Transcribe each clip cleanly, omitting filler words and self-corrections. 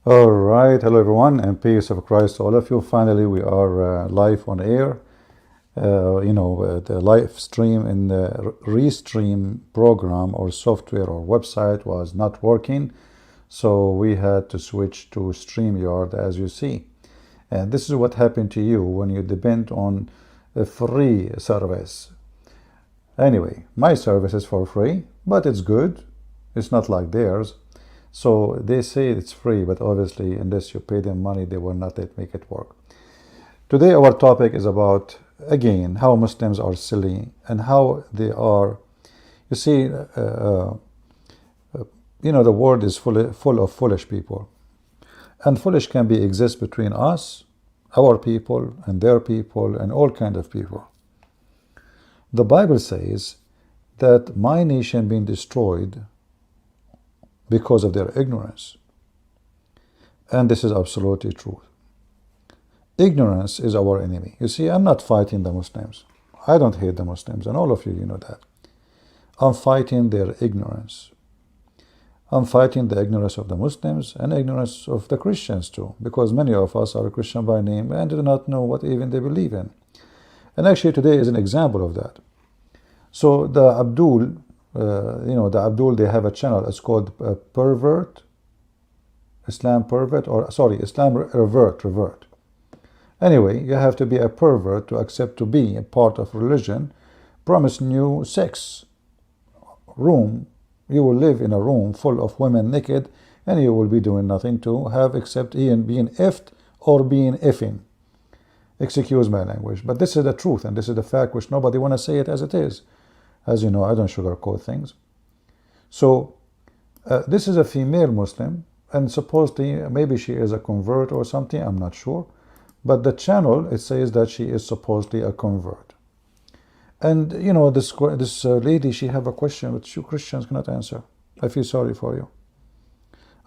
All right, hello everyone, and peace of Christ to all of you. Finally, we are live on air. The live stream in the Restream program or software or website was not working, so we had to switch to StreamYard, as you see. And this is what happened to you when you depend on a free service. Anyway, my service is for free, but it's good. It's not like theirs. So they say it's free, but obviously, unless you pay them money, they will not make it work. Today, our topic is about, again, how Muslims are silly and how they are. You see, the world is full of foolish people. And foolish can be exist between us, our people, and their people, and all kinds of people. The Bible says that my nation being destroyed because of their ignorance. And this is absolutely true. Ignorance is our enemy. You see, I'm not fighting the Muslims. I don't hate the Muslims, and all of you know that. I'm fighting their ignorance. I'm fighting the ignorance of the Muslims and ignorance of the Christians too, because many of us are Christian by name and do not know what even they believe in. And actually today is an example of that. So the Abdul, they have a channel. It's called Pervert, Islam Pervert, or sorry, Islam Revert. Anyway, you have to be a pervert to accept to be a part of religion, promising you sex room. You will live in a room full of women naked, and you will be doing nothing to have except being effed or being effing. Excuse my language, but this is the truth, and this is the fact which nobody want to say it as it is. As you know, I don't sugarcoat things. So this is a female Muslim, and supposedly maybe she is a convert or something, I'm not sure. But the channel, it says that she is supposedly a convert. And this lady, she have a question which you Christians cannot answer. I feel sorry for you.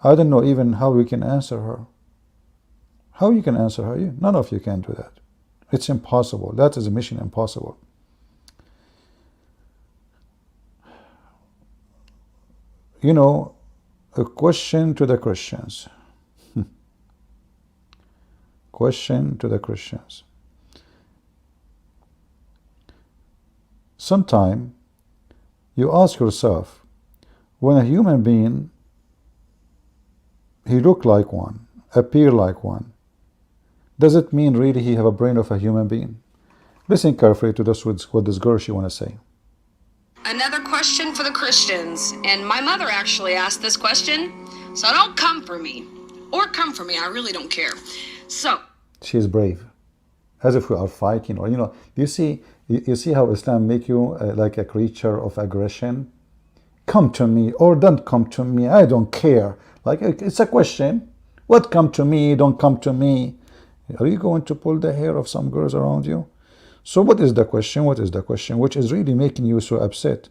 I don't know even how we can answer her. How you can answer her? None of you can do that. It's impossible. That is a mission impossible. A question to the Christians. Question to the Christians. Sometime you ask yourself, when a human being, he look like one, appear like one, does it mean really he have a brain of a human being? Listen carefully to this, what this girl she want to say. Another question for the Christians, and my mother actually asked this question, so don't come for me, or come for me, I really don't care. So she is brave, as if we are fighting, or you see how Islam make you like a creature of aggression. Come to me or don't come to me, I don't care. Like, it's a question. What come to me, don't come to me? Are you going to pull the hair of some girls around you? So what is the question? What is the question which is really making you so upset?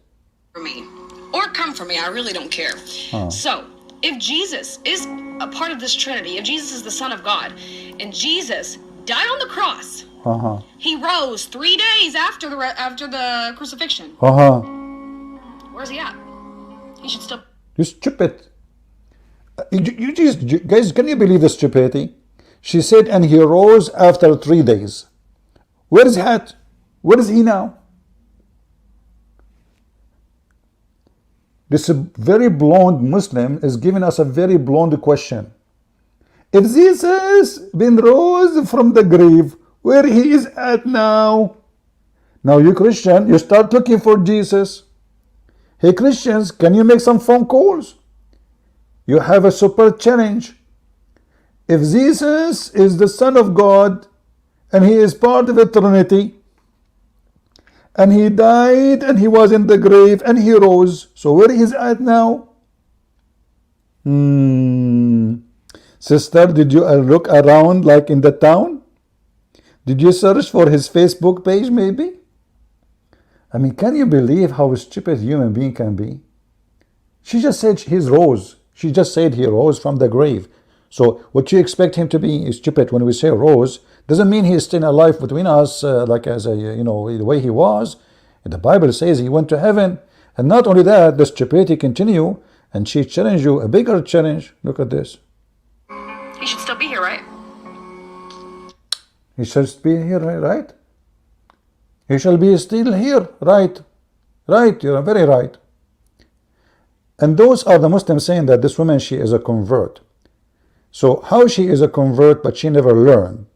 For me, or come for me, I really don't care. So if Jesus is a part of this Trinity, if Jesus is the Son of God, and Jesus died on the cross, he rose 3 days after the crucifixion. Where's he at? He should still. You stupid. Guys, can you believe the stupidity? She said, and he rose after 3 days. Where is he at? Where is he now? This very blonde Muslim is giving us a very blonde question. If Jesus been rose from the grave, where he is at now? Now you Christian, you start looking for Jesus. Hey Christians, can you make some phone calls? You have a super challenge. If Jesus is the Son of God, and he is part of the Trinity, and he died, and he was in the grave, and he rose, so where is he at now? Sister, did you look around like in the town? Did you search for his Facebook page maybe? I mean, can you believe how stupid a human being can be? She just said he rose. She just said he rose from the grave. So what you expect him to be is stupid. When we say rose, doesn't mean he's still alive between us, like as a, the way he was. And the Bible says he went to heaven. And not only that, the stupidity continue, and she challenged you, a bigger challenge. Look at this. He should still be here, right? He shall be here, right? He shall be still here, right? Right, you're very right. And those are the Muslims saying that this woman, she is a convert. So how she is a convert, but she never learned?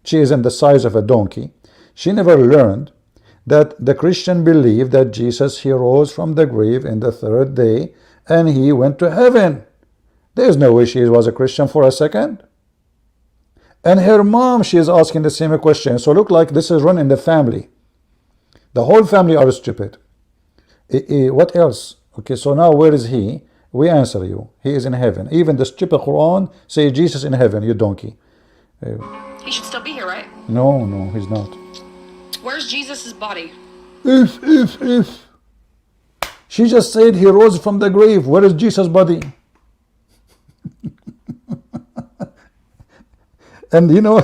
She is in the size of a donkey. She never learned that the Christian believe that Jesus, he rose from the grave in the third day and he went to heaven. There is no way she was a Christian for a second. And her mom, she is asking the same question. So look like this is run in the family. The whole family are stupid. What else? Okay, so now where is he? We answer you. He is in heaven. Even the stupid Quran say Jesus in heaven, you donkey. He should still be here, right? No, he's not. Where's Jesus' body? If. She just said he rose from the grave. Where is Jesus' body? And you know,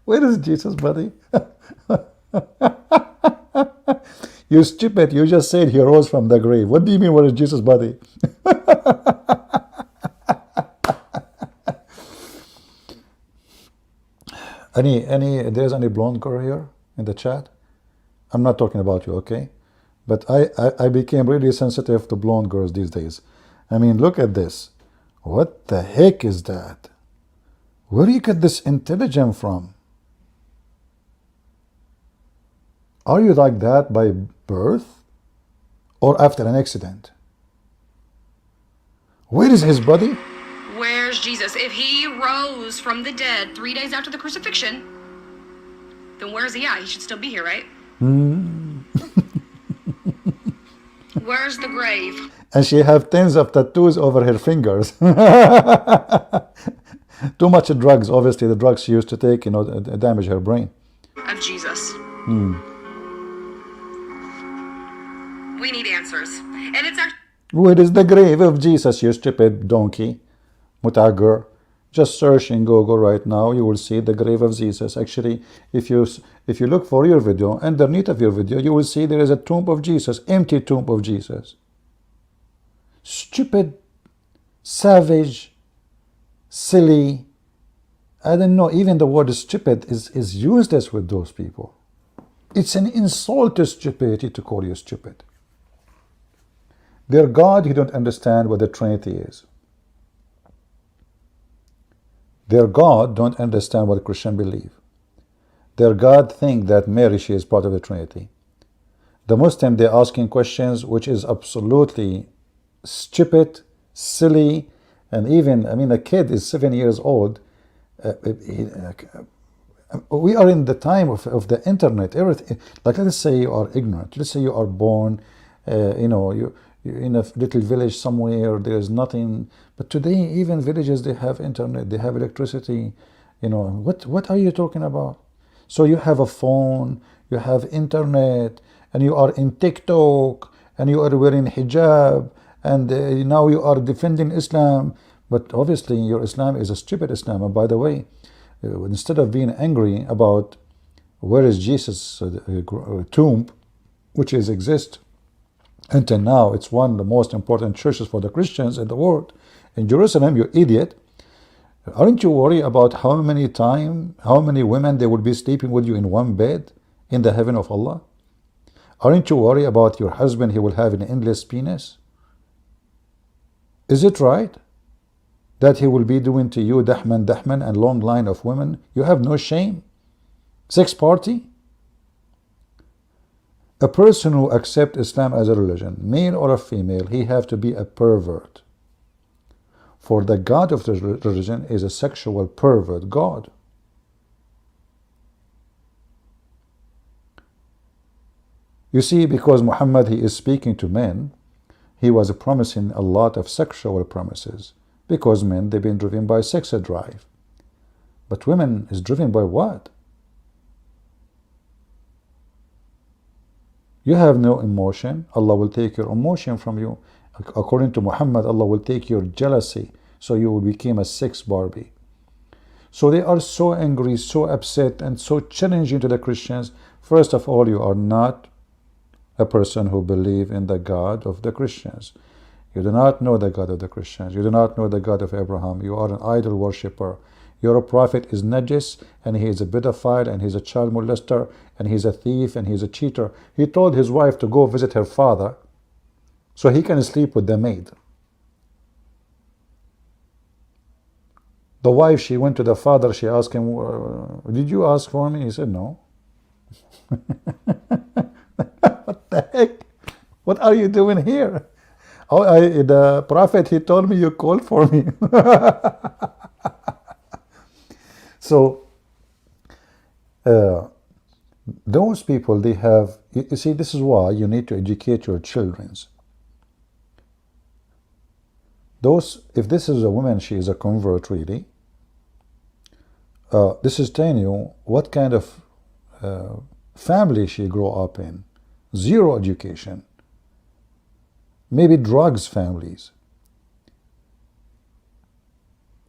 where is Jesus' body? You stupid, you just said he rose from the grave. What do you mean, where is Jesus' body? There's any blonde girl here in the chat? I'm not talking about you, okay? But I became really sensitive to blonde girls these days. I mean, look at this. What the heck is that? Where do you get this intelligence from? Are you like that by birth or after an accident? Where is his body? Where's Jesus? If he rose from the dead 3 days after the crucifixion, then where's he at? He should still be here, right? Where's the grave? And she have tens of tattoos over her fingers. Too much drugs. Obviously, the drugs she used to take, damage her brain. Of Jesus. We need answers. And it's actually... Where is the grave of Jesus, you stupid donkey? Mutagar. Just search in Google right now. You will see the grave of Jesus. Actually, if you look for your video, underneath of your video, you will see there is a tomb of Jesus, empty tomb of Jesus. Stupid, savage, silly. I don't know. Even the word stupid is useless with those people. It's an insult to stupidity to call you stupid. Their God, you don't understand what the Trinity is. Their God don't understand what Christians believe. Their God think that Mary, she is part of the Trinity. The Muslim, they're asking questions which is absolutely stupid, silly, and even, I mean, a kid is 7 years old. We are in the time of the internet. Everything, like, let's say you are ignorant. Let's say you are born, you're in a little village somewhere, there is nothing. But today, even villages, they have internet, they have electricity. What are you talking about? So you have a phone, you have internet, and you are in TikTok, and you are wearing hijab, and now you are defending Islam. But obviously, your Islam is a stupid Islam. And by the way, instead of being angry about where is Jesus' tomb, which exists, until now, it's one of the most important churches for the Christians in the world. In Jerusalem, you idiot. Aren't you worried about how many women they will be sleeping with you in one bed in the heaven of Allah? Aren't you worried about your husband, he will have an endless penis? Is it right that he will be doing to you dahman and long line of women? You have no shame? Sex party? A person who accepts Islam as a religion, male or a female, he have to be a pervert. For the God of the religion is a sexual pervert God. You see, because Muhammad, he is speaking to men, he was promising a lot of sexual promises. Because men, they've been driven by sex drive. But women is driven by what? You have no emotion, Allah will take your emotion from you. According to Muhammad, Allah will take your jealousy, so you will become a sex Barbie. So they are so angry, so upset, and so challenging to the Christians. First of all, you are not a person who believes in the God of the Christians. You do not know the God of the Christians. You do not know the God of Abraham. You are an idol worshipper. Your prophet is najis, and he is a pedophile, and he's a child molester, and he's a thief, and he's a cheater. He told his wife to go visit her father so he can sleep with the maid. The wife, she went to the father, she asked him, did you ask for me? He said, no. What the heck? What are you doing here? Oh, the prophet, he told me you called for me. So, those people, they have, you see, this is why you need to educate your children. If this is a woman, she is a convert really, this is telling you what kind of family she grew up in. Zero education. Maybe drugs families.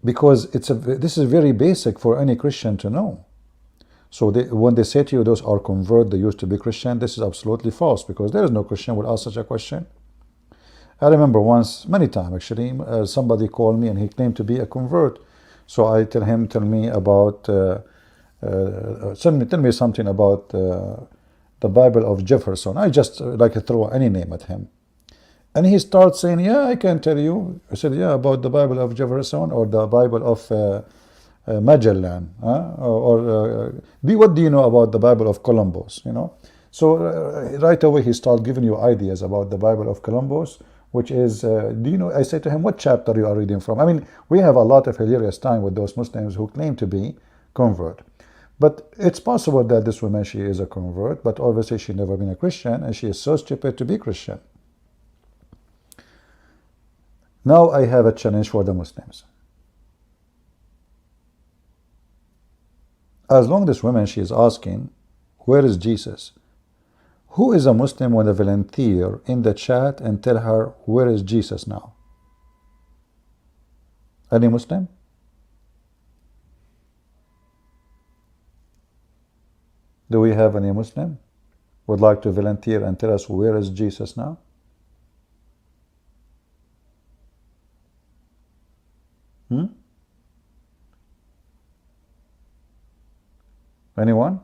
Because this is very basic for any Christian to know. So when they say to you, those are convert, they used to be Christian, this is absolutely false, because there is no Christian would ask such a question. I remember once, many times actually, somebody called me and he claimed to be a convert. So I tell him, tell me something about the Bible of Jefferson. I just like to throw any name at him. And he starts saying, yeah, I can tell you. I said, yeah, about the Bible of Jefferson or the Bible of Magellan. What do you know about the Bible of Columbus? You know. So right away he started giving you ideas about the Bible of Columbus, which is, do you know, I say to him, what chapter you are reading from? I mean, we have a lot of hilarious time with those Muslims who claim to be convert. But it's possible that this woman, she is a convert, but obviously she never been a Christian, and she is so stupid to be Christian. Now I have a challenge for the Muslims. As long as this woman, she is asking, where is Jesus? Who is a Muslim with a volunteer in the chat and tell her, where is Jesus now? Any Muslim? Do we have any Muslim would like to volunteer and tell us, where is Jesus now? Anyone?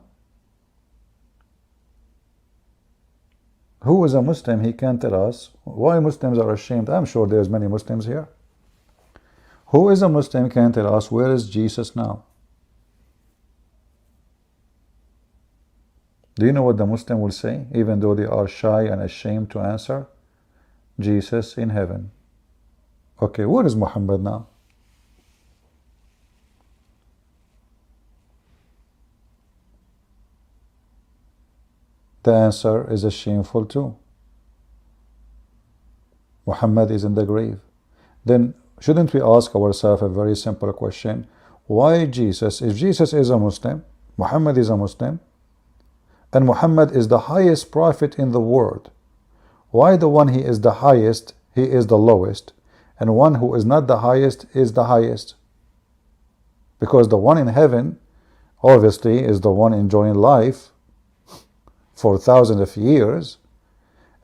Who is a Muslim? He can tell us why Muslims are ashamed. I'm sure there's many Muslims here. Who is a Muslim can tell us, where is Jesus now? Do you know what the Muslim will say, even though they are shy and ashamed to answer? Jesus in heaven. Okay, where is Muhammad now? The answer is shameful too. Muhammad is in the grave. Then shouldn't we ask ourselves a very simple question? Why Jesus? If Jesus is a Muslim, Muhammad is a Muslim, and Muhammad is the highest prophet in the world, why the one he is the highest, he is the lowest, and one who is not the highest is the highest? Because the one in heaven obviously is the one enjoying life for thousands of years,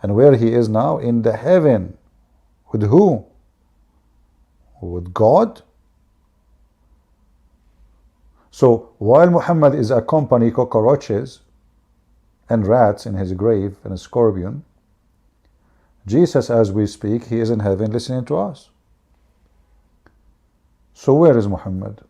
and where he is now, in the heaven, with who? With God. So while Muhammad is accompanying cockroaches and rats in his grave and a scorpion, Jesus, as we speak, he is in heaven listening to us. So where is Muhammad?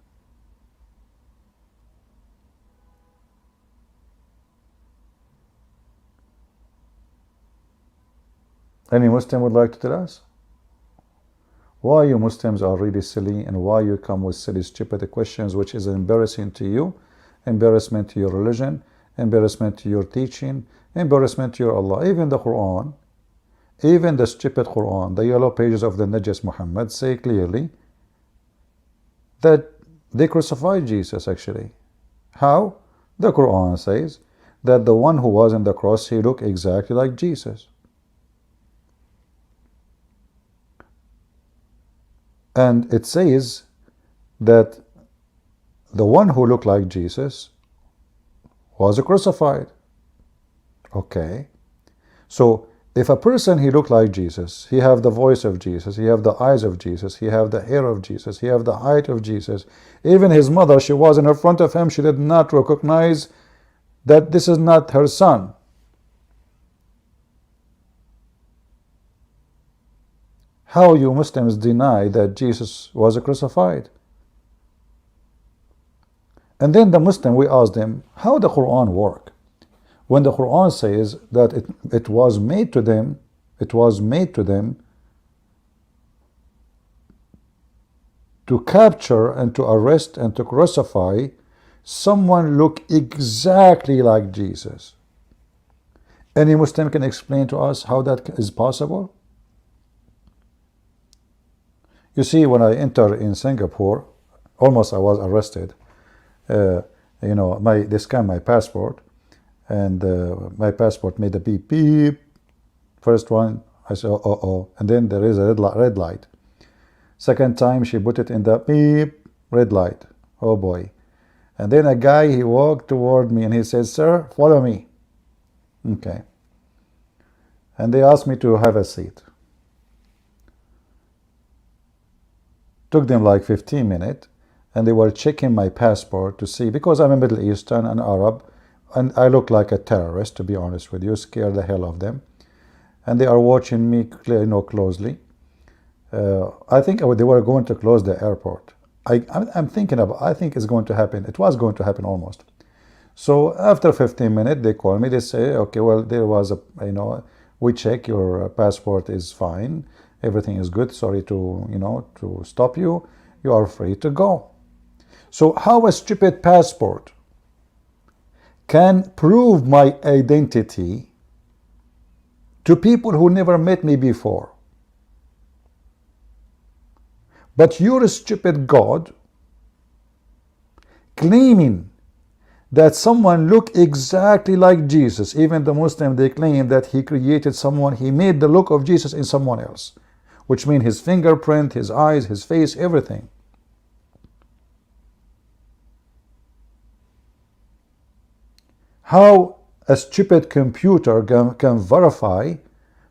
Any Muslim would like to tell us? Why you Muslims are really silly, and why you come with silly, stupid questions, which is embarrassing to you, embarrassment to your religion, embarrassment to your teaching, embarrassment to your Allah. Even the Quran, even the stupid Quran, the yellow pages of the Najis Muhammad say clearly that they crucified Jesus actually. How? The Quran says that the one who was on the cross, he looked exactly like Jesus. And it says that the one who looked like Jesus was crucified. Okay. So if a person he looked like Jesus, he have the voice of Jesus, he have the eyes of Jesus, he have the hair of Jesus, he have the height of Jesus. Even his mother, she was in front of him, she did not recognize that this is not her son. How you Muslims deny that Jesus was crucified? And then the Muslim, we asked them, how the Quran work? When the Quran says that it was made to them, to capture and to arrest and to crucify someone look exactly like Jesus. Any Muslim can explain to us how that is possible? You see, when I entered in Singapore, almost I was arrested. You know, they scanned my passport, and my passport made a beep beep. First one, I said, oh, and then there is a red light. Second time, she put it in the beep, red light. Oh boy. And then a guy, he walked toward me and he said, sir, follow me. Okay. And they asked me to have a seat. Took them like 15 minutes, and they were checking my passport to see, because I'm a Middle Eastern and Arab, and I look like a terrorist, to be honest with you, scare the hell of them. And they are watching me, you know, closely. I think they were going to close the airport. I'm thinking about, I think it's going to happen. It was going to happen almost. So after 15 minutes, they call me. They say, okay, well, there was a, you know, we check your passport is fine. Everything is good. Sorry to, you know, to stop you. You are free to go. So how a stupid passport can prove my identity to people who never met me before? But your stupid God claiming that someone look exactly like Jesus, even the Muslim, they claim that he created someone, he made the look of Jesus in someone else, which means his fingerprint, his eyes, his face, everything. How a stupid computer can verify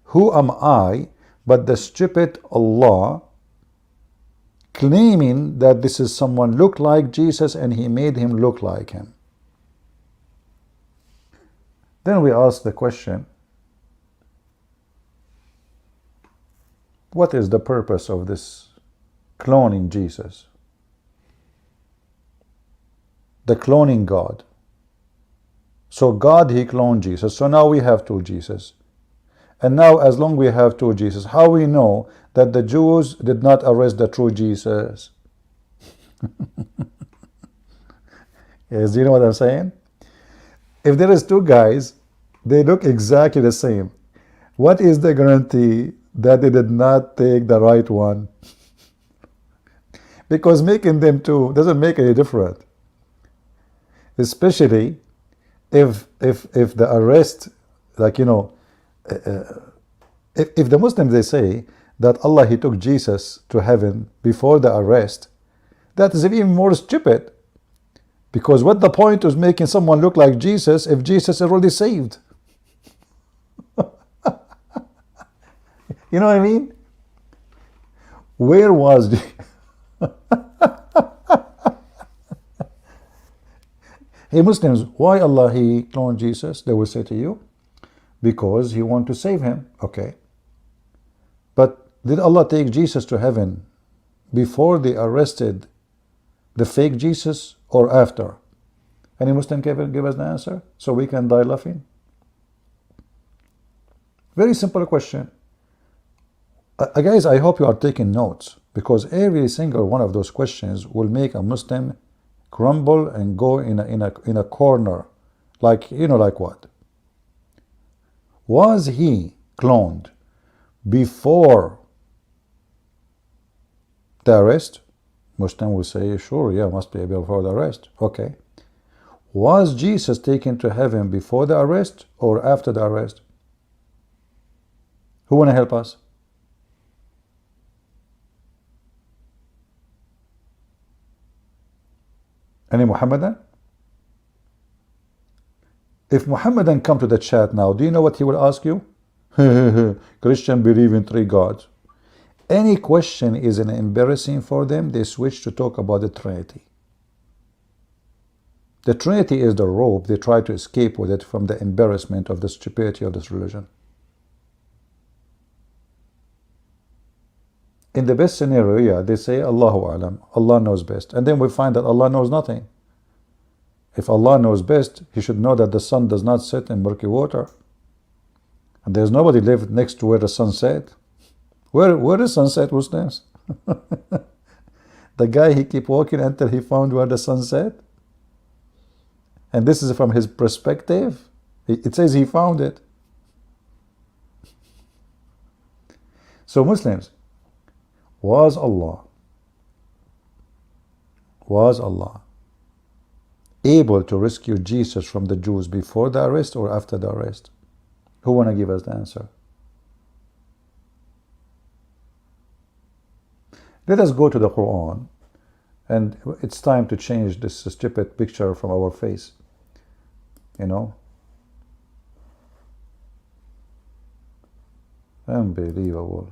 who am I, but the stupid Allah claiming that this is someone look like Jesus and he made him look like him. Then we ask the question, what is the purpose of this cloning Jesus? The cloning God. So God, he cloned Jesus. So now we have two Jesus. And now as long we have two Jesus, how we know that the Jews did not arrest the true Jesus? Yes, do you know what I'm saying? If there is two guys, they look exactly the same. What is the guarantee that they did not take the right one? Because making them two doesn't make any difference. Especially if the arrest, like, you know, if the Muslims, they say that Allah, he took Jesus to heaven before the arrest, that is even more stupid. Because what the point is making someone look like Jesus if Jesus is already saved? You know what I mean? Where was Hey Muslims, why Allah he cloned Jesus? They will say to you, because he wanted to save him. Okay. But did Allah take Jesus to heaven before they arrested the fake Jesus or after? Any Muslim can give us the answer so we can die laughing? Very simple question. Guys, I hope you are taking notes, because every single one of those questions will make a Muslim crumble and go in a corner. Like, you know, like what? Was he cloned before the arrest? Muslim will say, sure, yeah, must be before the arrest. Okay. Was Jesus taken to heaven before the arrest or after the arrest? Who want to help us? Any Muhammadan? If Muhammadan come to the chat now, do you know what he will ask you? Christian believe in 3 gods. Any question is an embarrassing for them, they switch to talk about the Trinity. The Trinity is the rope they try to escape with it from the embarrassment of the stupidity of this religion. In the best scenario, yeah, they say Allahu Alam, Allah knows best. And then we find that Allah knows nothing. If Allah knows best, He should know that the sun does not set in murky water. And there's nobody lived next to where the sun set. Where is sunset, Muslims? The guy, he keep walking until he found where the sun set. And this is from his perspective. It says he found it. So Muslims, was Allah able to rescue Jesus from the Jews before the arrest or after the arrest? Who want to give us the answer? Let us go to the Quran, and it's time to change this stupid picture from our face. You know? Unbelievable.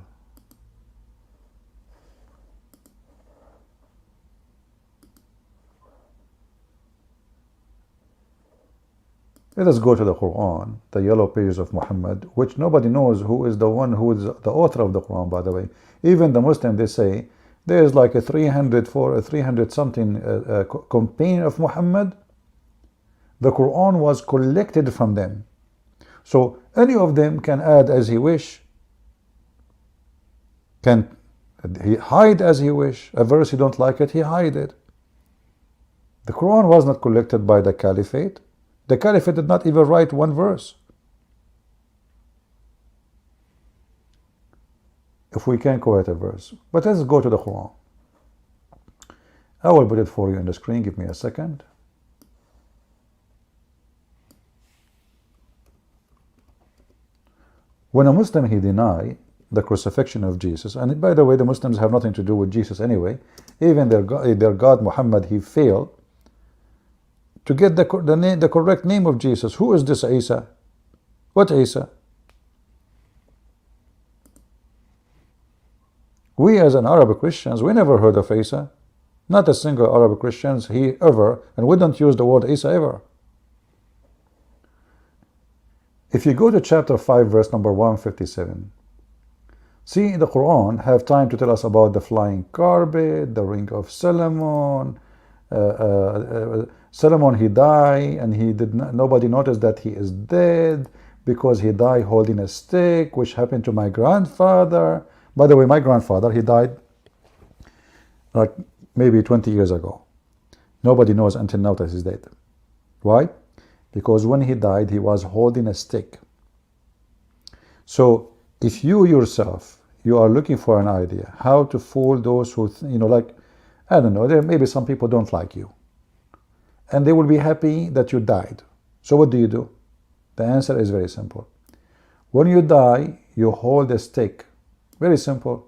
Let us go to the Quran, the yellow pages of Muhammad, which nobody knows who is the one who is the author of the Quran, by the way. Even the Muslim, they say, there is like a 300 something companion of Muhammad. The Quran was collected from them. So any of them can add as he wish. Can he hide as he wish. A verse he don't like it, he hide it. The Quran was not collected by the Caliphate. The Caliphate did not even write one verse. If we can quote a verse. But let's go to the Quran. I will put it for you on the screen. Give me a second. When a Muslim, he deny the crucifixion of Jesus, and by the way, the Muslims have nothing to do with Jesus anyway. Even their God Muhammad, he failed to get the correct name of Jesus. Who is this Isa? What Isa? We as an Arab Christians, we never heard of Isa. Not a single Arab Christians he ever, and we don't use the word Isa ever. If you go to chapter 5, verse number 157, see, the Quran have time to tell us about the flying carpet, the ring of Solomon. Solomon, he died, and he did not, nobody noticed that he is dead because he died holding a stick, which happened to my grandfather. By the way, my grandfather, he died like maybe 20 years ago. Nobody knows until now that he's dead. Why? Because when he died, he was holding a stick. So if you yourself, you are looking for an idea how to fool those who, like, I don't know, there maybe some people don't like you. And they will be happy that you died. So what do? The answer is very simple. When you die, you hold a stick. Very simple.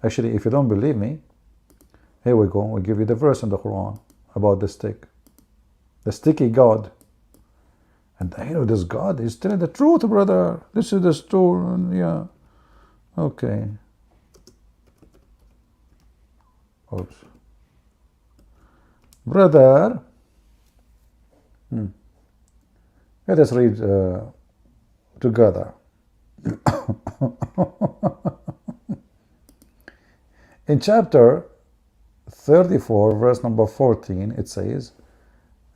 Actually, if you don't believe me, here we go. We'll give you the verse in the Quran about the stick. The sticky God. And this God is telling the truth, brother. This is the story. Yeah. Okay. Oops. Brother. Let us read together. In chapter 34, verse number 14, it says,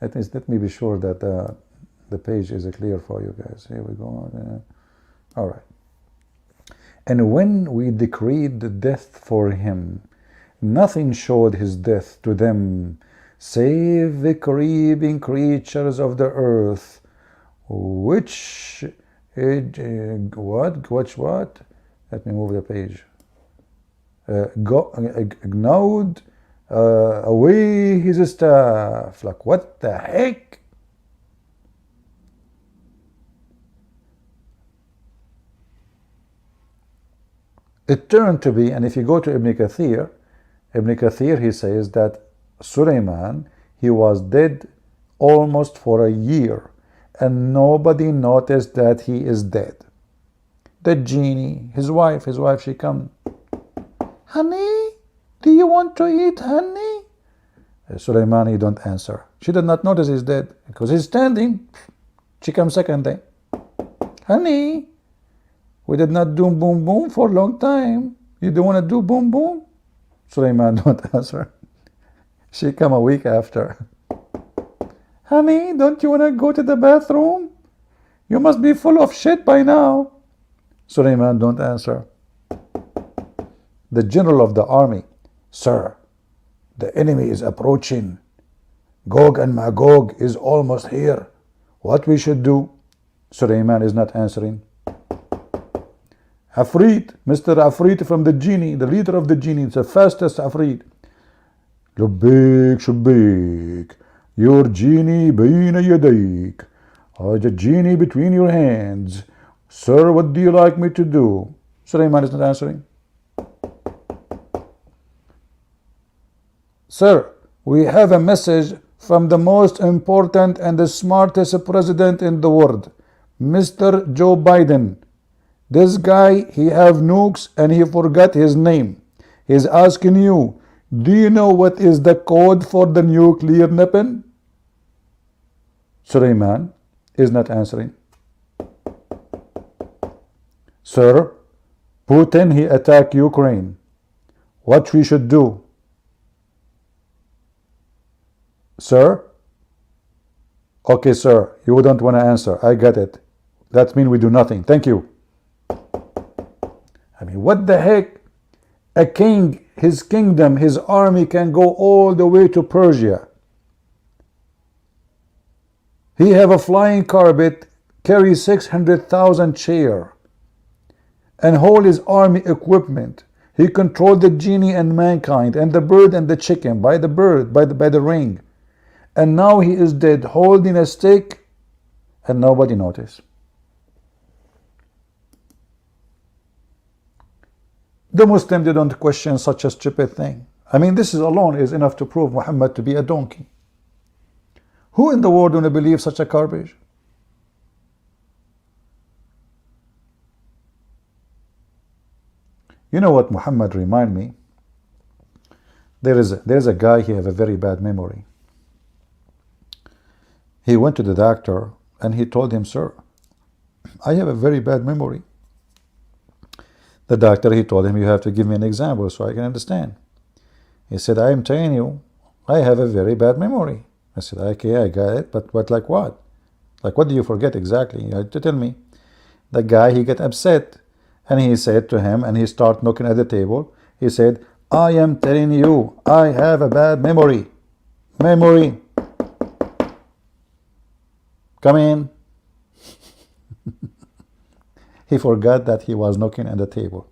let me be sure that the page is clear for you guys. Here we go. All right. And when we decreed the death for him, nothing showed his death to them, save the creeping creatures of the earth, which what? Let me move the page. Gnawed away his staff. Like, what the heck? It turned to be, and if you go to Ibn Kathir, he says that Sulaiman, He was dead almost for a year, and nobody noticed that he is dead. The genie, his wife, she come, honey, do you want to eat honey? Sulaiman, he don't answer. She did not notice he's dead because he's standing. She comes second day. Honey, we did not do boom boom for a long time. You don't want to do boom boom? Sulaiman don't answer. She come a week after. Honey, don't you want to go to the bathroom? You must be full of shit by now. Sulaiman don't answer. The general of the army, sir, the enemy is approaching. Gog and Magog is almost here. What we should do? Sulaiman is not answering. Afrit, Mr. Afrit from the genie, the leader of the genie, the fastest Afrit. Labbaik shabbaik, your genie bayna yadayk. The genie between your hands. Sir, what do you like me to do? Sulaiman is not answering. Sir, we have a message from the most important and the smartest president in the world, Mr. Joe Biden. This guy, he have nukes and he forgot his name. He's asking you, do you know what is the code for the nuclear weapon? Sulaiman is not answering. Sir, Putin, he attacked Ukraine. What we should do? Sir? Okay, sir, you don't want to answer. I get it. That means we do nothing. Thank you. I mean, what the heck? A king, his kingdom, his army can go all the way to Persia. He have a flying carpet, carry 600,000 chair, and hold his army equipment. He controlled the genie and mankind, and the bird and the chicken, by the bird, by the ring. And now he is dead, holding a stick, and nobody noticed. The Muslims, they don't question such a stupid thing. I mean, this is alone is enough to prove Muhammad to be a donkey. Who in the world want to believe such a garbage? You know what Muhammad remind me? There's a guy, he have a very bad memory. He went to the doctor and he told him, sir, I have a very bad memory. The doctor, he told him, you have to give me an example so I can understand. He said, I am telling you, I have a very bad memory. I said, okay, I got it, but like what? Like what do you forget exactly? You have to tell me. The guy, he get upset, and he said to him, and he start knocking at the table. He said, I am telling you, I have a bad memory. Memory. Come in. He forgot that he was knocking at the table.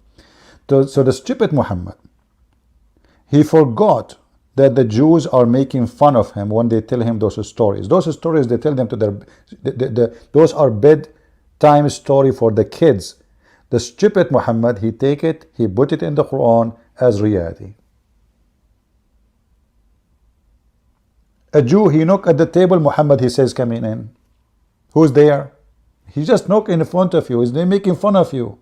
So the stupid Muhammad, he forgot that the Jews are making fun of him when they tell him those stories. Those stories they tell them to those are bedtime story for the kids. The stupid Muhammad, he take it, he put it in the Quran as reality. A Jew, he knock at the table, Muhammad, he says, coming in. Who's there? He just knock in front of you. They're making fun of you.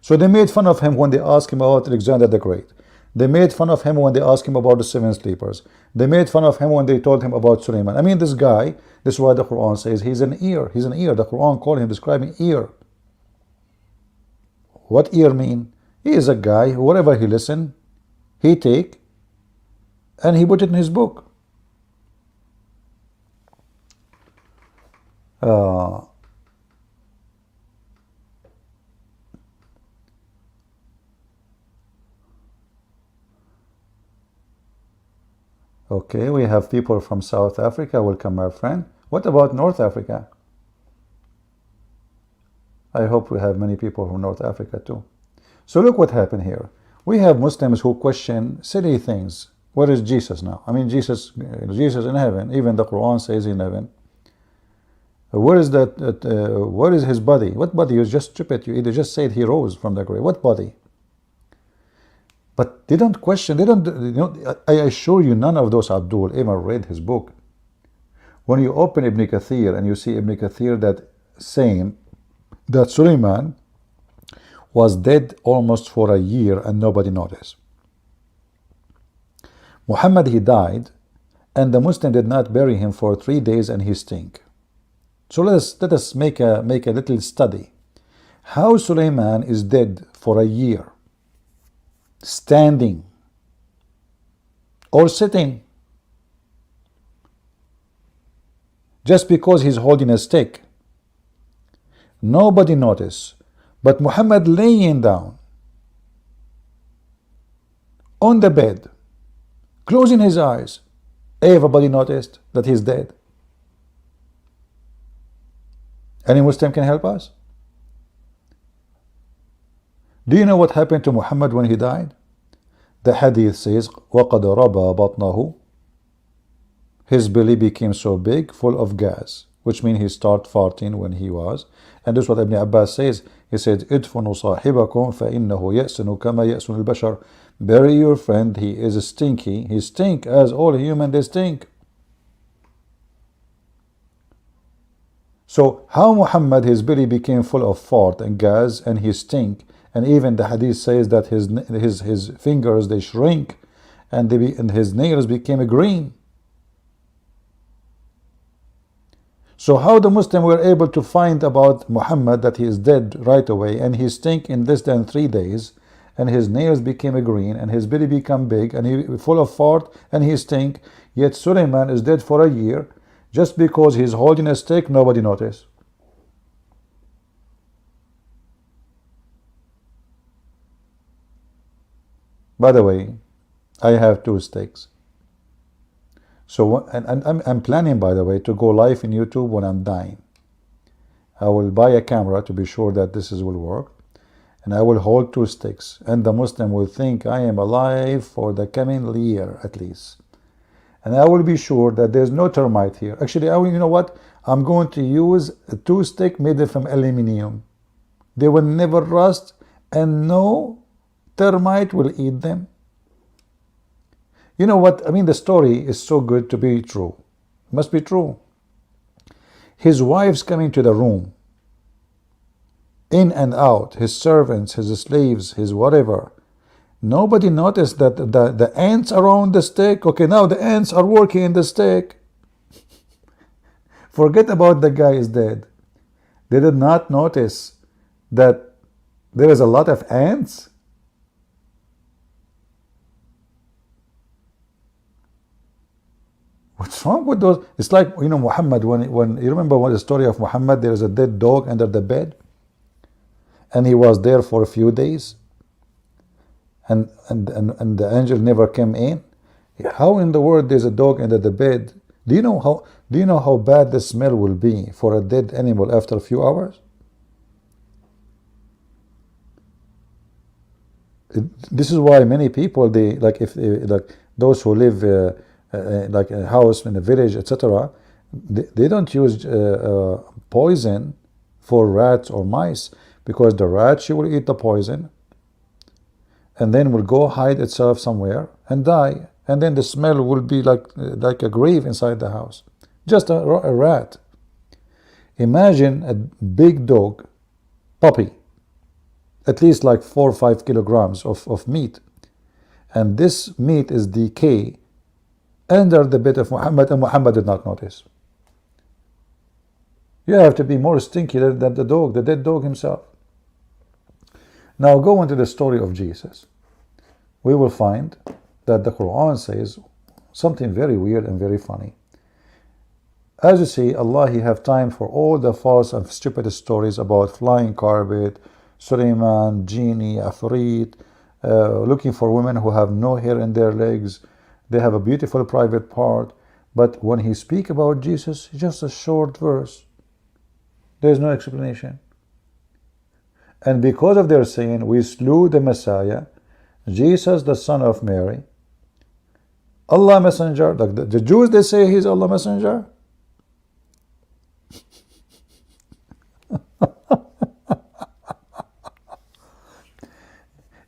So they made fun of him when they asked him about Alexander the Great. They made fun of him when they asked him about the seven sleepers. They made fun of him when they told him about Sulaiman. I mean, this guy, this is why the Quran says he's an ear. He's an ear. The Quran called him, describing ear. What ear mean? He is a guy, whatever he listen, he take, and he put it in his book. Okay, we have people from South Africa. Welcome, my friend. What about North Africa? I hope we have many people from North Africa too. So look what happened here. We have Muslims who question silly things. Where is Jesus now? I mean, Jesus in heaven. Even the Quran says in heaven. Where is that? Where is his body? What body? You're just stupid. You either just said he rose from the grave. What body? But they don't question, they don't, I assure you, none of those Abdul ever read his book. When you open Ibn Kathir and you see Ibn Kathir that saying that Suleiman was dead almost for a year and nobody noticed. Muhammad, he died, and the Muslim did not bury him for 3 days and he stink. So let us make a little study. How Suleiman is dead for a year, standing or sitting, just because he's holding a stick. Nobody noticed. But Muhammad laying down on the bed, closing his eyes, everybody noticed that he's dead. Any Muslim can help us? Do you know what happened to Muhammad when he died? The hadith says, وَقَدْ رَبَى بَطْنَهُ. His belly became so big, full of gas, which means he started farting when he was. And this is what Ibn Abbas says. He said, ادفنوا صاحبكم فإنه يأسن كما يأسن البشر. Bury your friend, he is stinky. He stink as all humans they stink. So how Muhammad, his belly became full of fart and gas and he stink, and even the hadith says that his fingers they shrink and his nails became green. So how the Muslims were able to find about Muhammad that he is dead right away and he stink in less than 3 days and his nails became green and his belly become big and he full of fart and he stink, yet Suleiman is dead for a year just because he's holding a stick, nobody noticed. By the way, I have 2 sticks. So, and I'm planning, by the way, to go live in YouTube when I'm dying. I will buy a camera to be sure that this will work. And I will hold 2 sticks. And the Muslim will think I am alive for the coming year at least. And I will be sure that there's no termite here. Actually, you know what? I'm going to use a 2 stick made from aluminium. They will never rust and no termite will eat them. You know what? I mean, the story is so good to be true. It must be true. His wives coming to the room, in and out, his servants, his slaves, his whatever. Nobody noticed that the ants around the stick. Okay, now the ants are working in the stick. Forget about the guy is dead. They did not notice that there is a lot of ants. What's wrong with those? It's like, you know, Muhammad, when you remember the story of Muhammad, there is a dead dog under the bed and he was there for a few days and the angel never came in. How in the world there's a dog under the bed? Do you know how bad the smell will be for a dead animal after a few hours? This is why many people, they like, if they, like those who live like a house in a village, etc., they don't use poison for rats or mice, because the rat, she will eat the poison and then will go hide itself somewhere and die, and then the smell will be like a grave inside the house. Just a rat. Imagine a big dog, puppy, at least like 4 or 5 kilograms of meat, and this meat is decay under the bed of Muhammad, and Muhammad did not notice. You have to be more stinky than the dog, the dead dog himself. Now go into the story of Jesus. We will find that the Quran says something very weird and very funny. As you see, Allah, He have time for all the false and stupid stories about flying carpet, Suleiman, genie, Afrit, looking for women who have no hair in their legs. They have a beautiful private part, but when he speak about Jesus, just a short verse. There is no explanation. And because of their saying, we slew the Messiah, Jesus, the son of Mary, Allah messenger, like the Jews, they say he's Allah messenger.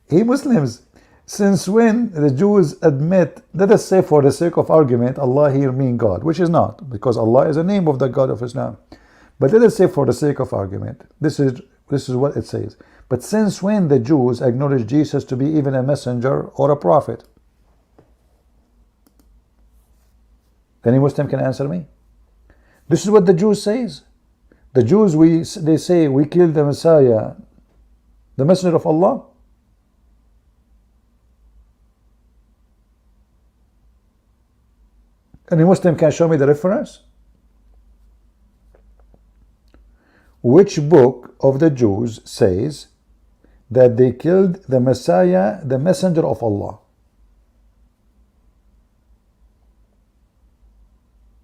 Hey Muslims, Since when the Jews admit, let us say for the sake of argument, Allah here mean God, which is not, because Allah is a name of the God of Islam. But let us say for the sake of argument, this is what it says. But since when the Jews acknowledge Jesus to be even a messenger or a prophet? Any Muslim can answer me? This is what the Jews says. The Jews, they say we killed the Messiah, the messenger of Allah. Any Muslim can show me the reference? Which book of the Jews says that they killed the Messiah, the messenger of Allah?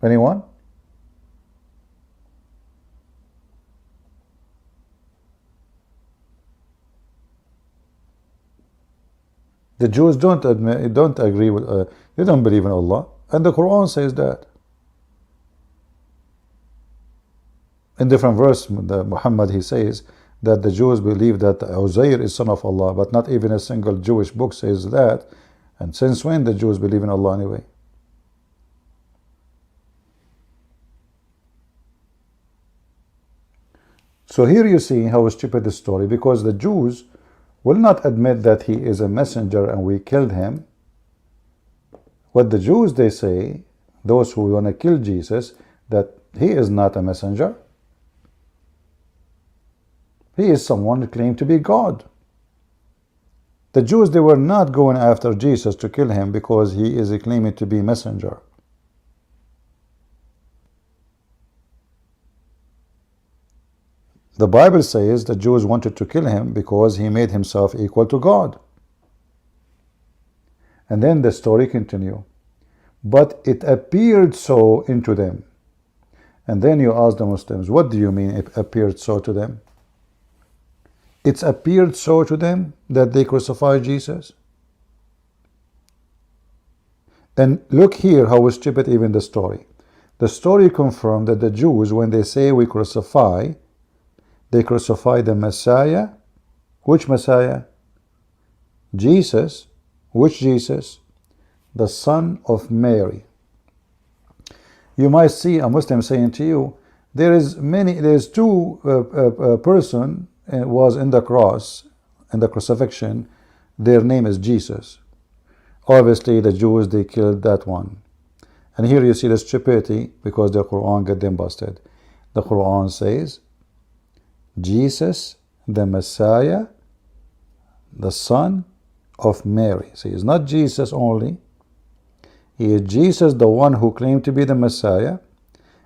Anyone? The Jews don't agree with, they don't believe in Allah, and the Quran says that. In different verse, Muhammad, he says that the Jews believe that Uzair is son of Allah, but not even a single Jewish book says that. And since when the Jews believe in Allah anyway? So here you see how stupid this story, because the Jews will not admit that he is a messenger and we killed him. What the Jews, they say, those who want to kill Jesus, that he is not a messenger. He is someone who claimed to be God. The Jews, they were not going after Jesus to kill him because he is claiming to be messenger. The Bible says the Jews wanted to kill him because he made himself equal to God. And then the story continues. But it appeared so into them. And then you ask the Muslims, what do you mean it appeared so to them? It's appeared so to them that they crucified Jesus. And look here how stupid even the story. The story confirmed that the Jews, when they say we crucify, they crucify the Messiah. Which Messiah? Jesus. Which Jesus? The son of Mary. You might see a Muslim saying to you, there's two person was in the cross, in the crucifixion, their name is Jesus. Obviously the Jews, they killed that one. And here you see the stupidity, because the Quran got them busted. The Quran says Jesus, the Messiah, the son of Mary. See, it's not Jesus only. He is Jesus, the one who claimed to be the Messiah,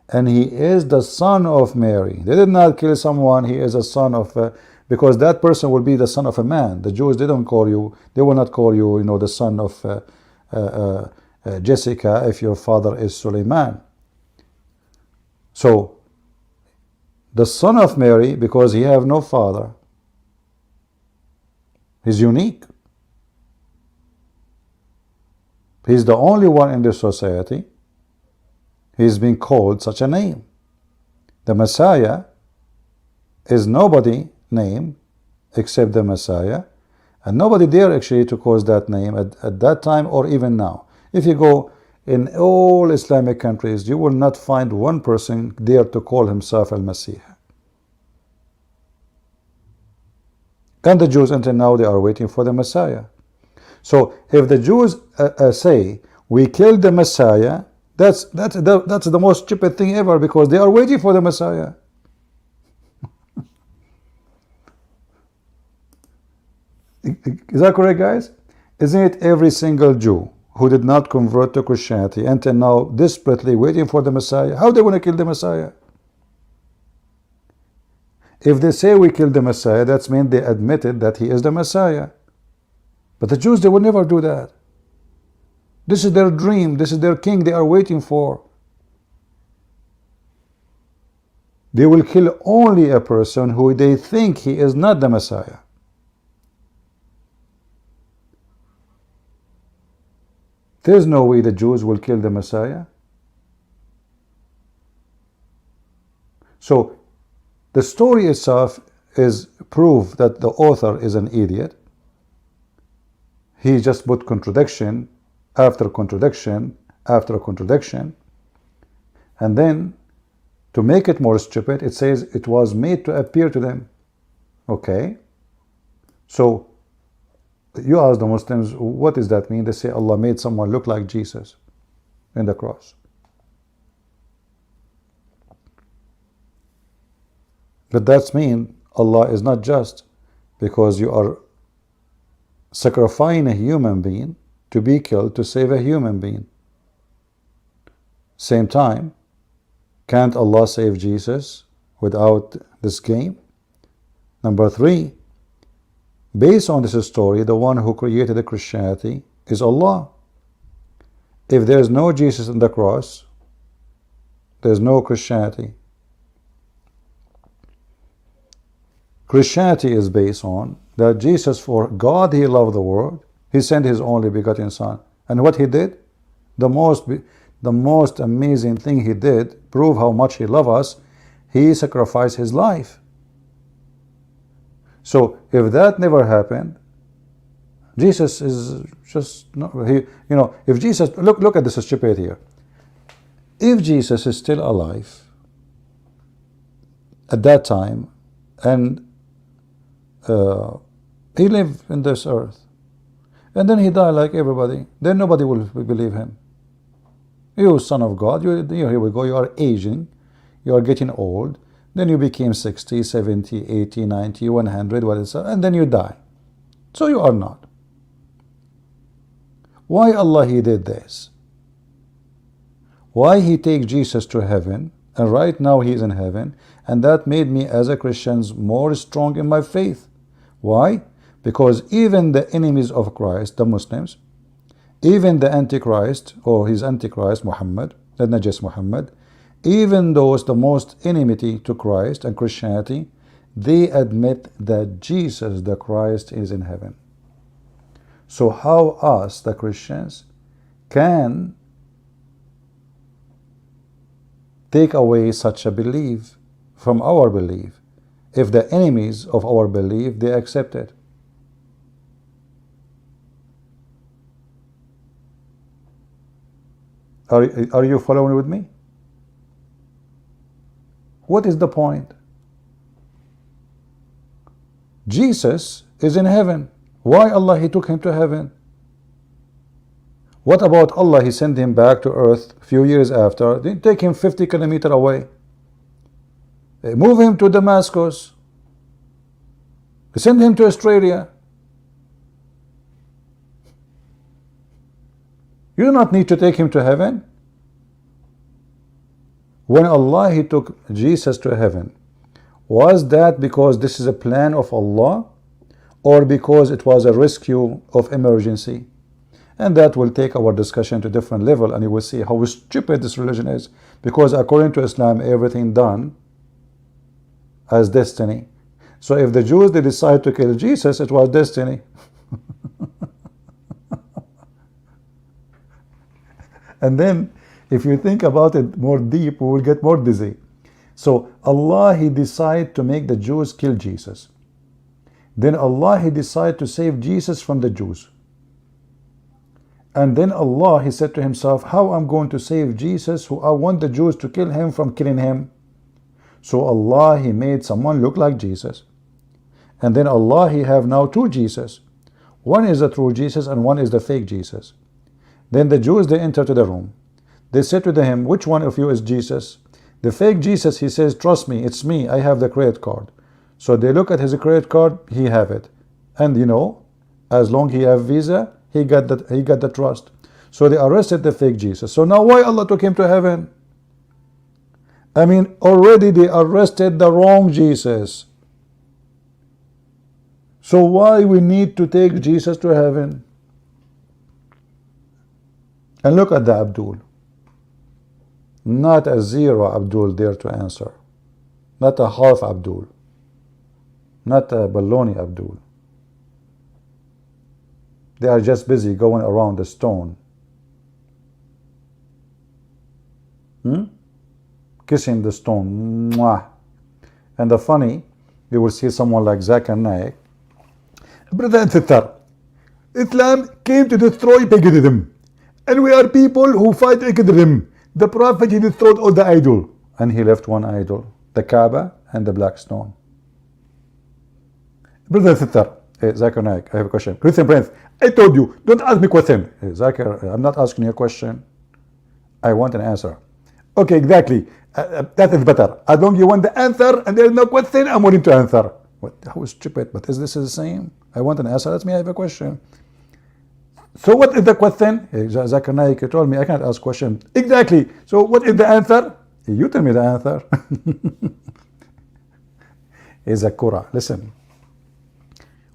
and he is the son of Mary. They did not kill someone. He is a son of, because that person will be the son of a man. The Jews, they don't call you, they will not call you, the son of Jessica if your father is Suleiman. So the son of Mary, because he have no father, he's unique. He's the only one in this society. He's been called such a name. The Messiah is nobody name except the Messiah, and nobody dare actually to cause that name at that time or even now. If you go in all Islamic countries, you will not find one person dare to call himself Al-Masih. And the Jews until now, they are waiting for the Messiah. So if the Jews say we killed the Messiah, that's the most stupid thing ever, because they are waiting for the Messiah. Is that correct, guys? Isn't it every single Jew who did not convert to Christianity until now desperately waiting for the Messiah? How they want to kill the Messiah? If they say we killed the Messiah, that means they admitted that he is the Messiah. But the Jews, they will never do that. This is their dream. This is their king they are waiting for. They will kill only a person who they think he is not the Messiah. There's no way the Jews will kill the Messiah. So the story itself is proof that the author is an idiot. he just put contradiction after contradiction after contradiction. And then, to make it more stupid, it says it was made to appear to them. Okay? So, you ask the Muslims, what does that mean? They say Allah made someone look like Jesus in the cross. But that means Allah is not just, because you are sacrificing a human being to be killed to save a human being. Same time, can't Allah save Jesus without this game? Number 3, based on this story, the one who created the Christianity is Allah. If there is no Jesus on the cross, there is no Christianity. Christianity is based on that Jesus, for God he loved the world, he sent his only begotten Son. And what he did? The most amazing thing he did, prove how much he loved us, he sacrificed his life. So if that never happened, Jesus is just not, if Jesus, look at this stupid here. If Jesus is still alive at that time, and he lived in this earth, and then he died like everybody, then nobody will believe him. You son of God, here we go, you are aging, you are getting old, then you became 60, 70, 80, 90, 100, and then you die. So you are not. Why Allah he did this? Why he take Jesus to heaven, and right now he is in heaven, and that made me as a Christian more strong in my faith. Why? Because even the enemies of Christ, the Muslims, even the Antichrist, or his Antichrist, Muhammad, not just Muhammad, even those the most enmity to Christ and Christianity, they admit that Jesus the Christ is in heaven. So how us, the Christians, can take away such a belief from our belief if the enemies of our belief, they accept it? Are you following with me? What is the point? Jesus is in heaven. Why Allah he took him to heaven? What about Allah he sent him back to earth a few years after? They take him 50 kilometers away. They move him to Damascus. They send him to Australia. You do not need to take him to heaven. When Allah he took Jesus to heaven, was that because this is a plan of Allah, or because it was a rescue of emergency? And that will take our discussion to a different level, and you will see how stupid this religion is. Because according to Islam, everything done as destiny. So if the Jews they decide to kill Jesus, it was destiny. And then if you think about it more deep, we will get more dizzy. So Allah he decided to make the Jews kill Jesus. Then Allah he decided to save Jesus from the Jews. And then Allah he said to himself, how I'm going to save Jesus who I want the Jews to kill him from killing him? So Allah he made someone look like Jesus. And then Allah he have now two Jesus. One is the true Jesus and one is the fake Jesus. Then the Jews they enter to the room. They said to him, which one of you is Jesus? The fake Jesus he says, trust me, it's me, I have the credit card. So they look at his credit card, he have it. And as long he have Visa, he got the trust. So they arrested the fake Jesus. So now why Allah took him to heaven? I mean, already they arrested the wrong Jesus. So why we need to take Jesus to heaven? And look at the Abdul. Not a zero Abdul there to answer. Not a half Abdul. Not a baloney Abdul. They are just busy going around the stone. Kissing the stone. Mwah. And the funny, you will see someone like Zakir Naik. Brother Titar, Islam came to destroy paganism. And we are people who fight against him. The Prophet, he destroyed all the idol. And he left one idol, the Kaaba and the black stone. Brother and sister, Zakir Naik, I have a question. Christian Prince, I told you, don't ask me question. Zakir, I'm not asking you a question. I want an answer. Okay, exactly. That is better. As long as you want the answer and there is no question, I'm willing to answer. What? How stupid, but is this the same? I want an answer, let me have a question. So what is the question? Zakir Naik, you told me I can't ask question. Exactly. So what is the answer? You tell me the answer. Is a Qura. Listen.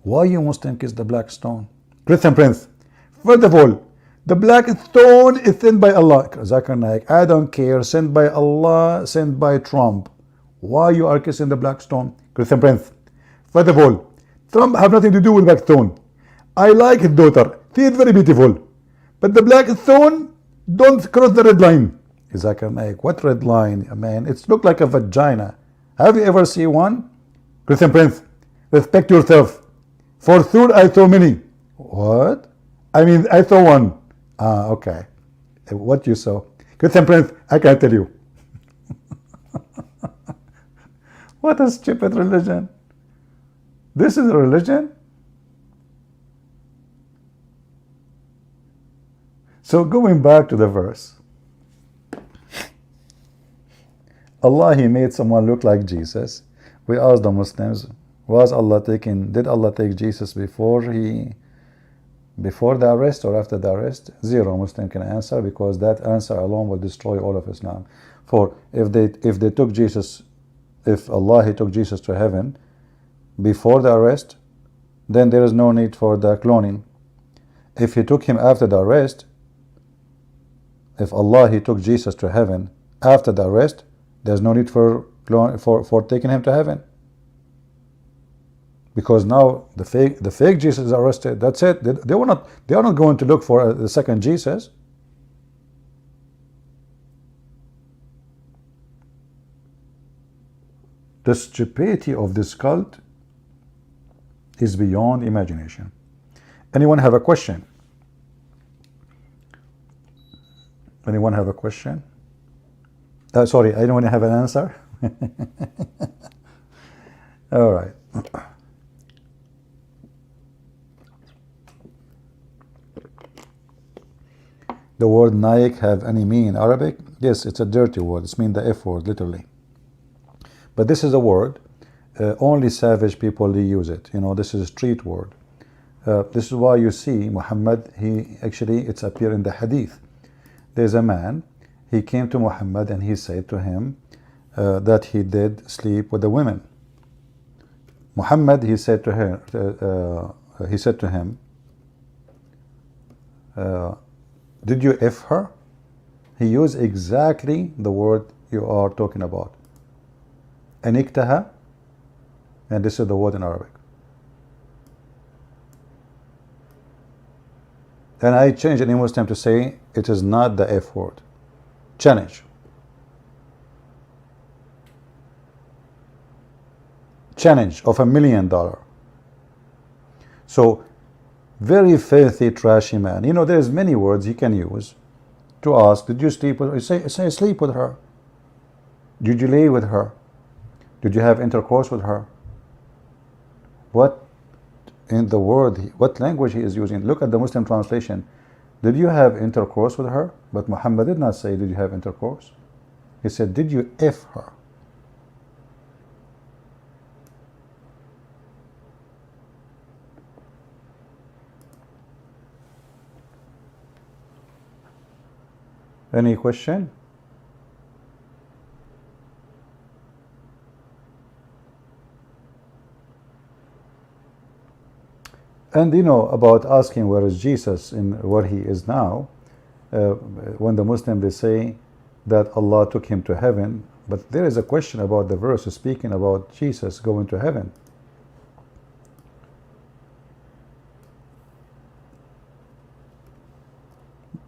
Why you Muslim kiss the black stone? Christian Prince. First of all, the black stone is sent by Allah. Zakir Naik, I don't care. Sent by Allah, sent by Trump. Why you are kissing the black stone? Christian Prince. First of all, Trump have nothing to do with black stone. I like his daughter. She is very beautiful. But the black stone, don't cross the red line. Zakir Naik, what red line, man? It looks like a vagina. Have you ever seen one? Christian Prince, respect yourself. For sure I saw many. What? I mean, I saw one. Ah, okay. What you saw? Christian Prince, I can't tell you. What a stupid religion. This is a religion? So going back to the verse. Allah, he made someone look like Jesus. We asked the Muslims, did Allah take Jesus before the arrest or after the arrest? Zero Muslim can answer, because that answer alone will destroy all of Islam. For if they took Jesus, if Allah he took Jesus to heaven before the arrest, then there is no need for the cloning. If he took him after the arrest, if Allah he took Jesus to heaven after the arrest, there's no need for taking him to heaven, because now the fake Jesus is arrested. That's it. They are not going to look for the second Jesus. The stupidity of this cult is beyond imagination. Anyone have a question? Anyone have a question? Sorry, I don't have an answer. All right. The word Naik have any meaning in Arabic? Yes, it's a dirty word. It's mean the F word, literally. But this is a word. Only savage people they use it. You know, this is a street word. This is why you see Muhammad. It's appear in the Hadith. There's a man. He came to Muhammad and he said to him that he did sleep with the women. Muhammad, he said to him, did you F her? He used exactly the word you are talking about. Aniktaha, and this is the word in Arabic. And I changed it in Muslim to say it is not the F word. Challenge of $1 million. So very filthy, trashy man. You know, there's many words he can use to ask, did you sleep with her? Say sleep with her. Did you lay with her? Did you have intercourse with her? What in the word, what language he is using? Look at the Muslim translation. Did you have intercourse with her? But Muhammad did not say, did you have intercourse? He said, did you F her? Any question? And you know, about asking where is Jesus in where he is now, when the Muslim they say that Allah took him to heaven, but there is a question about the verse speaking about Jesus going to heaven.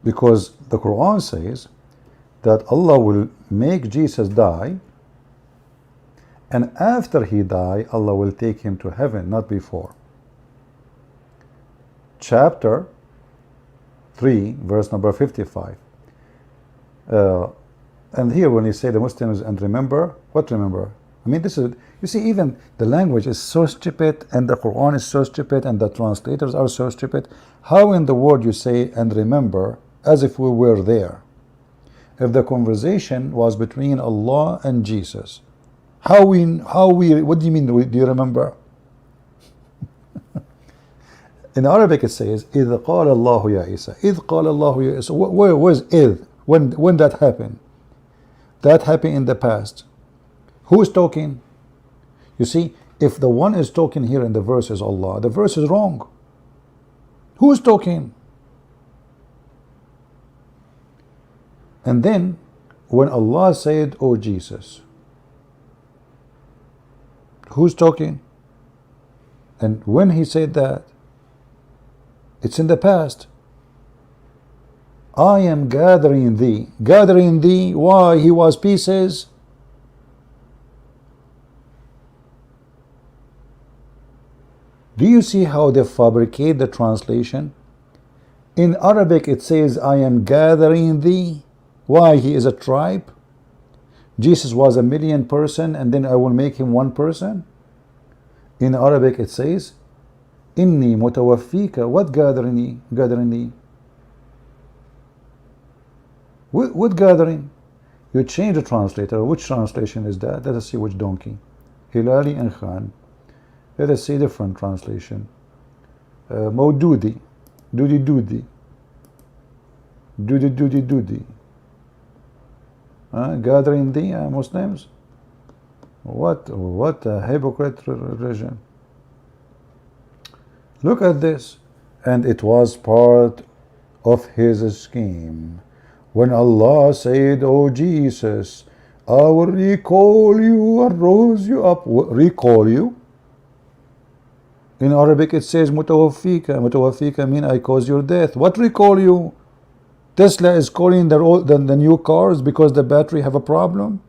Because the Quran says that Allah will make Jesus die, and after he die, Allah will take him to heaven, not before. chapter 3, verse number 55. And here when you say the Muslims, and remember, what remember? I mean, this is, you see, even the language is so stupid, and the Quran is so stupid, and the translators are so stupid. How in the world you say, and remember, as if we were there? If the conversation was between Allah and Jesus, what do you mean, do you remember? In Arabic it says, إِذْ قَالَ اللَّهُ يَا عِيسَى. إِذْ قَالَ اللَّهُ يَا عِيسَى. Where's إِذْ? When that happened? That happened in the past. Who is talking? You see, if the one is talking here in the verse is Allah, the verse is wrong. Who is talking? And then, when Allah said, "Oh Jesus," who's talking? And when he said that, it's in the past. I am gathering thee. Gathering thee, why? He was pieces. Do you see how they fabricate the translation? In Arabic it says, I am gathering thee. Why? He is a tribe. Jesus was 1,000,000 person, and then I will make him one person. In Arabic it says, Inni mutawaffika. What gathering thee? Gathering thee. What gathering? You change the translator. Which translation is that? Let us see which donkey. Hilali and Khan. Let us see different translation. Maududi. Dudi dudi. Dudi dudi dudi. Gathering thee, Muslims. What a hypocrite religion. Look at this. And it was part of his scheme. When Allah said, "Oh Jesus, I will recall you and rose you up." Recall you? In Arabic it says mutawaffika. Mutawaffika mean I cause your death. What recall you? Tesla is calling the new cars because the battery have a problem.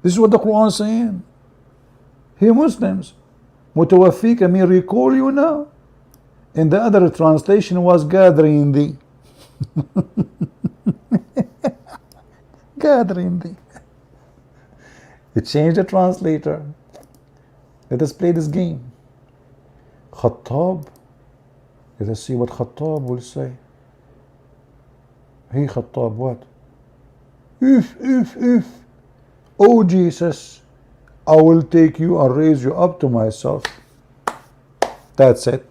This is what the Quran is saying. Here Muslims, mutawaffika mean recall you now. And the other translation was gathering thee. Gathering thee. You change the translator. Let us play this game. Khattab. Let us see what Khattab will say. Hey Khattab, what? If. Oh Jesus, I will take you and raise you up to myself. That's it.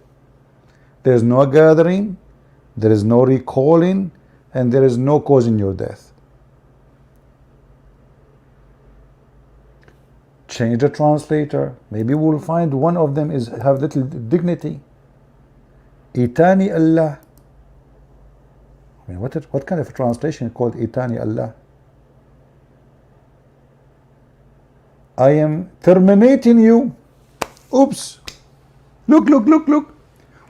There's no gathering, there is no recalling, and there is no causing your death. Change the translator. Maybe we'll find one of them is have little dignity. Itani Allah. I mean, what kind of a translation is called Itani Allah? I am terminating you. Oops. Look.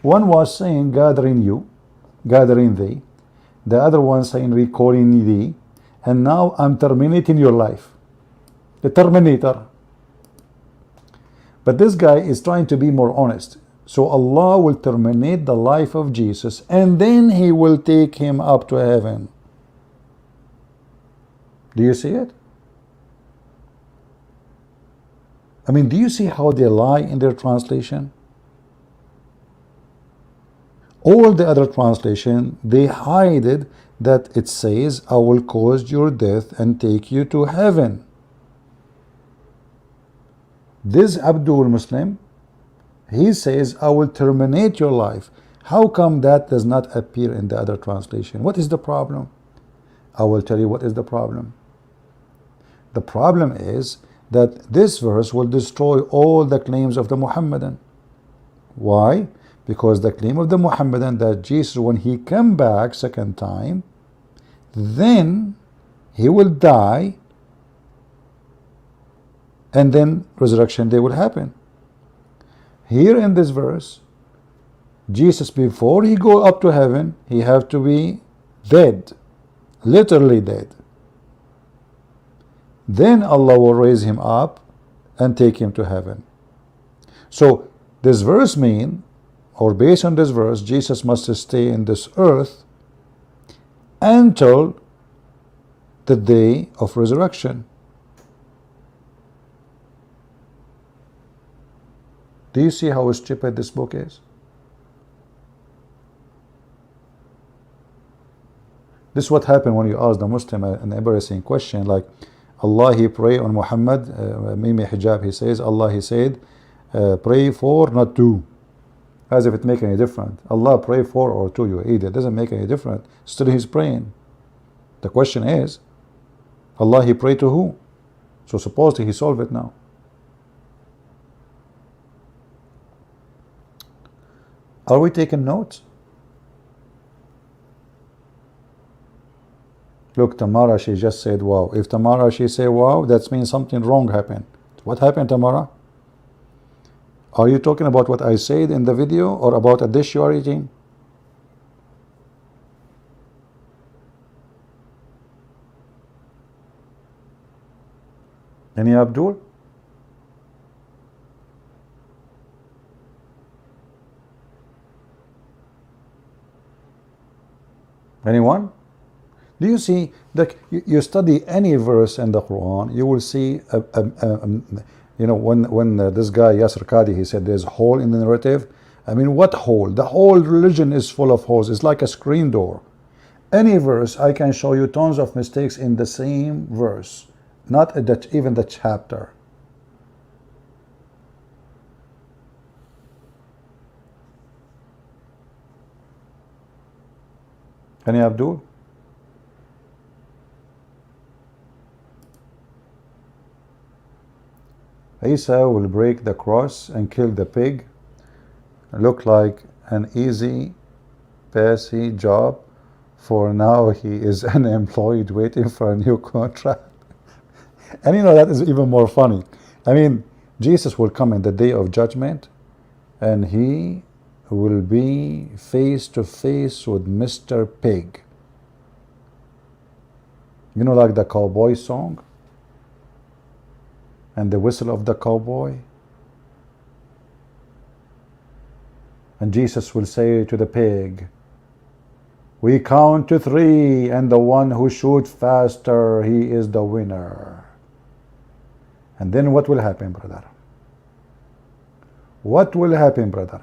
One was saying gathering you, gathering thee. The other one saying recalling thee. And now I'm terminating your life. The Terminator. But this guy is trying to be more honest. So Allah will terminate the life of Jesus, and then he will take him up to heaven. Do you see it? I mean, do you see how they lie in their translation? All the other translation, they hide it, that it says, I will cause your death and take you to heaven. This Abdul Muslim, he says, I will terminate your life. How come that does not appear in the other translation? What is the problem? I will tell you what is the problem. The problem is that this verse will destroy all the claims of the Muhammadan. Why? Because the claim of the Muhammadan that Jesus, when he come back second time, then he will die, and then resurrection day will happen. Here in this verse, Jesus, before he go up to heaven, he have to be dead, literally dead. Then Allah will raise him up and take him to heaven. So this verse mean or based on this verse, Jesus must stay in this earth until the day of resurrection. Do you see how stupid this book is? This is what happened when you ask the Muslim an embarrassing question like, Allah, he pray on Muhammad, Mimi Hijab, he says, Allah, he said, pray for, not to. As if it make any difference. Allah pray for or to, you idiot. It doesn't make any difference. Still he's praying. The question is, Allah, he pray to who? So supposedly he solved it now. Are we taking notes? Look, Tamara, she just said wow. If Tamara, she say wow, that means something wrong happened. What happened, Tamara? Are you talking about what I said in the video or about a dish you are eating? Any Abdul? Anyone? Do you see that you study any verse in the Quran, you will see you know, when this guy Yasser Qadi, he said there's a hole in the narrative. I mean, what hole? The whole religion is full of holes. It's like a screen door. Any verse, I can show you tons of mistakes in the same verse, not even the chapter. Any Abdul? Isa will break the cross and kill the pig. Look like an easy, passy job. For now, he is unemployed, waiting for a new contract. And you know, that is even more funny. I mean, Jesus will come in the day of judgment, and he will be face to face with Mr. Pig. You know, like the cowboy song? And the whistle of the cowboy. And Jesus will say to the pig, we count to 3, and the one who shoots faster, he is the winner. And then what will happen, brother? What will happen, brother?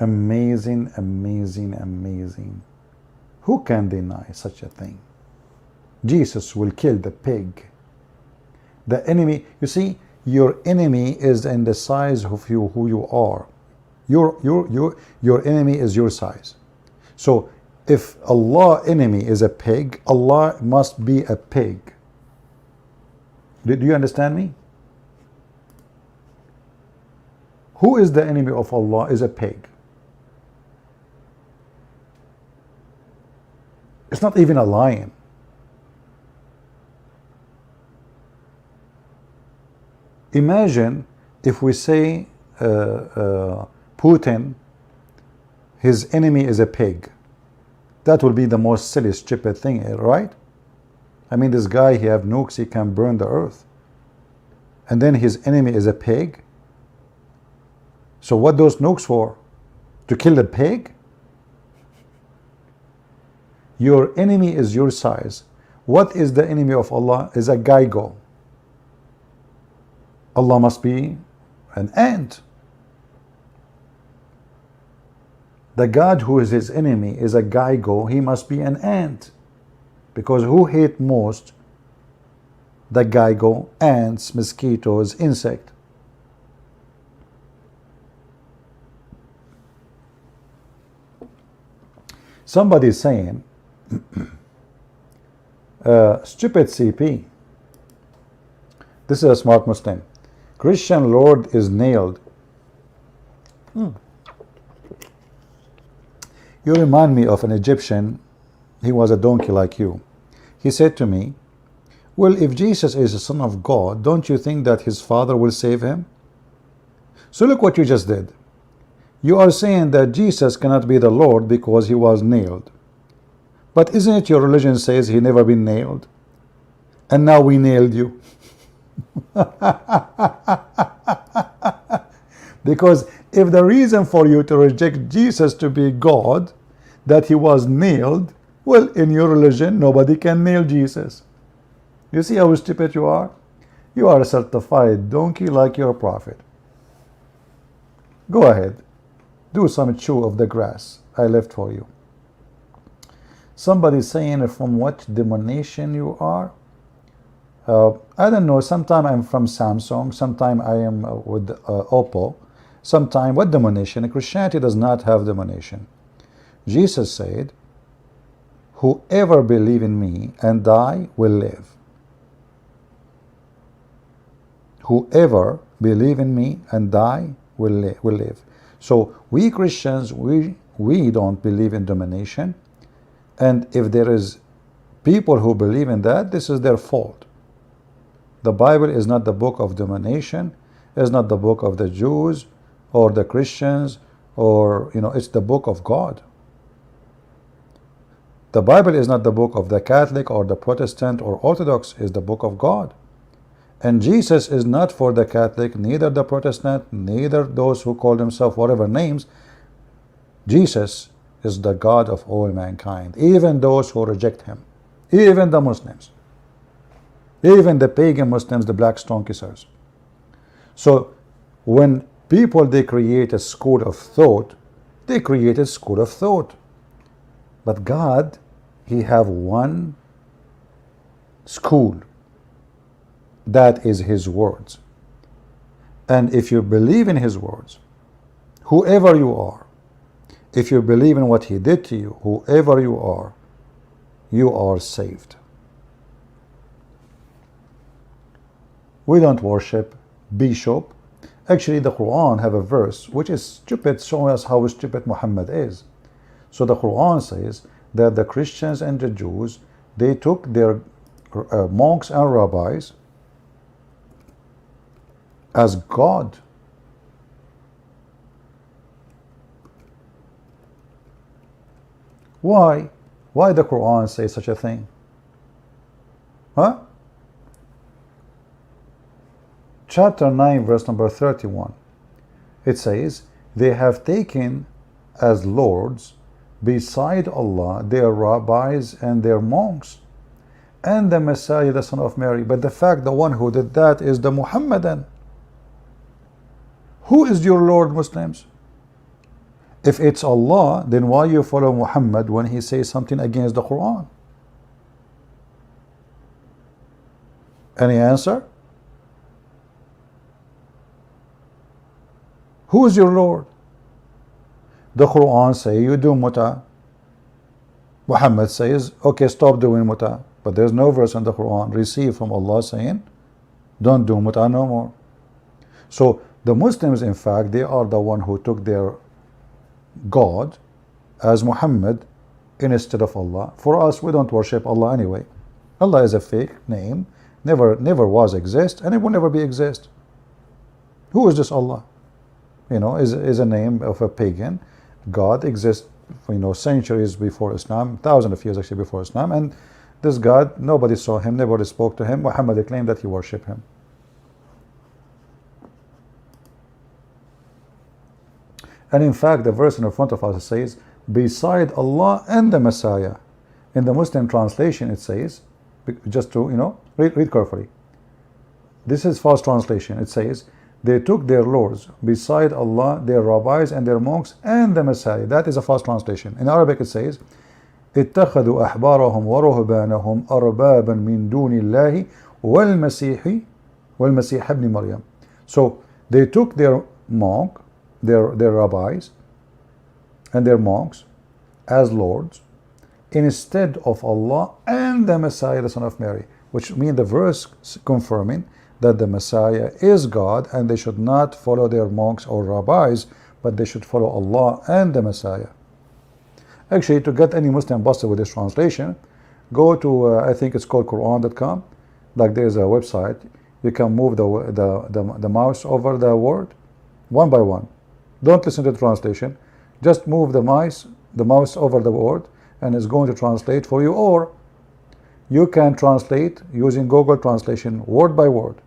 Amazing, amazing, amazing. Who can deny such a thing? Jesus will kill the pig. The enemy, you see, your enemy is in the size of you, who you are. Your enemy is your size. So if Allah's enemy is a pig, Allah must be a pig. Do you understand me? Who is the enemy of Allah is a pig. It's not even a lion. Imagine if we say Putin, his enemy is a pig. That will be the most silly, stupid thing, right? I mean, this guy, he have nukes, he can burn the earth. And then his enemy is a pig. So what those nukes for? To kill the pig? Your enemy is your size. What is the enemy of Allah? Is a geigo. Allah must be an ant. The God who is his enemy is a geigo. He must be an ant. Because who hate most? The geigo, ants, mosquitoes, insect. Somebody is saying, stupid CP. This is a smart Muslim. Christian Lord is nailed. You remind me of an Egyptian. He was a donkey like you. He said to me, well, if Jesus is the Son of God, don't you think that his Father will save him? So look what you just did. You are saying that Jesus cannot be the Lord because he was nailed. But isn't it your religion says he never been nailed? And now we nailed you. Because if the reason for you to reject Jesus to be God, that he was nailed, well, in your religion, nobody can nail Jesus. You see how stupid you are? You are a certified donkey like your prophet. Go ahead. Do some chew of the grass I left for you. Somebody saying from what denomination you are. I don't know. Sometime I'm from Samsung. Sometime I am with Oppo. Sometime what denomination? Christianity does not have denomination. Jesus said, whoever believe in me and die will live. Whoever believe in me and die will live. So we Christians, we don't believe in domination. And if there is people who believe in that, this is their fault. The Bible is not the book of domination. It's not the book of the Jews or the Christians, or it's the book of God. The Bible is not the book of the Catholic or the Protestant or Orthodox. It's the book of God. And Jesus is not for the Catholic, neither the Protestant, neither those who call themselves whatever names. Jesus is the God of all mankind, even those who reject him, even the Muslims, even the pagan Muslims, the black stone kissers. So when people, they create a school of thought, they create a school of thought. But God, he have one school. That is his words. And if you believe in his words, whoever you are, if you believe in what he did to you, whoever you are saved. We don't worship bishop. Actually, the Quran have a verse which is stupid, showing us how stupid Muhammad is. So the Quran says that the Christians and the Jews, they took their monks and rabbis as God. Why? Why the Quran say such a thing? Huh? Chapter 9, verse number 31. It says, they have taken as lords beside Allah their rabbis and their monks and the Messiah, the son of Mary. But the fact, the one who did that is the Muhammadan. Who is your Lord, Muslims? If it's Allah, then why you follow Muhammad when he says something against the Quran? Any answer? Who is your Lord? The Quran say you do muta. Muhammad says, okay, stop doing muta. But there's no verse in the Quran received from Allah saying, don't do muta no more. So the Muslims, in fact, they are the one who took their God as Muhammad instead of Allah. For us, we don't worship Allah anyway. Allah is a fake name, never was exist, and it will never be exist. Who is this Allah? Is a name of a pagan. God exists, centuries before Islam, thousands of years actually before Islam, and this God, nobody saw him, nobody spoke to him. Muhammad claimed that he worshipped him. And in fact, the verse in front of us says, beside Allah and the Messiah. In the Muslim translation, it says, just to, read carefully. This is false translation. It says, they took their lords beside Allah, their rabbis and their monks and the Messiah. That is a false translation. In Arabic, it says, اتخذوا أحبارهم ورهبانهم أربابا من دون الله والمسيح ابن مريم. So they took their monk, their rabbis and their monks as lords instead of Allah and the Messiah, the son of Mary, which means the verse confirming that the Messiah is God and they should not follow their monks or rabbis, but they should follow Allah and the Messiah. Actually, to get any Muslim busted with this translation, go to I think it's called Quran.com. Like there's a website. You can move the mouse over the word one by one. Don't listen to the translation. Just move the mouse over the word, and it's going to translate for you. Or you can translate using Google Translation word by word,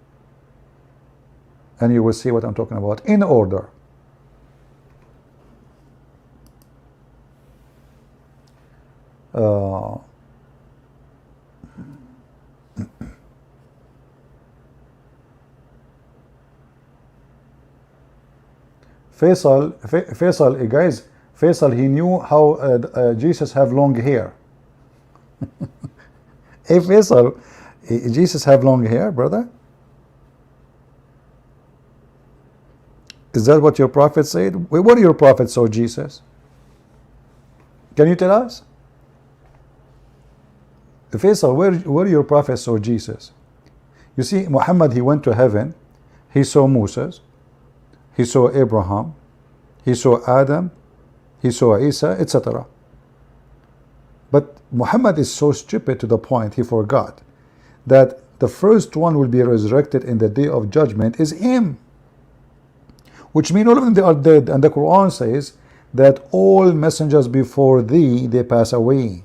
and you will see what I'm talking about in order. Uh, Faisal, guys, Faisal, he knew how Jesus have long hair. Hey, Faisal, Jesus have long hair, brother? Is that what your prophet said? What do your prophet saw Jesus? Can you tell us? Faisal, where your prophet saw Jesus? You see, Muhammad, he went to heaven. He saw Moses. He saw Abraham. He saw Adam. He saw Isa, etc. But Muhammad is so stupid to the point he forgot that the first one will be resurrected in the day of judgment is him. Which means all of them they are dead. And the Quran says that all messengers before thee, they pass away.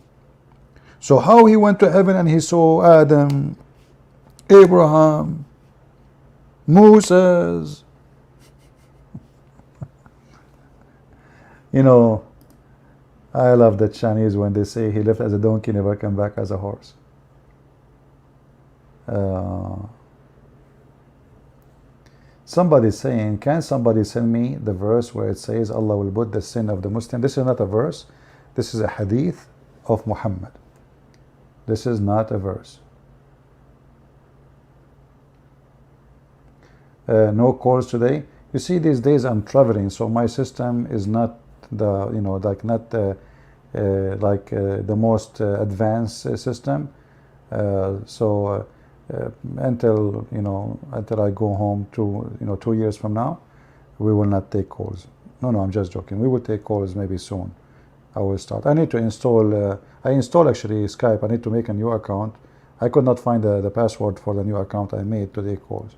So how he went to heaven and he saw Adam, Abraham, Moses? You know, I love the Chinese when they say he left as a donkey, never came back as a horse. Somebody saying, can somebody send me the verse where it says Allah will put the sin of the Muslim? This is not a verse. This is a hadith of Muhammad. This is not a verse. No calls today. You see, these days I'm traveling, so my system is not the, you know, like not the most advanced system. Until, you know, until I go home to, you know, 2 years from now, we will not take calls. No, I'm just joking. We will take calls maybe soon. I will start. I need to install. I installed actually Skype. I need to make a new account. I could not find the password for the new account I made to take calls,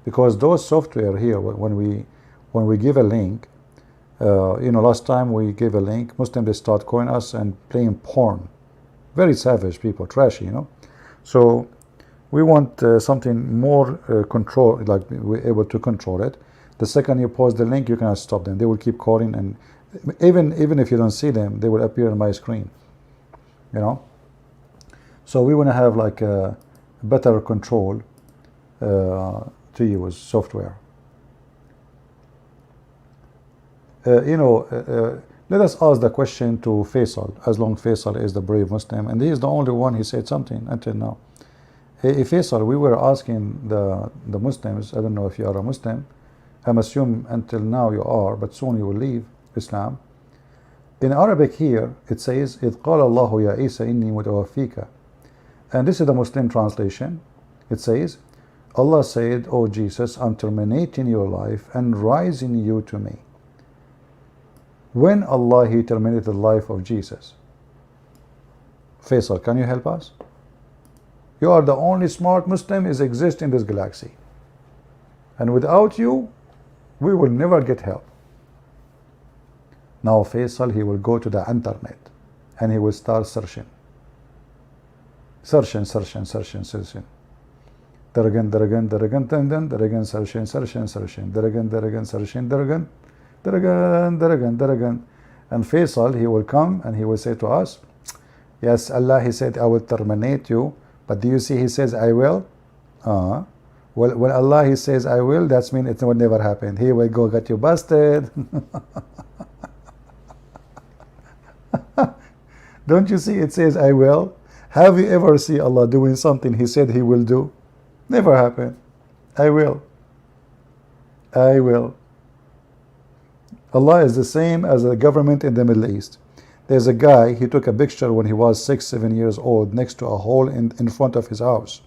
because those software here, when we give a link, you know, last time we gave a link, Muslims they start calling us and playing porn. Very savage people, trashy, you know. So we want something more control, like we're able to control it. The second you post the link, you cannot stop them. They will keep calling, and even if you don't see them, they will appear on my screen, you know. So we want to have like a better control to use software. You know, let us ask the question to Faisal, as long as Faisal is the brave Muslim, and he is the only one who said something until now. Hey, Faisal, we were asking the Muslims, I don't know if you are a Muslim, I'm assuming until now you are, but soon you will leave Islam. In Arabic here, it says, إِذْ قَالَ اللَّهُ يَا عِيسَى إِنِّي مُتَوَفِّيكَ. And this is the Muslim translation. It says, Allah said, "O Jesus, I'm terminating your life and rising you to me." When Allah, He terminated the life of Jesus? Faisal, can you help us? You are the only smart Muslim is exist in this galaxy. And without you, we will never get help. Now Faisal, he will go to the internet and he will start searching. Searching. Daragan, searching. And Faisal, he will come and he will say to us, yes, Allah, He said, I will terminate you. But do you see, He says, I will? Well, when Allah, He says, I will, that means it will never happen. He will go get you busted. Don't you see, it says, I will? Have you ever seen Allah doing something He said He will do? Never happen. I will. Allah is the same as the government in the Middle East. There's a guy, he took a picture when he was 6-7 years old next to a hole in front of his house.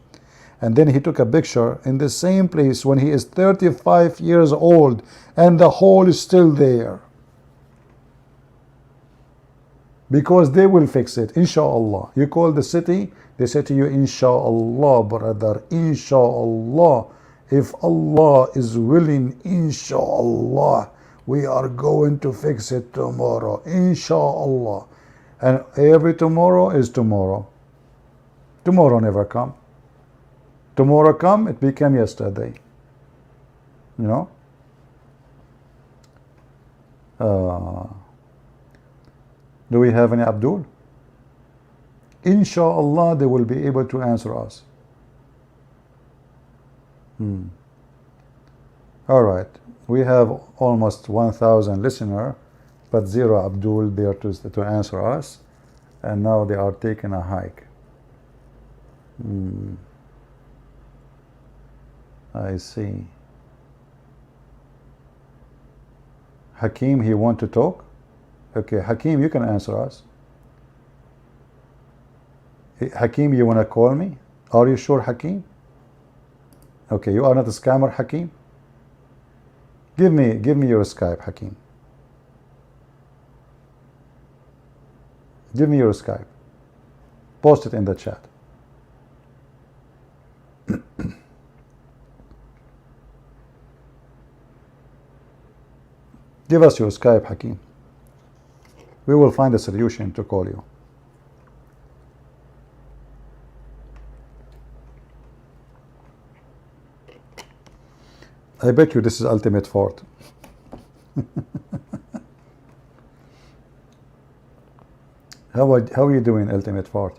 And then he took a picture in the same place when he is 35 years old and the hole is still there. Because they will fix it, inshallah. You call the city, they say to you, inshallah, brother, inshallah. If Allah is willing, inshallah, we are going to fix it tomorrow, inshallah. And every tomorrow is tomorrow. Tomorrow never come. Tomorrow come, it became yesterday. You know? Do we have any Abdul? Inshallah, they will be able to answer us. All right, we have almost 1,000 listeners, but zero Abdul there to answer us, and now they are taking a hike. I see. Hakim, he want to talk? Okay, Hakim, you can answer us. Hakim, you want to call me? Are you sure, Hakim? Okay, you are not a scammer, Hakim? Give me your Skype, Hakim. Give me your Skype. Post it in the chat. Give us your Skype, Hakim. We will find a solution to call you. I bet you this is ultimate fort. How are you doing, ultimate fort?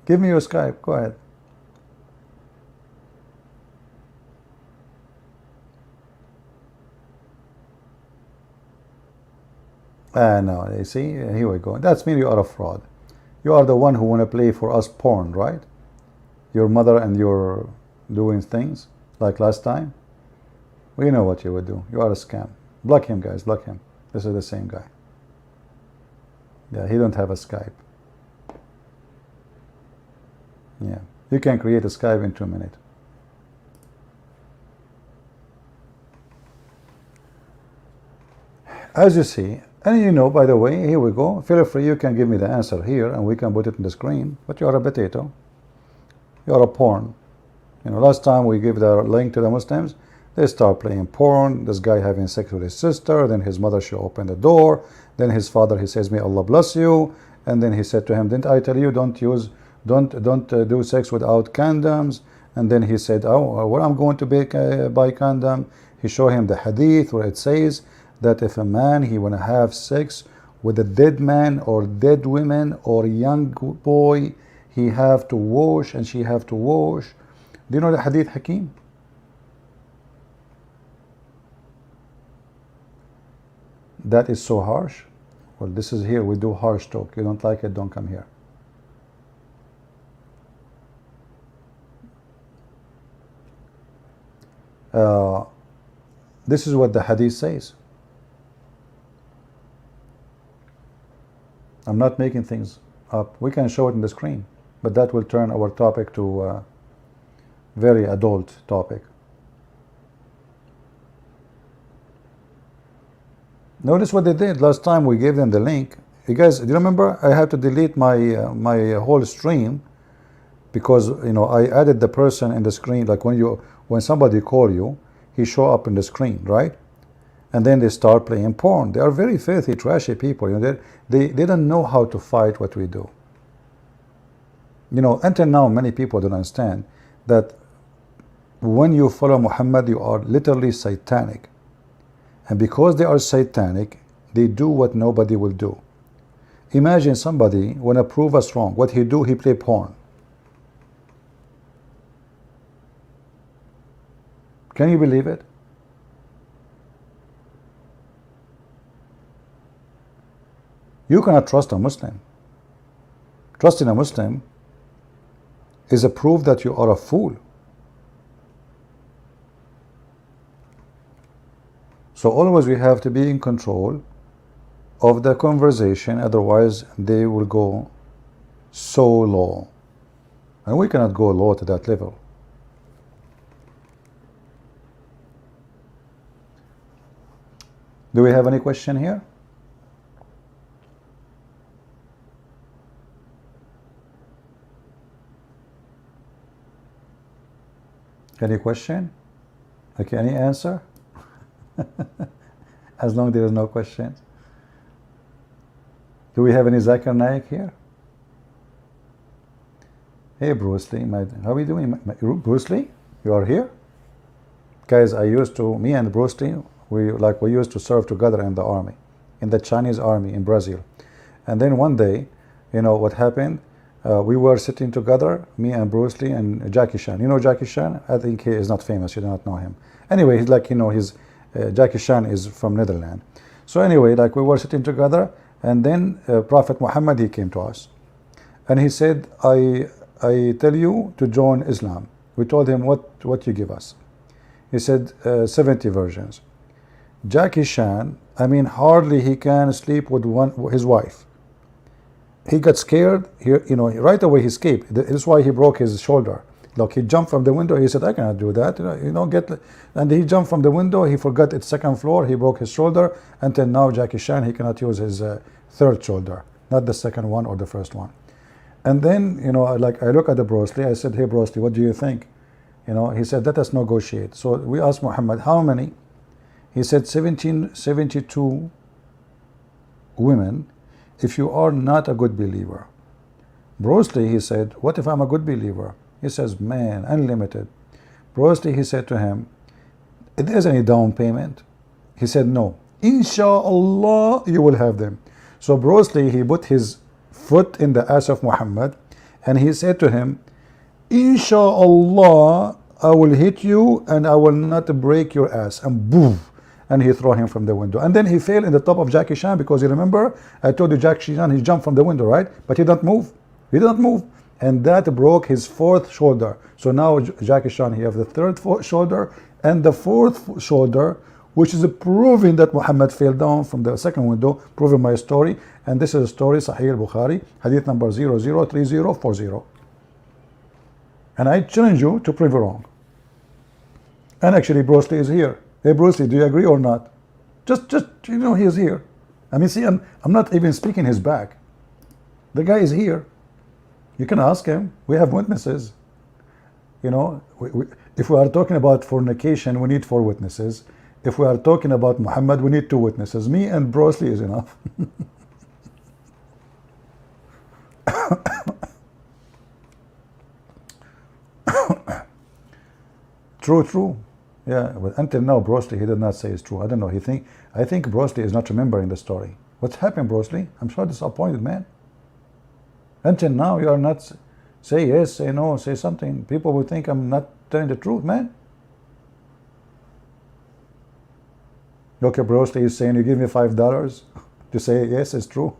Give me your Skype. Go ahead. No, you see, here we go. That's mean you are a fraud. You are the one who want to play for us porn, right? Your mother and your doing things like last time. We know what you would do. You are a scam. Block him, guys. Block him. This is the same guy. Yeah, he don't have a Skype. Yeah, you can create a Skype in 2 minutes. As you see, and you know, by the way, here we go. Feel free, you can give me the answer here and we can put it in the screen. But you are a potato. You are a porn. You know, last time we gave the link to the Muslims, they start playing porn. This guy having sex with his sister. Then his mother, she opened the door. Then his father, he says, may Allah bless you. And then he said to him, didn't I tell you don't do sex without condoms? And then he said, oh, well, I'm going to buy condom. He showed him the hadith where it says that if a man, he want to have sex with a dead man or dead women or young boy, he have to wash and she have to wash. Do you know the hadith, Hakim? That is so harsh. Well, this is here, we do harsh talk. You don't like it, don't come here. This is what the hadith says. I'm not making things up. We can show it in the screen, but that will turn our topic to a very adult topic. Notice what they did last time. We gave them the link. You guys, do you remember? I had to delete my my whole stream because, you know, I added the person in the screen. Like when somebody call you, he show up in the screen, right? And then they start playing porn. They are very filthy, trashy people. You know, they don't know how to fight what we do. You know, until now, many people don't understand that when you follow Muhammad, you are literally satanic. And because they are satanic, they do what nobody will do. Imagine somebody want to prove us wrong. What he do? He play porn. Can you believe it? You cannot trust a Muslim. Trusting a Muslim is a proof that you are a fool. So always we have to be in control of the conversation, otherwise they will go so low. And we cannot go low to that level. Do we have any question here? Any question? Okay, any answer? As long as there is no questions. Do we have any Zakir Naik here? Hey Bruce Lee, how are you doing? Bruce Lee, you are here? Guys, me and Bruce Lee, we used to serve together in the army, in the Chinese army in Brazil. And then one day, what happened? We were sitting together, me and Bruce Lee and Jackie Chan. You know Jackie Chan? I think he is not famous. You do not know him. Anyway, he's like, Jackie Chan is from Netherlands. So anyway, like we were sitting together, and then Prophet Muhammad, he came to us. And he said, I tell you to join Islam. We told him, what you give us? He said, 70 virgins. Jackie Chan, hardly he can sleep with his wife. He got scared. Right away he escaped. That's why he broke his shoulder. Look, he jumped from the window. He said, I cannot do that. And he jumped from the window. He forgot it's second floor. He broke his shoulder. Until now, Jackie Chan, he cannot use his third shoulder, not the second one or the first one. And then, I look at the Bruce Lee. I said, hey, Bruce Lee, what do you think? He said, let us negotiate. So we asked Muhammad, how many? He said, 72 women, if you are not a good believer. Bruce Lee, he said, what if I'm a good believer? He says, man, unlimited. Bruce Lee, he said to him, is there any down payment? He said, no. Inshallah, you will have them. So Bruce Lee, he put his foot in the ass of Muhammad, and he said to him, Inshallah, I will hit you and I will not break your ass. And boom, and he threw him from the window. And then he fell in the top of Jackie Chan, because you remember, I told you Jackie Chan, he jumped from the window, right? But he didn't move. He didn't move. And that broke his fourth shoulder. So now Jackie Chan, he has the third shoulder and the fourth shoulder, which is proving that Muhammad fell down from the second window, proving my story. And this is a story, Sahih al-Bukhari, hadith number 003040. And I challenge you to prove it wrong. And actually, Bruce Lee is here. Hey, Bruce Lee, do you agree or not? Just he is here. See, I'm not even speaking his back. The guy is here. You can ask him. We have witnesses. If we are talking about fornication, we need 4 witnesses. If we are talking about Muhammad, we need 2 witnesses. Me and Bruce Lee is enough. True. Yeah, but until now, Bruce Lee, he did not say it's true. I don't know. I think Bruce Lee is not remembering the story. What's happened, Bruce Lee? I'm so disappointed, man. Until now, you are not say yes, say no, say something. People will think I'm not telling the truth, man. Okay, Bruce Lee is saying, you give me $5 to say yes, it's true.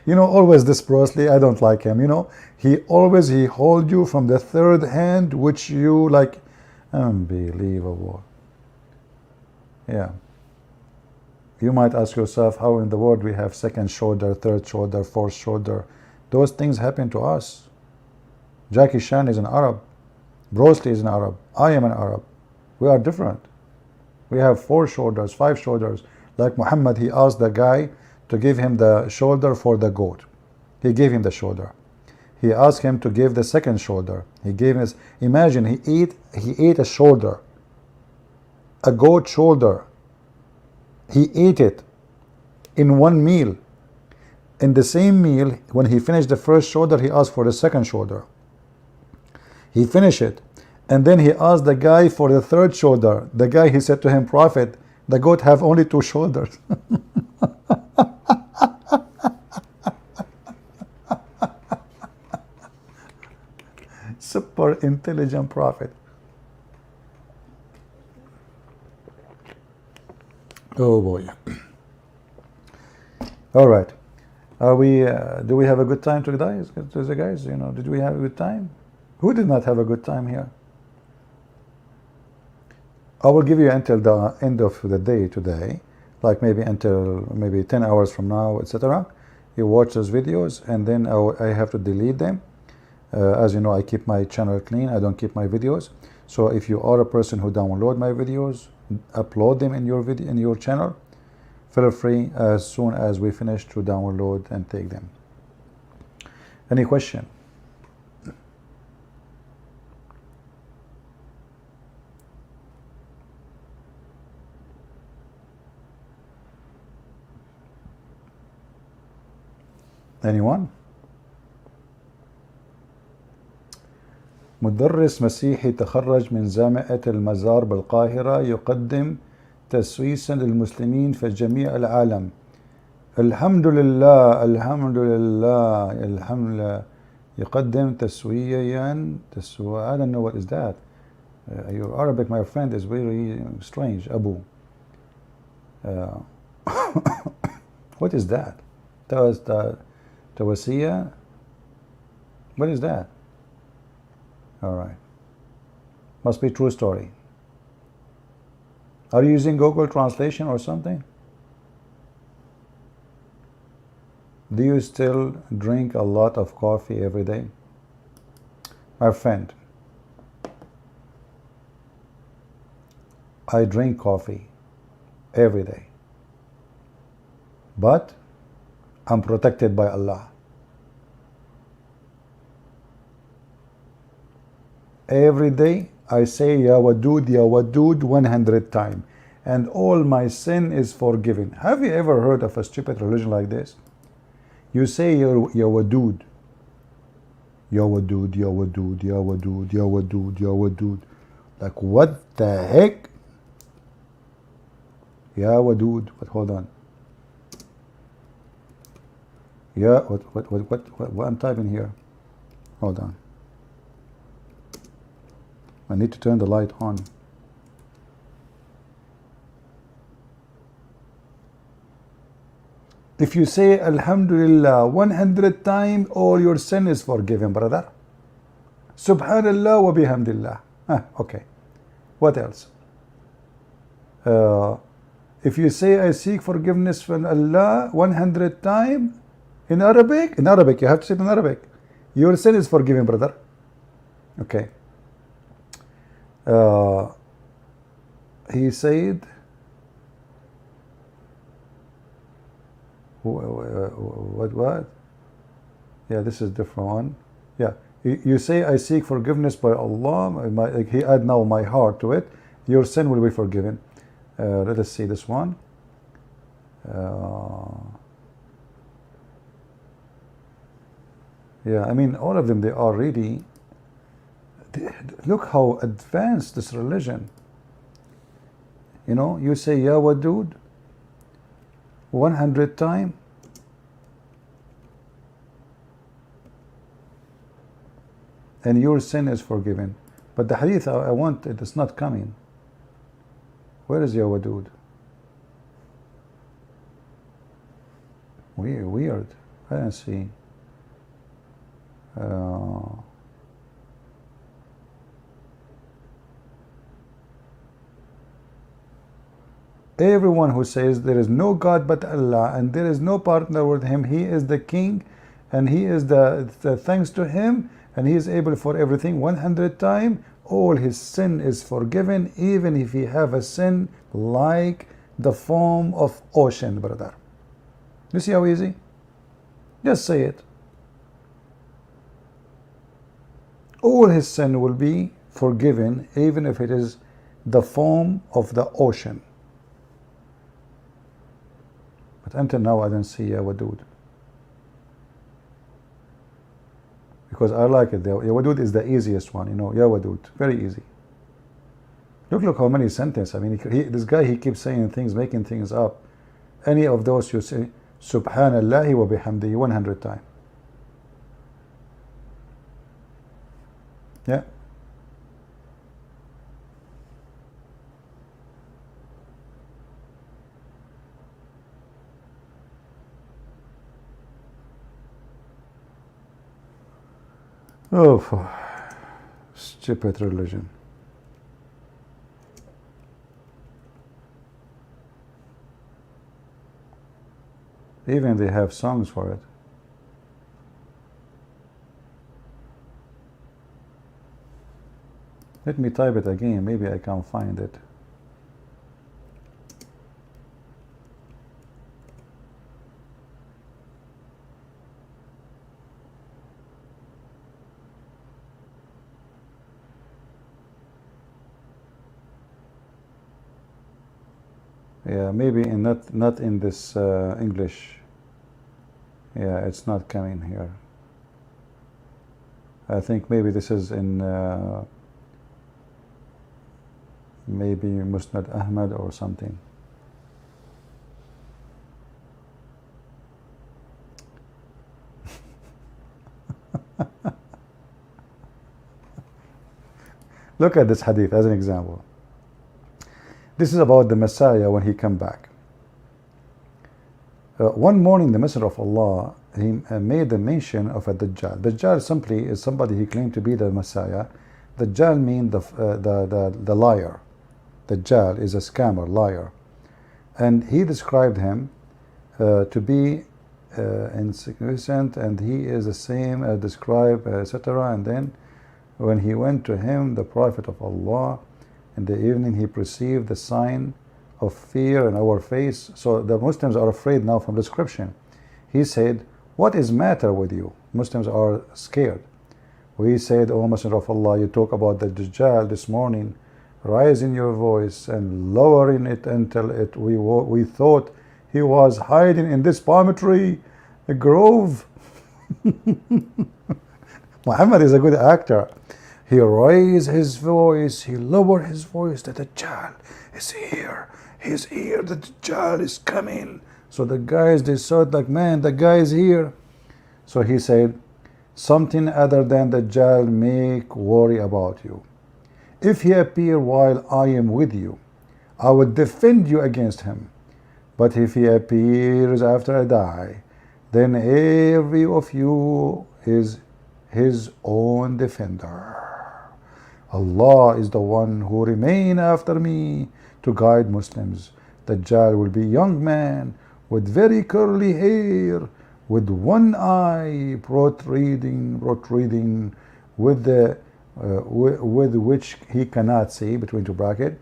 Always this Bruce Lee, I don't like him. He hold you from the third hand, which you like. Unbelievable. Yeah. You might ask yourself, how in the world we have second shoulder, third shoulder, fourth shoulder? Those things happen to us. Jackie Chan is an Arab. Bruce Lee is an Arab. I am an Arab. We are different. We have 4 shoulders, 5 shoulders. Like Muhammad, he asked the guy to give him the shoulder for the goat. He gave him the shoulder. He asked him to give the second shoulder. He gave him, imagine, he ate a shoulder, a goat shoulder. He ate it in one meal. In the same meal, when he finished the first shoulder, he asked for the second shoulder. He finished it. And then he asked the guy for the third shoulder. The guy, he said to him, Prophet, the goat have only 2 shoulders. Super intelligent prophet. Oh boy. All right. Are we? Do we have a good time today, guys? Did we have a good time? Who did not have a good time here? I will give you until the end of the day today, like maybe until 10 hours from now, etc. You watch those videos, and then I have to delete them. As you know, I keep my channel clean. I don't keep my videos. So if you are a person who download my videos, upload them in your channel, feel free as soon as we finish to download and take them. Any question? Anyone? مدرس مسيحي تخرج من جامعة المزار بالقاهرة يقدم تسويسا للمسلمين في جميع العالم. الحمد لله الحمد لله الحمد لله. يقدم تسويا I don't know what is that. Your Arabic, my friend, is very strange. Abu. What is that? Tawasiya? What is that? All right. Must be true story. Are you using Google Translation or something? Do you still drink a lot of coffee every day? My friend, I drink coffee every day, but I'm protected by Allah. Every day I say Ya Wadud 100 times, and all my sin is forgiven. Have you ever heard of a stupid religion like this? You say Ya Wadud, Ya Wadud, Ya Wadud, Ya Wadud, Ya Wadud, Ya Wadud. Like, what the heck? Ya Wadud. But hold on. Yeah, what I'm typing here? Hold on. I need to turn the light on. If you say Alhamdulillah 100 times, all your sin is forgiven, brother. Subhanallah wa bihamdillah. Okay. What else? If you say I seek forgiveness from Allah 100 times, in Arabic, you have to say it in Arabic, your sin is forgiven, brother. Okay. He said, what? Yeah, this is different one. Yeah, you say I seek forgiveness by Allah. He add now my heart to it. Your sin will be forgiven. Let us see this one. Yeah, I mean, all of them, they are really, look how advanced this religion. You know, you say Ya Wadud 100 times, and your sin is forgiven. But the hadith I want, it is not coming. Where is Ya Wadud? Weird. I don't see. Everyone who says there is no God but Allah and there is no partner with Him, He is the King, and He is the thanks to Him, and He is able for everything 100 times, all his sin is forgiven, even if he have a sin like the foam of ocean, brother. You see how easy? Just say it. All his sin will be forgiven, even if it is the foam of the ocean. But until now, I don't see Ya Wadud. Because I like it. Ya Wadud is the easiest one, you know. Ya Wadud, very easy. Look how many sentences. I mean, this guy, he keeps saying things, making things up. Any of those you say, Subhanallahi wa bihamdihi 100 times. Yeah. Oh, stupid religion. Even they have songs for it. Let me type it again, maybe I can find it. Yeah, maybe not in this English. Yeah, it's not coming here. I think maybe this is in maybe Musnad Ahmad or something. Look at this hadith as an example. This is about the Messiah when he come back. One morning the Messenger of Allah, he made the mention of a Dajjal. Dajjal simply is somebody he claimed to be the Messiah. Dajjal means the liar. Dajjal is a scammer, liar. And he described him to be insignificant, and he is the same as described, etc. And then when he went to him, the Prophet of Allah, in the evening, he perceived the sign of fear in our face. So the Muslims are afraid now from description. He said, what is matter with you? Muslims are scared. We said, O Messenger of Allah, you talk about the Dajjal this morning, raising your voice and lowering it until we thought he was hiding in this palm tree, a grove. Muhammad is a good actor. He raised his voice, he lowered his voice, the Dajjal is here. He's here, the Dajjal is coming. So the guys, they saw it like, man, the guy is here. So he said, something other than the Dajjal make worry about you. If he appear while I am with you, I will defend you against him. But if he appears after I die, then every of you is his own defender. Allah is the one who remain after me to guide Muslims. Dajjal will be a young man with very curly hair, with one eye protruding with which he cannot see, between two brackets.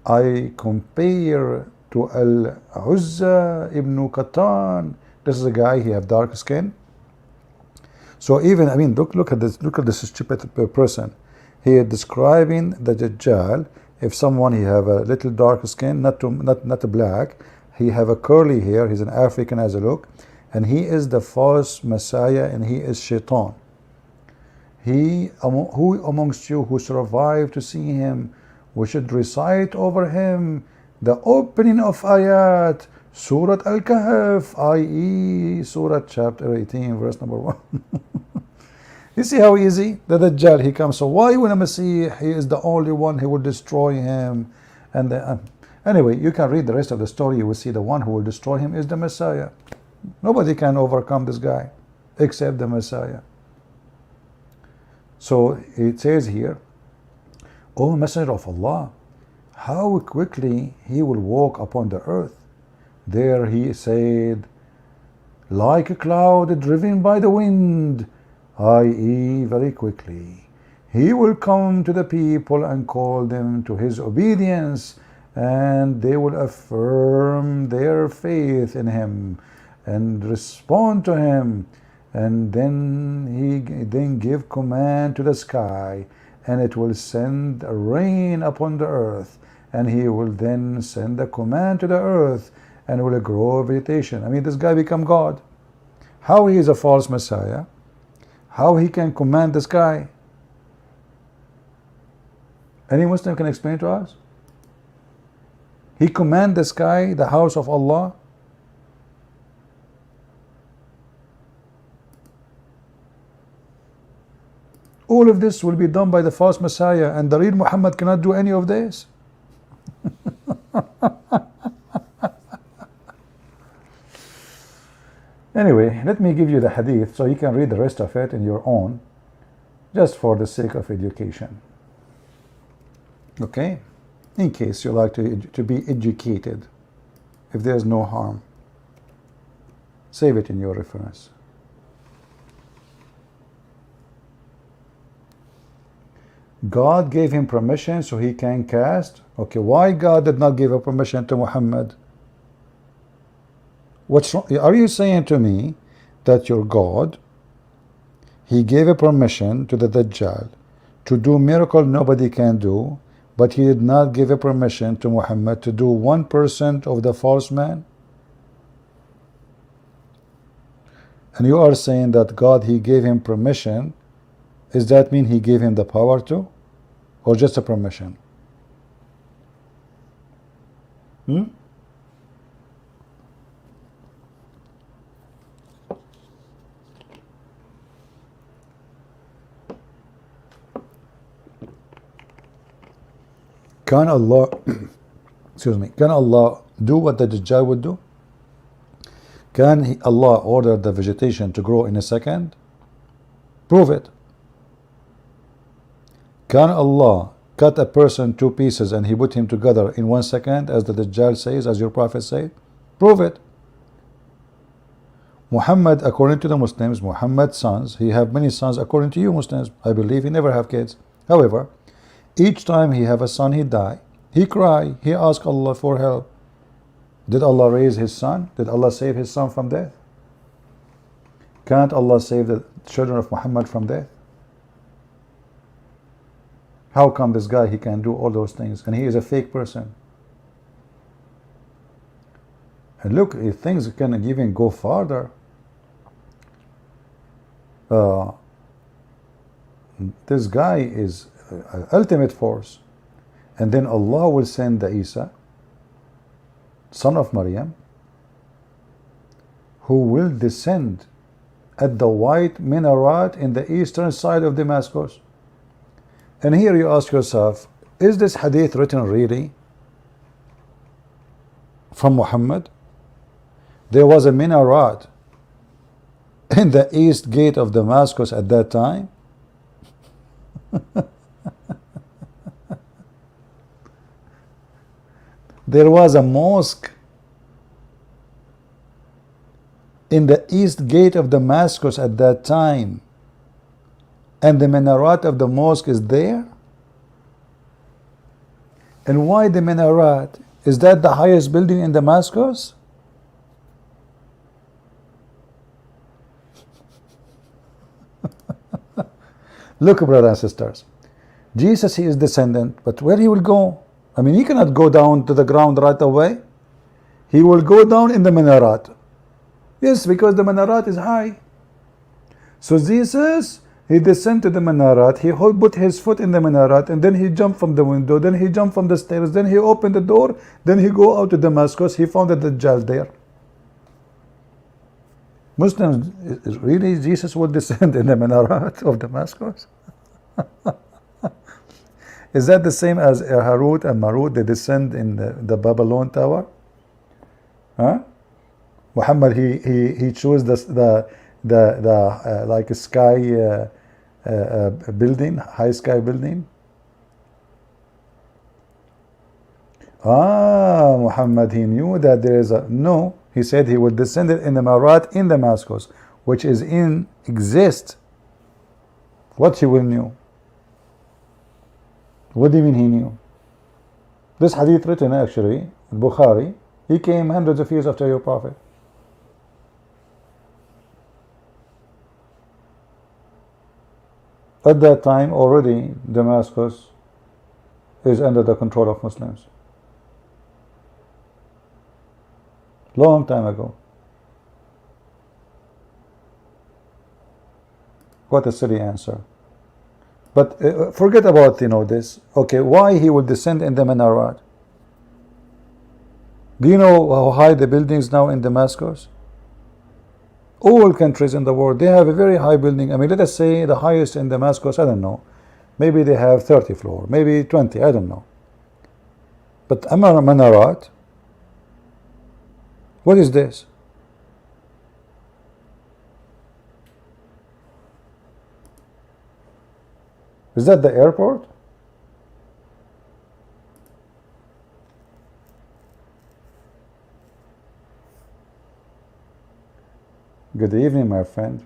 I compare to Al-Uzza ibn Qatan. This is a guy, he have dark skin. So even, I mean, look at this stupid person. He is describing the Dajjal. If someone, he have a little dark skin, not black, he have a curly hair, he's an African as a look, and he is the false Messiah, and he is Shaitan. Who amongst you who survived to see him, we should recite over him the opening of ayat, Surah Al-Kahf, i.e. Surah chapter 18, verse number 1. You see how easy? The Dajjal, he comes. So why when a Messiah, he is the only one who will destroy him? And anyway, you can read the rest of the story. You will see the one who will destroy him is the Messiah. Nobody can overcome this guy except the Messiah. So it says here, O Messenger of Allah, how quickly he will walk upon the earth. There he said, like a cloud driven by the wind, i.e. very quickly. He will come to the people and call them to his obedience, and they will affirm their faith in him and respond to him. And then give command to the sky, and it will send rain upon the earth, and he will then send a command to the earth, and will grow vegetation. I mean, this guy become God. How he is a false Messiah? How he can command the sky? Any Muslim can explain to us? He command the sky, the house of Allah. All of this will be done by the false Messiah, and the real Muhammad cannot do any of this. Anyway, let me give you the hadith so you can read the rest of it in your own, just for the sake of education. Okay? In case you like to be educated, if there's no harm. Save it in your reference. God gave him permission so he can cast. Okay, why God did not give a permission to Muhammad? What's wrong? Are you saying to me that your God, he gave a permission to the Dajjal to do miracle nobody can do, but he did not give a permission to Muhammad to do 1% of the false man? And you are saying that God, he gave him permission. Does that mean he gave him the power to? Or just a permission? Hmm? Can Allah, excuse me, can Allah do what the Dajjal would do? Can Allah order the vegetation to grow in a second? Prove it. Can Allah cut a person two pieces and he put him together in 1 second, as the Dajjal says, as your prophet said? Prove it. Muhammad, according to the Muslims, Muhammad's sons, he have many sons. According to you Muslims, I believe he never have kids. However, each time he have a son, he die. He cry. He ask Allah for help. Did Allah raise his son? Did Allah save his son from death? Can't Allah save the children of Muhammad from death? How come this guy, he can do all those things and he is a fake person? And look, if things can even go farther. This guy is ultimate force, and then Allah will send the Isa, son of Maryam, who will descend at the white minaret in the eastern side of Damascus. And here you ask yourself, is this hadith written really from Muhammad? There was a minaret in the east gate of Damascus at that time. There was a mosque in the east gate of Damascus at that time, and the minaret of the mosque is there. And why the minaret? Is that the highest building in Damascus? Look, brothers and sisters, Jesus, he is descendant, but where he will go? I mean, he cannot go down to the ground right away. He will go down in the minaret. Yes, because the minaret is high. So Jesus, he descended to the minaret, he put his foot in the minaret, and then he jumped from the window, then he jumped from the stairs, then he opened the door, then he go out to Damascus, he found the Dajjal there. Muslims, really Jesus will descend in the minaret of Damascus? Is that the same as Harut and Marut, they descend in the Babylon tower? Huh? Muhammad, he chose the like a sky building, high sky building. Muhammad, he knew that there is a no. He said he would descend in the Marat in Damascus, which is in exist. What he will knew? What do you mean he knew? This hadith written actually, Bukhari, he came hundreds of years after your prophet. At that time already Damascus is under the control of Muslims. Long time ago. What a silly answer. But forget about this. Okay, why he will descend in the minaret? Do you know how high the buildings now in Damascus? All countries in the world, they have a very high building. I mean, let us say the highest in Damascus, I don't know. Maybe they have 30 floors, maybe 20, I don't know. But a minaret, what is this? Is that the airport? Good evening, my friend.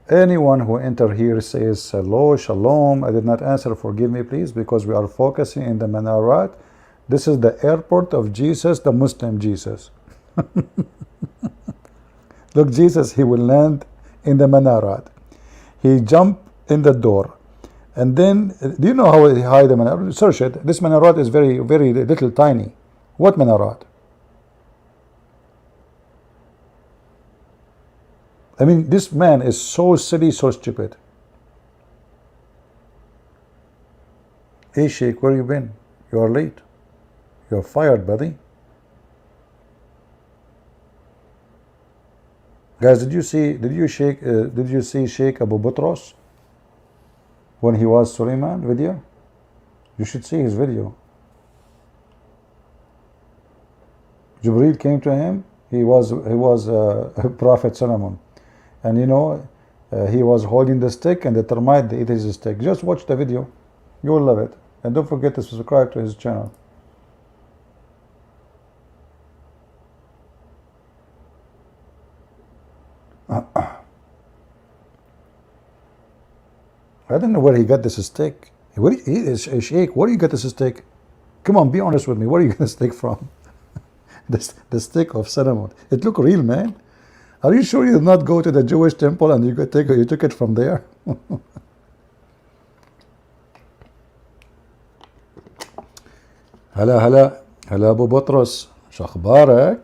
Anyone who enter here says hello, shalom, I did not answer, forgive me please, because we are focusing in the minaret. This is the airport of Jesus, the Muslim Jesus. Look, Jesus, he will land in the minaret. He jump in the door. And then, do you know how high the minaret? Search it. This minaret is very, very little, tiny. What minaret? I mean, this man is so silly, so stupid. Hey, Sheikh, where you been? You are late. You're fired, buddy. Guys, did you see Sheikh Abu Butros when he was Suleiman video? You should see his video. Jibreel came to him. He was Prophet Solomon, and you know, he was holding the stick, and the termite ate his stick. Just watch the video, you will love it, and don't forget to subscribe to his channel. I don't know where he got this stick. He is a sheikh. Where do you get this stick? Come on, be honest with me. Where are you getting the stick from? The stick of Solomon. It look real, man. Are you sure you did not go to the Jewish temple and you took it from there? هلا أبو بطرس. شو أخبارك?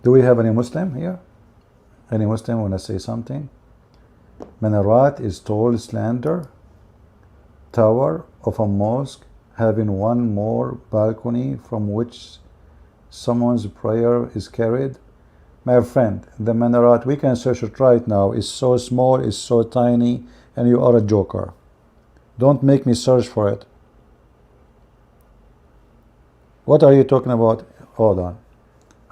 Do we have any Muslim here? Any Muslim want to say something? Minarat is tall, slender tower of a mosque having one more balcony from which someone's prayer is carried. My friend, the minaret, we can search it right now, is so small, is so tiny, and you are a joker. Don't make me search for it. What are you talking about? Hold on.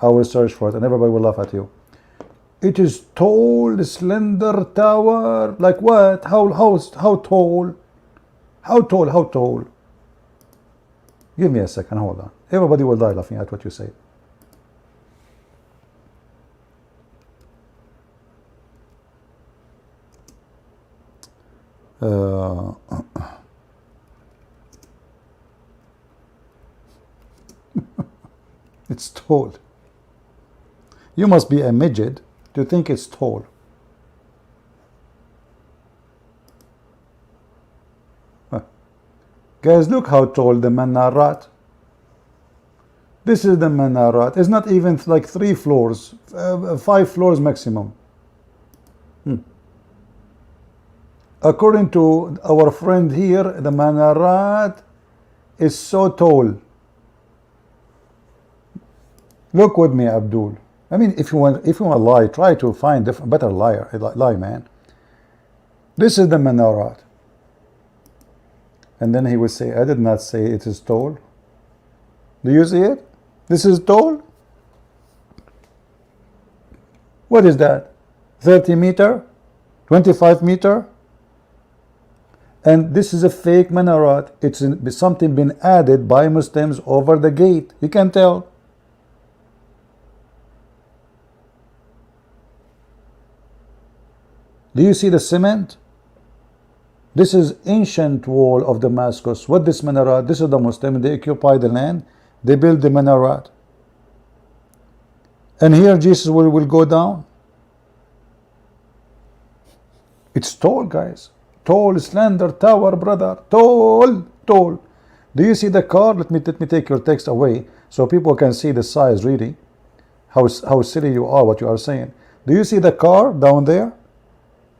I will search for it and everybody will laugh at you. It is tall, slender tower. Like what? How tall? How tall? Give me a second, hold on. Everybody will die laughing at what you say. It's tall. You must be a midget to think it's tall. Guys, look how tall the minarat. This is the minarat. It's not even like 3 floors, 5 floors maximum. According to our friend here, the minarat is so tall. Look with me, Abdul. I mean, if you want to lie, try to find a better lie, man. This is the minarat. And then he would say, I did not say it is tall. Do you see it? This is tall. What is that? 30 meter? 25 meter? And this is a fake minaret. It's something been added by Muslims over the gate. You can tell. Do you see the cement? This is ancient wall of Damascus. What this minaret? This is the Muslim. They occupy the land. They build the minaret. And here Jesus will go down. It's tall, guys. Tall, slender tower, brother. Tall. Do you see the car? Let me take your text away so people can see the size really. How silly you are, what you are saying. Do you see the car down there?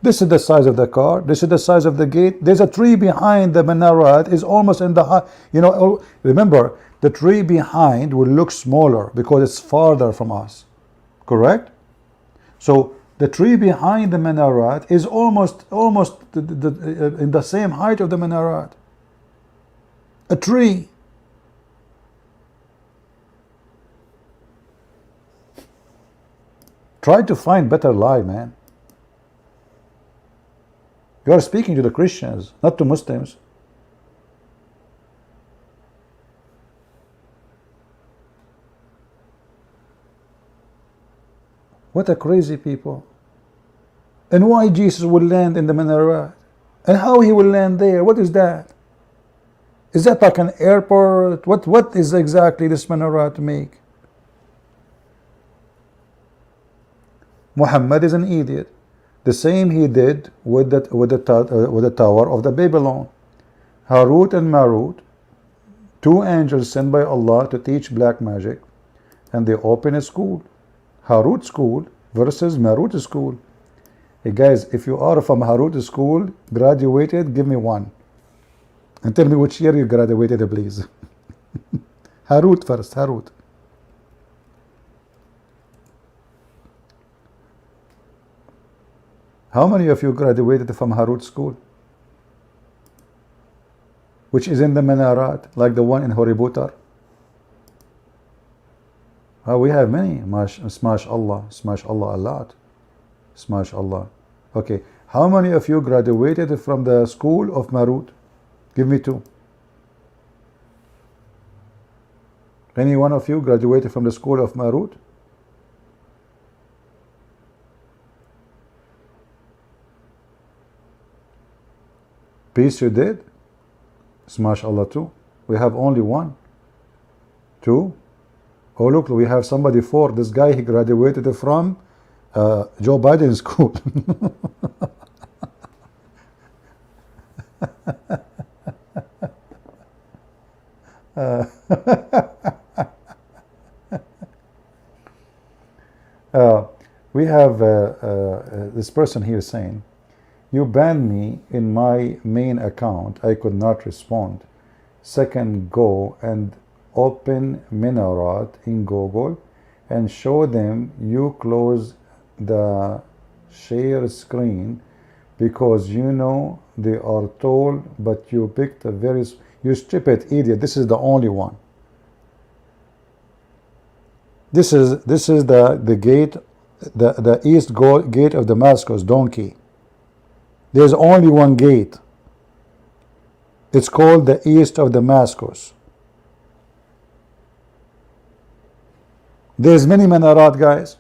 This is the size of the car. This is the size of the gate. There's a tree behind the minaret. Is almost in the high. You know, remember, the tree behind will look smaller because it's farther from us. Correct? So the tree behind the minaret is almost in the same height of the minaret. A tree. Try to find better lie, man. You are speaking to the Christians, not to Muslims. What a crazy people. And why Jesus will land in the minaret? And how he will land there? What is that? Is that like an airport? What is exactly this minaret to make? Muhammad is an idiot. The same he did with the tower of the Babylon. Harut and Marut, 2 angels sent by Allah to teach black magic, and they open a school. Harut school versus Marut school. Hey guys, if you are from Harut school, graduated, give me 1. And tell me which year you graduated, please. Harut first, Harut. How many of you graduated from Harut school? Which is in the Minarat, like the one in Hoributar? We have many. Smash Allah, a lot. Smash Allah. Okay. How many of you graduated from the school of Marut? Give me two. Any one of you graduated from the school of Marut? Peace, you did? Smash Allah too. We have only one. Two. Oh look, we have somebody four. This guy, he graduated from Joe Biden's school. We have this person here saying, you banned me in my main account. I could not respond. Second, go and open Minarat in Google and show them you close the share screen because you know they are told, but you picked a very, you stupid idiot. This is the only one. This is the gate, the east gate of Damascus, donkey. There's only one gate. It's called the east of Damascus. There's many Minarat, guys.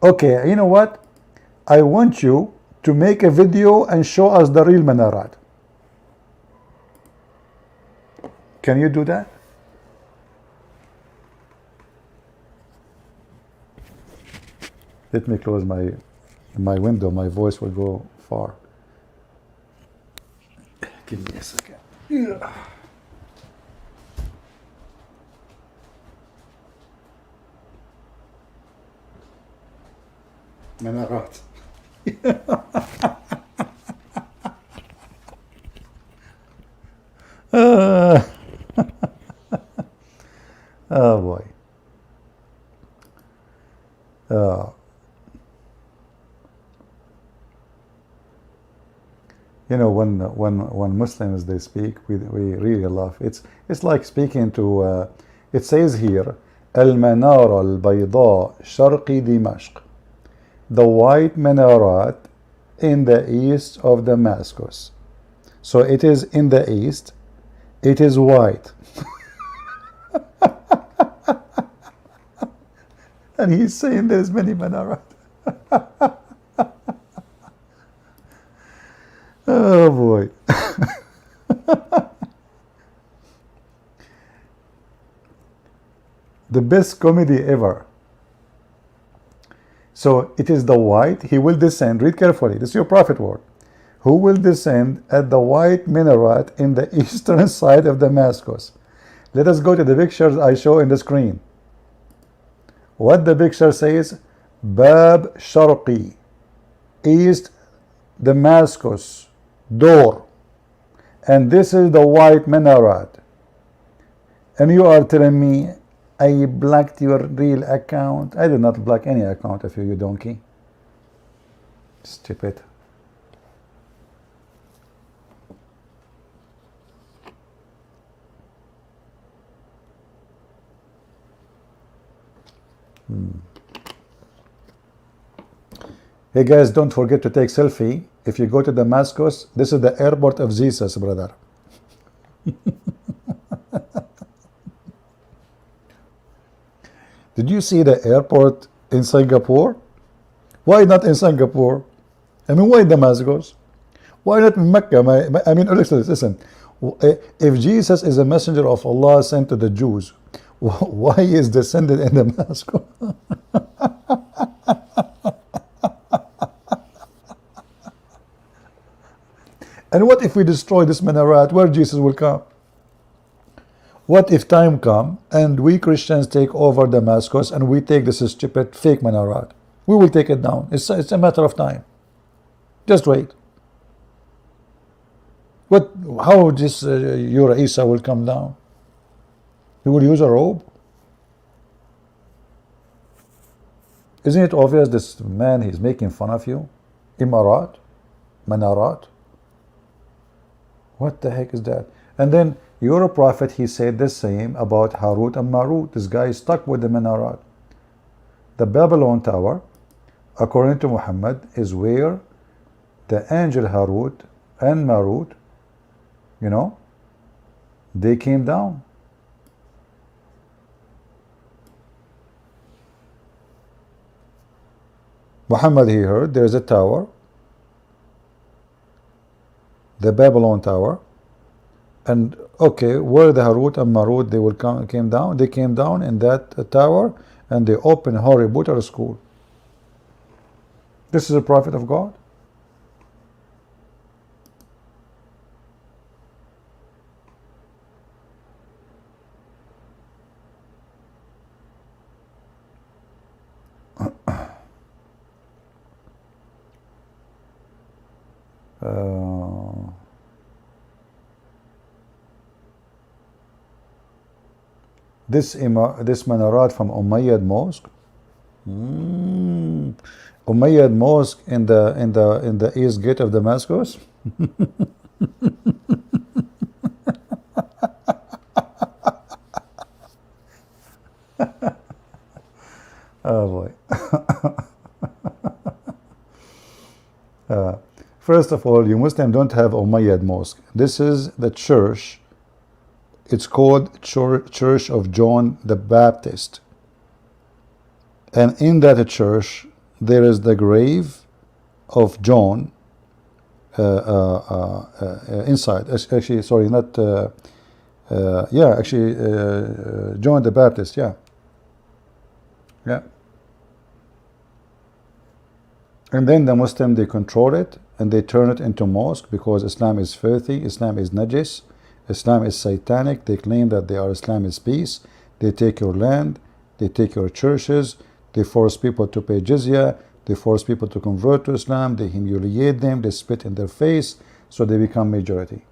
Okay, you know what? I want you to make a video and show us the real Minarat. Can you do that? Let me close my window. My voice will go far. Give me a second. Yeah. Minarat. Oh boy. You know, when Muslims they speak, we really laugh. It's like speaking to. It says here, Al-Manara al-Bayda Sharqi Dimashq, the white minarat in the east of Damascus. So it is in the east. It is white. And he's saying there's many minarat. Oh boy. The best comedy ever. So it is the white, he will descend, read carefully, this is your prophet word, who will descend at the white minaret in the eastern side of Damascus. Let us go to the pictures I show in the screen. What the picture says, Bab Sharqi, East Damascus, door. And this is the white minaret. And you are telling me I blocked your real account? I did not block any account of you, you donkey. Stupid. Hey guys, don't forget to take selfie. If you go to Damascus, this is the airport of Jesus, brother. Did you see the airport in Singapore? Why not in Singapore? I mean, why Damascus? Why not in Mecca? I mean, listen. If Jesus is a messenger of Allah sent to the Jews, why is descended in Damascus? And what if we destroy this minaret? Where Jesus will come? What if time come and we Christians take over Damascus and we take this stupid fake minaret? We will take it down. It's a matter of time. Just wait. What? How this your Isa will come down? He will use a robe? Isn't it obvious this man, he's making fun of you? Imarat? Manarat? What the heck is that? And then your prophet, he said the same about Harut and Marut. This guy is stuck with the Manarat. The Babylon Tower, according to Muhammad, is where the angel Harut and Marut, you know, they came down. Muhammad, he heard there is a tower, the Babylon Tower, and okay, where the Harut and Marut they will came down? They came down in that tower, and they opened Harry Potter school. This is a prophet of God. This minarat from Umayyad Mosque, Umayyad Mosque in the east gate of Damascus. Oh boy. First of all, you Muslims don't have Umayyad Mosque. This is the church. It's called Church of John the Baptist. And in that church, there is the grave of John inside. Actually, sorry, not... yeah, actually, John the Baptist, yeah. Yeah. And then the Muslim, they control it, and they turn it into mosque because Islam is filthy, Islam is najis, Islam is satanic. They claim that Islam is peace. They take your land, they take your churches, they force people to pay jizya, they force people to convert to Islam, they humiliate them, they spit in their face, so they become majority.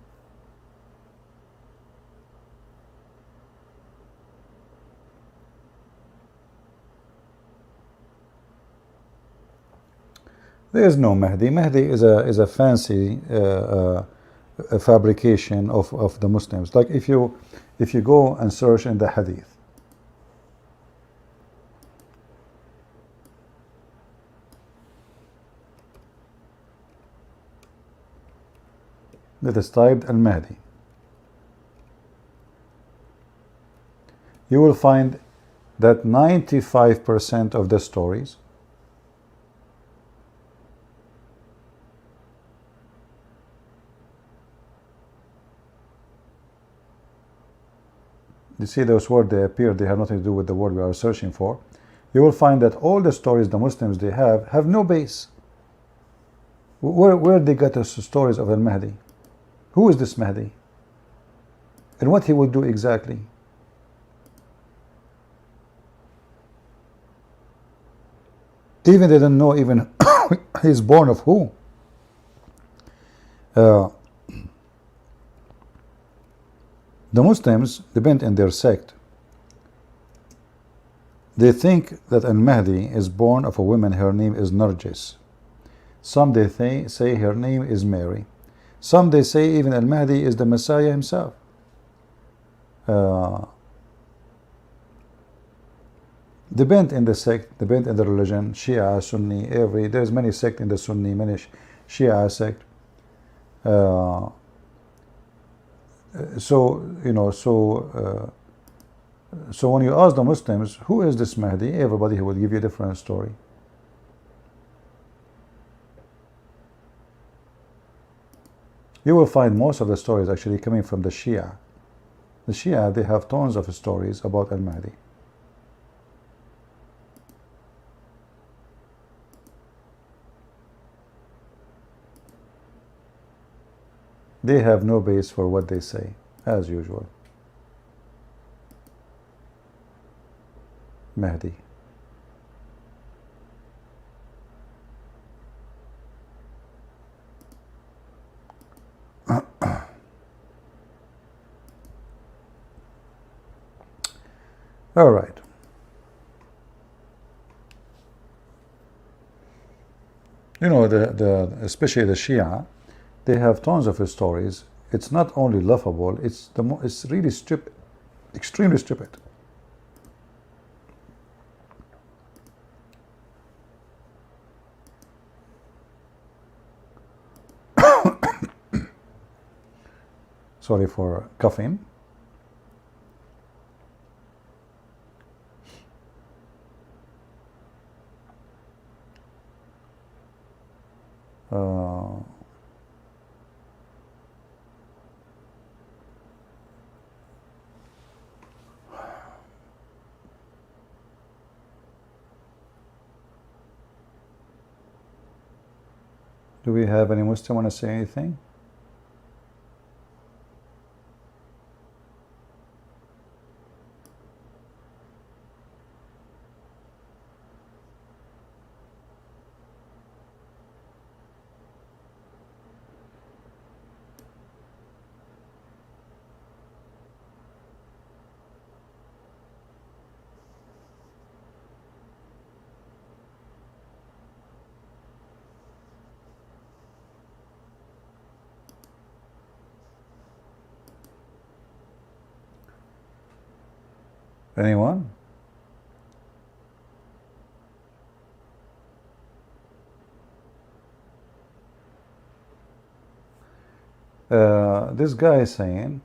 There is no Mahdi. Mahdi is a fancy a fabrication of the Muslims. Like if you go and search in the Hadith, that is typed Al-Mahdi, you will find that 95% of the stories you see those words, they appear, they have nothing to do with the word we are searching for. You will find that all the stories the Muslims they have no base. Where they got the stories of Al-Mahdi? Who is this Mahdi? And what he will do exactly? Even they don't know even he's born of who. The Muslims, depend in their sect. They think that Al-Mahdi is born of a woman, her name is Narjis. Some they say her name is Mary. Some they say even Al-Mahdi is the Messiah himself. Depend in the sect, depend in the religion, Shia, Sunni, there's many sects in the Sunni, many Shia sect. So when you ask the Muslims, who is this Mahdi? Everybody will give you a different story. You will find most of the stories actually coming from the Shia. The Shia, they have tons of stories about Al-Mahdi. They have no base for what they say, as usual. Mahdi. All right. You know, especially the Shia, they have tons of stories. It's not only laughable, it's really stupid, extremely stupid. Sorry for coughing. Do we have any Muslim want to say anything? Anyone? This guy is saying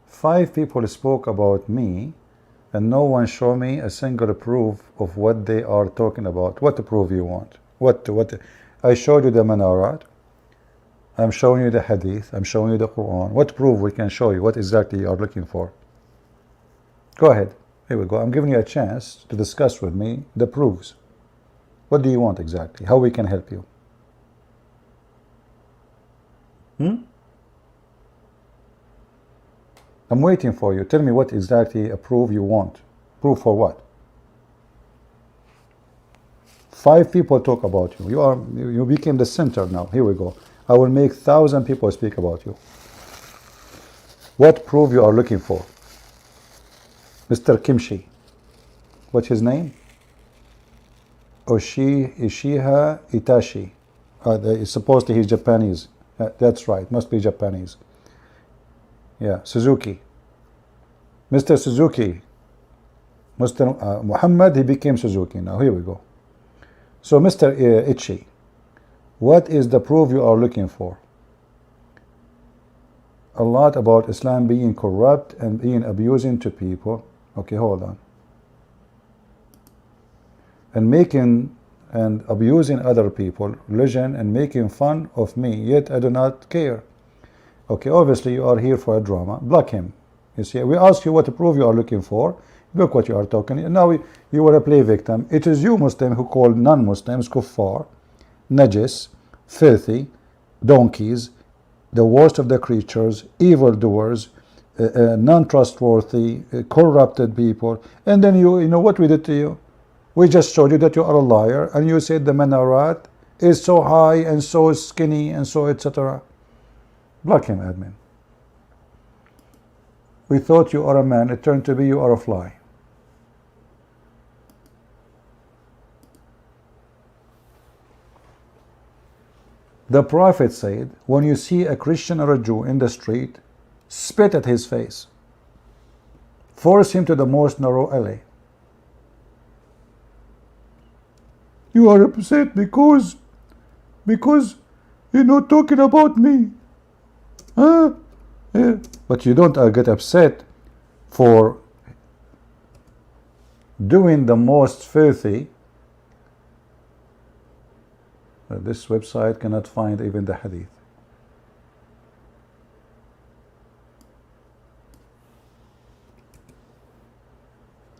5 people spoke about me and no one showed me a single proof of what they are talking about. What proof you want? What I showed you the Manarat, I'm showing you the Hadith, I'm showing you the Quran. What proof we can show you? What exactly you are looking for? Go ahead. Here we go. I'm giving you a chance to discuss with me the proofs. What do you want exactly? How we can help you? I'm waiting for you. Tell me what exactly a proof you want. Proof for what? 5 people talk about you. You became the center now. Here we go. I will make 1,000 people speak about you. What proof you are looking for? Mr. Kimchi. What's his name? Ishiha Itachi. Supposedly he's Japanese. That's right. Must be Japanese. Yeah, Suzuki. Mr. Suzuki. Mr. Muhammad, he became Suzuki now. Here we go. So, Mr. Ichi, what is the proof you are looking for? A lot about Islam being corrupt and being abusing to people. Okay, hold on. And making and abusing other people, religion, and making fun of me, yet I do not care. Okay, obviously you are here for a drama. Block him. You see, we ask you what proof you are looking for. Look what you are talking. And now you want to play victim. It is you, Muslim, who call non-Muslims kuffar, najis, filthy, donkeys, the worst of the creatures, evildoers, non-trustworthy, corrupted people. And then you know what we did to you? We just showed you that you are a liar, and you said the minarat is so high and so skinny and so etc. Block him, admin. We thought you are a man. It turned to be you are a fly. The Prophet said, when you see a Christian or a Jew in the street, spit at his face. Force him to the most narrow alley. You are upset because you're not talking about me. Huh? Yeah. But you don't get upset for doing the most filthy. This website cannot find even the hadith.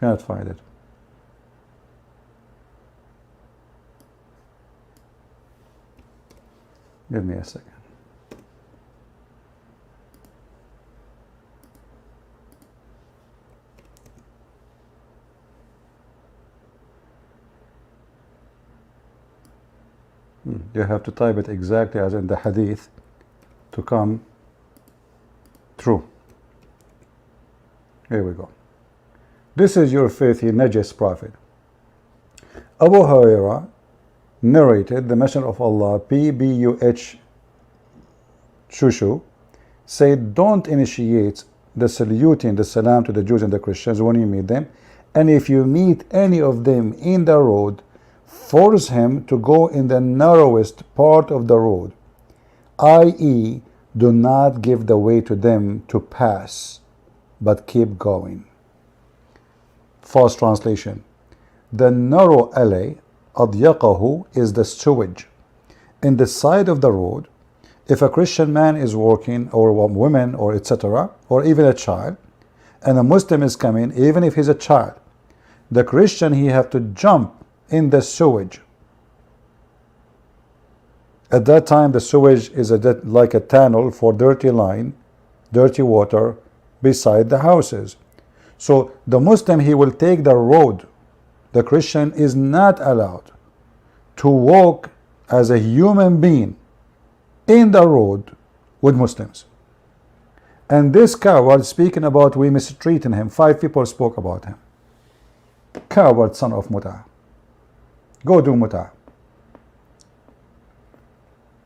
Cannot find it. Give me a second. You have to type it exactly as in the hadith to come true. Here we go. This is your faithy Najis prophet. Abu Hurairah narrated the Messenger of Allah, PBUH Shushu, said, don't initiate the saluting, the salam to the Jews and the Christians when you meet them. And if you meet any of them in the road, force him to go in the narrowest part of the road, i.e., do not give the way to them to pass, but keep going. False translation. The narrow alley, adyaqahu, is the sewage. In the side of the road, if a Christian man is walking, or a woman, or etc., or even a child, and a Muslim is coming, even if he's a child, the Christian, he have to jump in the sewage. At that time, the sewage is like a tunnel for dirty line, dirty water beside the houses. So the Muslim, he will take the road. The Christian is not allowed to walk as a human being in the road with Muslims. And this coward, speaking about we mistreating him, 5 people spoke about him. Coward son of Muta. Go do Muta.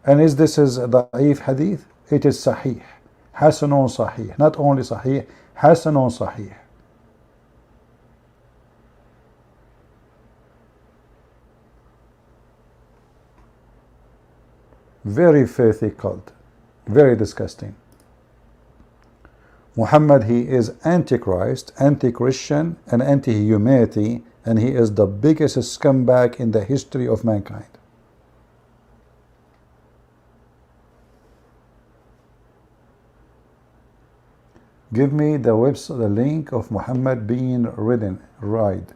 And is this is da'if hadith? It is sahih. Hasanun sahih. Not only sahih, hasanun sahih. Very filthy cult. Very disgusting. Muhammad, he is antichrist, anti-Christian, and anti-humanity, and he is the biggest scumbag in the history of mankind. Give me the website, the link of Muhammad being ride.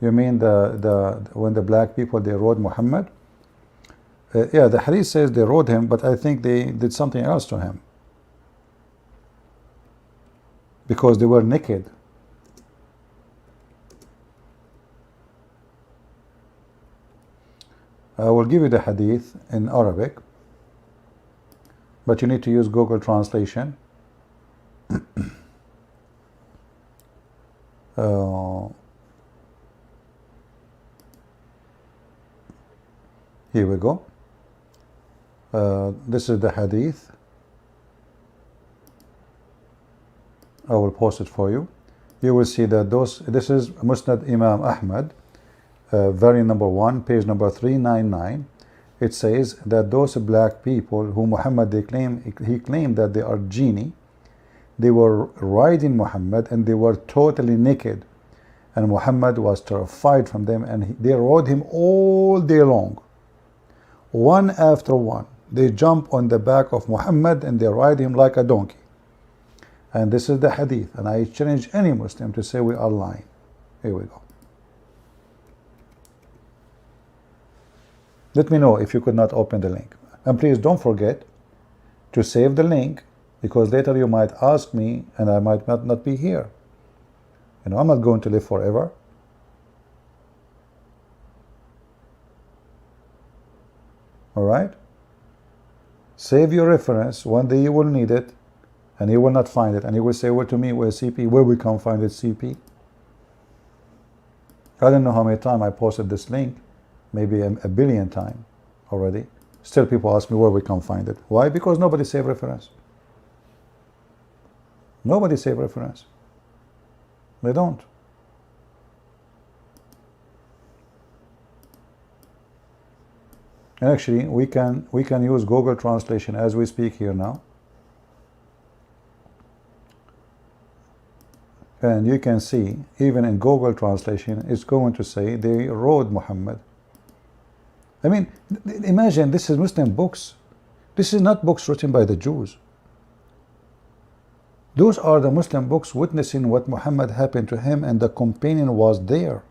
You mean when the black people, they rode Muhammad? Yeah, the hadith says they rode him, but I think they did something else to him, because they were naked. I will give you the hadith in Arabic, but you need to use Google translation. Here we go. This is the hadith. I will post it for you. You will see that this is Musnad Imam Ahmad, variant number 1, page number 399. It says that those black people who Muhammad, he claimed that they are genie. They were riding Muhammad and they were totally naked, and Muhammad was terrified from them, and they rode him all day long, one after one. They jump on the back of Muhammad and they ride him like a donkey. And this is the hadith, and I challenge any Muslim to say we are lying. Here we go. Let me know if you could not open the link, and please don't forget to save the link, because later you might ask me and I might not be here. You know, I'm not going to live forever. All right? Save your reference. One day you will need it, and you will not find it, and you will say, well, to me, where's CP? Where we can find it, CP? I don't know how many times I posted this link, maybe a billion times already. Still people ask me where we can find it. Why? Because nobody saved reference. Nobody save reference. They don't. And actually, we can use Google Translation as we speak here now. And you can see, even in Google Translation, it's going to say they rode Muhammad. I mean, imagine, this is Muslim books. This is not books written by the Jews. Those are the Muslim books witnessing what Muhammad happened to him, and the companion was there.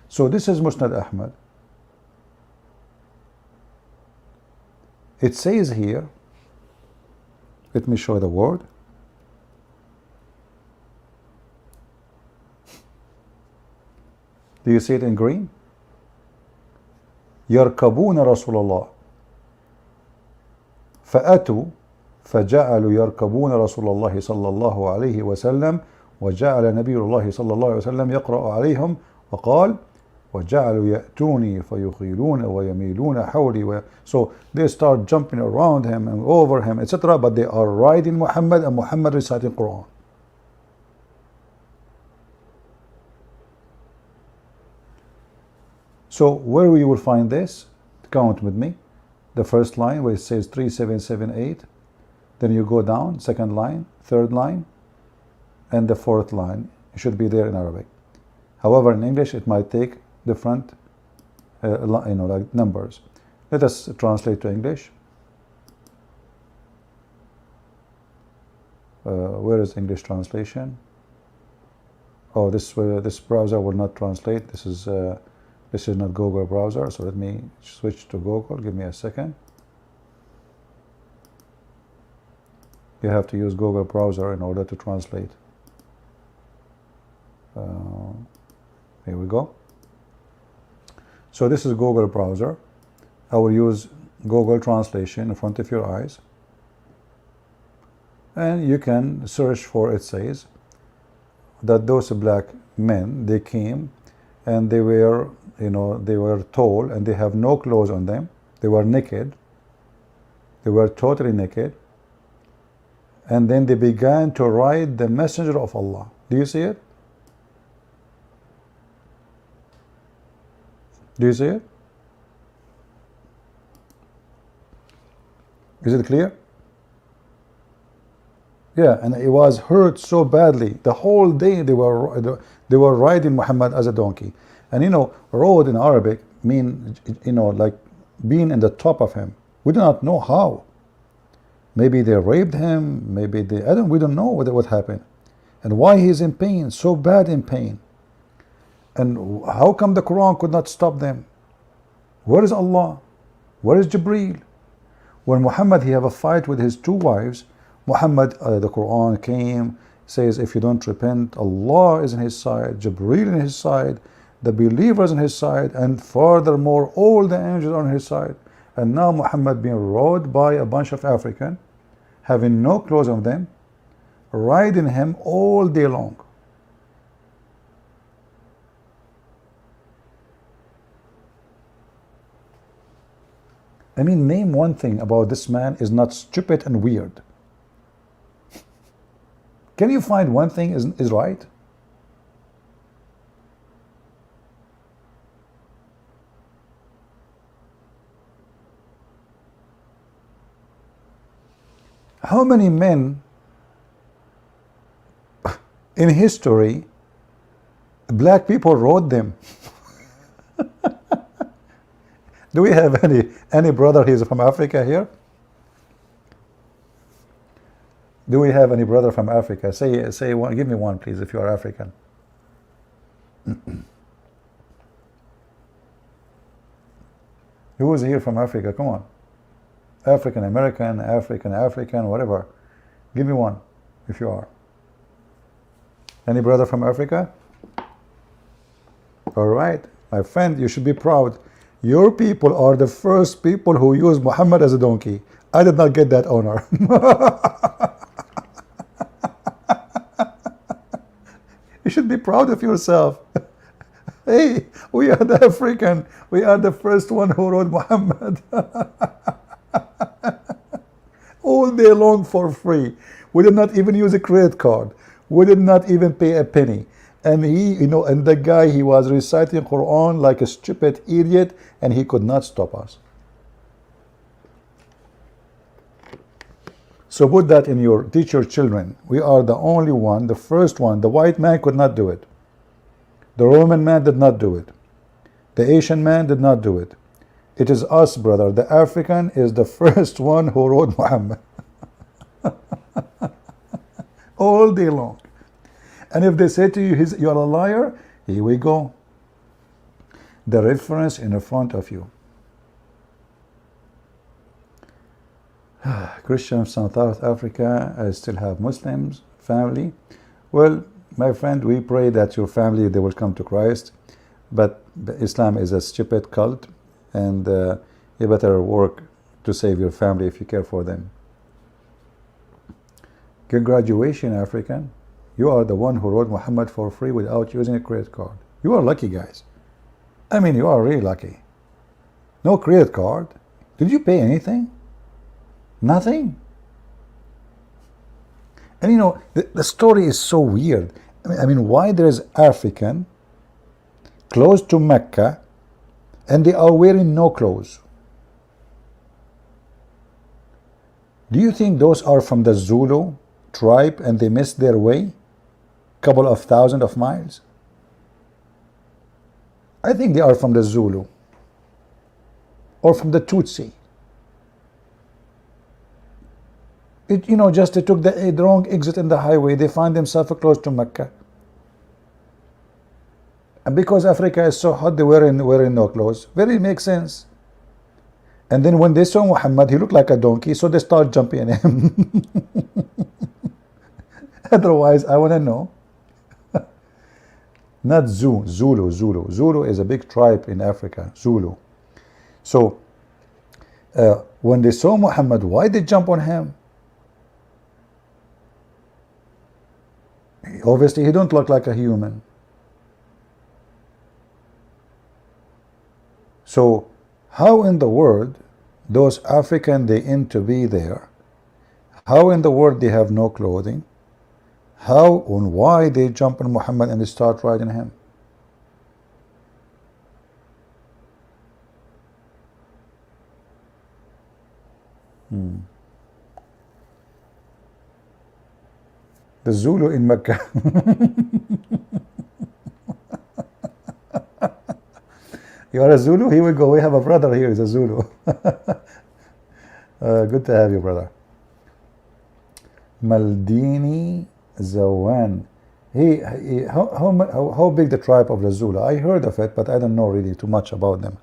So this is Musnad Ahmad. It says here, let me show the word. Do you see it in green? يركبون رسول الله فأتوا فجعلوا يركبون رسول الله صلى الله عليه وسلم وجعل نبي الله صلى الله عليه وسلم يقرأ عليهم وقال وجعلوا يأتوني فيخيلون ويميلون حولي. So they start jumping around him and over him, etc. But they are riding Muhammad and Muhammad reciting Quran. So where you will find this? Count with me. The first line where it says 3778. Then you go down, second line, third line, and the fourth line. It should be there in Arabic. However, in English, it might take different like numbers. Let us translate to English. Where is English translation? Oh, this browser will not translate. This is not Google browser, so let me switch to Google. Give me a second. You have to use Google browser in order to translate. Here we go. So this is Google browser. I will use Google translation in front of your eyes, and you can search for, it says that those black men, they came and they were, they were tall and they have no clothes on them. They were naked. They were totally naked. And then they began to ride the messenger of Allah. Do you see it? Do you see it? Is it clear? Yeah, and it was hurt so badly. The whole day they were riding Muhammad as a donkey. And rode in Arabic mean, like being in the top of him. We do not know how. Maybe they raped him, maybe we don't know what happened. And why he's in pain, so bad in pain. And how come the Quran could not stop them? Where is Allah? Where is Jibreel? When Muhammad, he have a fight with his two wives, Muhammad, the Quran came, says if you don't repent, Allah is on his side, Jibreel on his side, the believers on his side, and furthermore all the angels are on his side. And now Muhammad being rode by a bunch of Africans, having no clothes on them, riding him all day long. I mean, name one thing about this man is not stupid and weird. Can you find one thing is right? How many men in history, black people rode them? Do we have any brother who's from Africa here? Do we have any brother from Africa? Say one. Give me one, please, if you are African. Who is here from Africa? Come on. African American, African, whatever. Give me one, if you are. Any brother from Africa? All right, my friend, you should be proud. Your people are the first people who used Muhammad as a donkey. I did not get that honor. You should be proud of yourself. Hey, we are the African. We are the first one who rode Muhammad. All day long for free. We did not even use a credit card. We did not even pay a penny. And he, and the guy, he was reciting Quran like a stupid idiot, and he could not stop us. So put that in teach your children. We are the only one, the first one. The white man could not do it. The Roman man did not do it. The Asian man did not do it. It is us, brother. The African is the first one who rode Muhammad. All day long. And if they say to you, you are a liar, here we go. The reference in the front of you. Christians from South Africa, I still have Muslims, family. Well, my friend, we pray that your family, they will come to Christ. But Islam is a stupid cult. And you better work to save your family if you care for them. Congratulations, African. You are the one who wrote Muhammad for free without using a credit card. You are lucky, guys. I mean, you are really lucky. No credit card. Did you pay anything? Nothing. And you know, the story is so weird. I mean, why there is African close to Mecca and they are wearing no clothes? Do you think those are from the Zulu tribe and they missed their way? Couple of thousand of miles? I think they are from the Zulu or from the Tutsi. You know, just they took the wrong exit in the highway. They find themselves close to Mecca. And because Africa is so hot, they wearing no clothes. Very makes sense. And then when they saw Muhammad, he looked like a donkey, so they start jumping him. Otherwise, I want to know. Not Zulu. Zulu is a big tribe in Africa. Zulu. So, when they saw Muhammad, why they jump on him? Obviously, he don't look like a human. So, how in the world those African they in to be there? How in the world they have no clothing? How and why they jump on Muhammad and they start riding him? The Zulu in Mecca. You are a Zulu? Here we go. We have a brother here. He's a Zulu. Good to have you, brother. Maldini Zawan. How big the tribe of the Zulu? I heard of it, but I don't know really too much about them.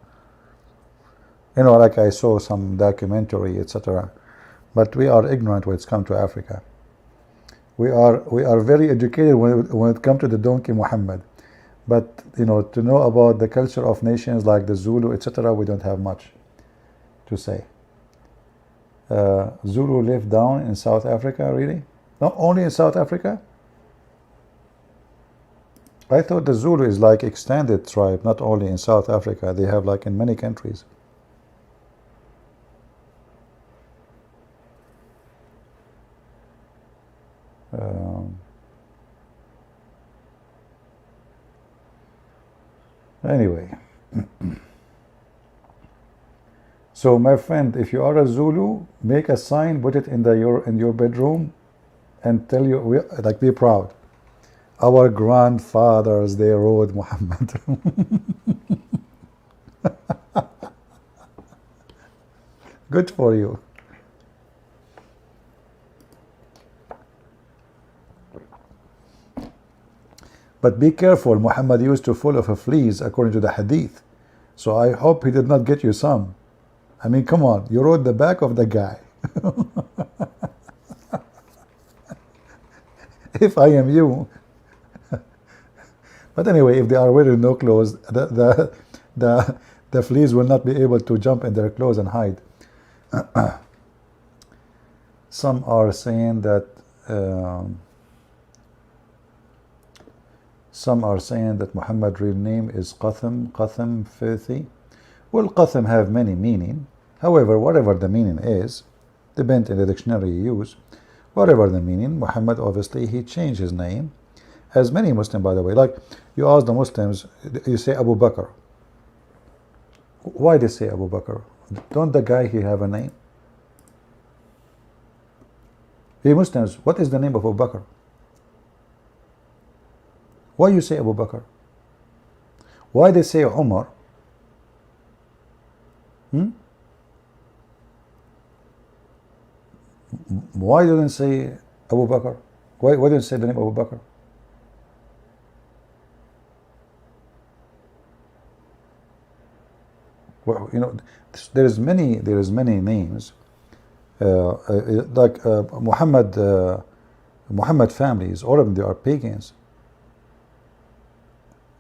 You know, like I saw some documentary, etc. But we are ignorant when it's come to Africa. We are very educated when it comes to the donkey Muhammad. But, you know, to know about the culture of nations like the Zulu, etc., we don't have much to say. Zulu live down in South Africa, really? Not only in South Africa? I thought the Zulu is like extended tribe, not only in South Africa. They have like in many countries. Anyway, so my friend, if you are a Zulu, make a sign, put it in your bedroom, and tell you, like, be proud. Our grandfathers, they rode Muhammad. Good for you. But be careful, Muhammad used to full of fleas according to the hadith. So I hope he did not get you some. I mean, come on, you rode the back of the guy. If I am you. But anyway, if they are wearing no clothes, the fleas will not be able to jump in their clothes and hide. Some are saying that Muhammad's real name is Qatham, filthy. Well, Qatham have many meaning. However, whatever the meaning is, depends on the dictionary you use. Whatever the meaning, Muhammad, obviously, he changed his name. As many Muslims, by the way, like you ask the Muslims, you say Abu Bakr. Why they say Abu Bakr? Don't the guy he have a name? Hey Muslims, what is the name of Abu Bakr? Why you say Abu Bakr? Why they say Umar? Why didn't say Abu Bakr? Why didn't say the name Abu Bakr? Well, you know, there is many names like Muhammad families. All of them, they are pagans,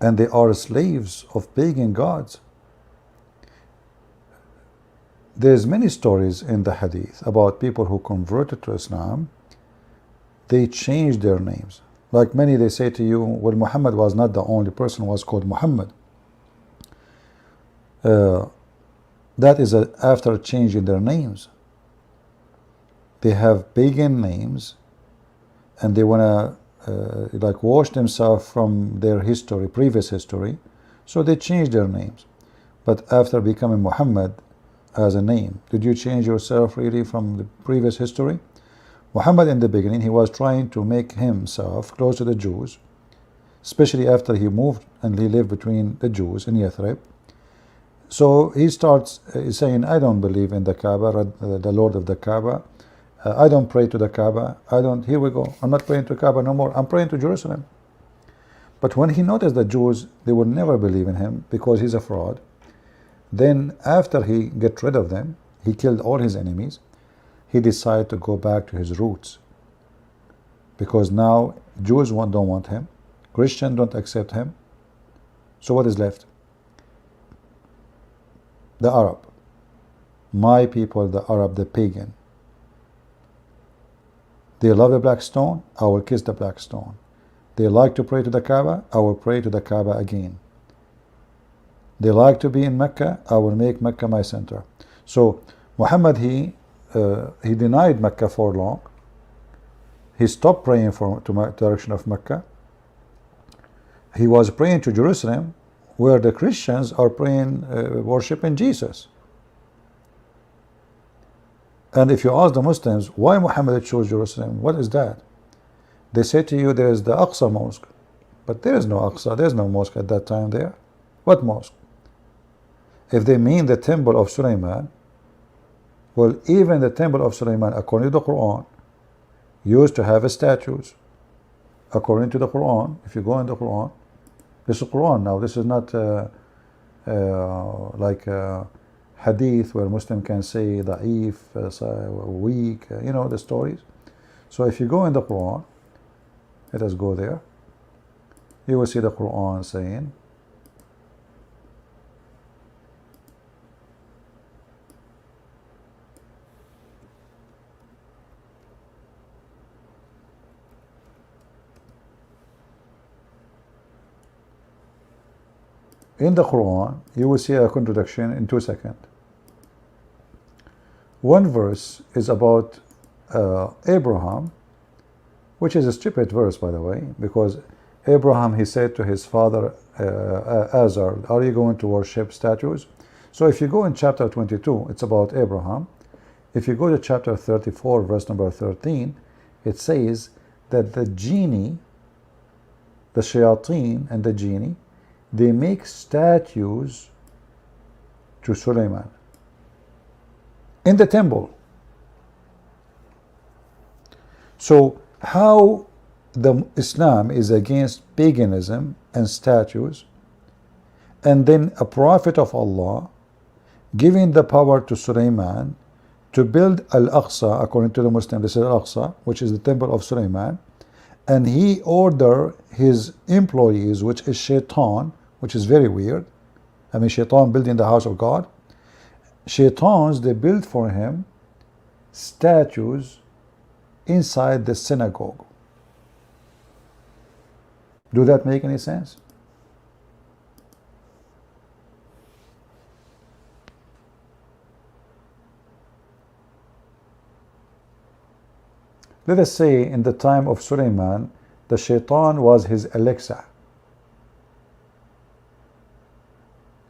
and they are slaves of pagan gods. There's many stories in the hadith about people who converted to Islam. They changed their names. Like many, they say to you, well, Muhammad was not the only person who was called Muhammad. That is after changing their names. They have pagan names, and they want to like wash themselves from their history, previous history, so they change their names. But after becoming Muhammad as a name, did you change yourself really from the previous history? Muhammad in the beginning, he was trying to make himself close to the Jews, especially after he moved and he lived between the Jews in Yathrib. So he starts saying, I don't believe in the Kaaba, the Lord of the Kaaba. I don't pray to the Kaaba. Here we go. I'm not praying to Kaaba no more. I'm praying to Jerusalem. But when he noticed the Jews, they would never believe in him because he's a fraud. Then after he get rid of them, he killed all his enemies. He decided to go back to his roots. Because now Jews don't want him. Christians don't accept him. So what is left? The Arab. My people, the Arab, the pagan. They love a black stone, I will kiss the black stone. They like to pray to the Kaaba, I will pray to the Kaaba again. They like to be in Mecca, I will make Mecca my center. So Muhammad, he denied Mecca for long. He stopped praying to the direction of Mecca. He was praying to Jerusalem, where the Christians are praying, worshiping Jesus. And if you ask the Muslims, why Muhammad chose Jerusalem, what is that? They say to you, there is the Aqsa mosque. But there is no Aqsa, there is no mosque at that time there. What mosque? If they mean the temple of Sulaiman, well, even the temple of Sulaiman, according to the Quran, used to have statues. According to the Quran, if you go in the Quran, this is Quran now, this is not like hadith where Muslim can say da'if, weak, you know the stories. So if you go in the Quran, let us go there, you will see the Quran saying, in the Quran, you will see a contradiction in 2 seconds. One verse is about Abraham, which is a stupid verse, by the way, because Abraham, he said to his father Azar, are you going to worship statues? So if you go in chapter 22, it's about Abraham. If you go to chapter 34, verse number 13, it says that the genie, the shayateen and the genie, they make statues to Sulaiman in the temple. So how the Islam is against paganism and statues, and then a prophet of Allah giving the power to Sulaiman to build Al-Aqsa, according to the Muslim, this is Al-Aqsa, which is the temple of Sulaiman, and he ordered his employees, which is Shaitan, which is very weird. I mean, Shaitan building the house of God. Shaitans, they built for him statues inside the synagogue. Do that make any sense? Let us say in the time of Sulaiman, the Shaitan was his Alexa.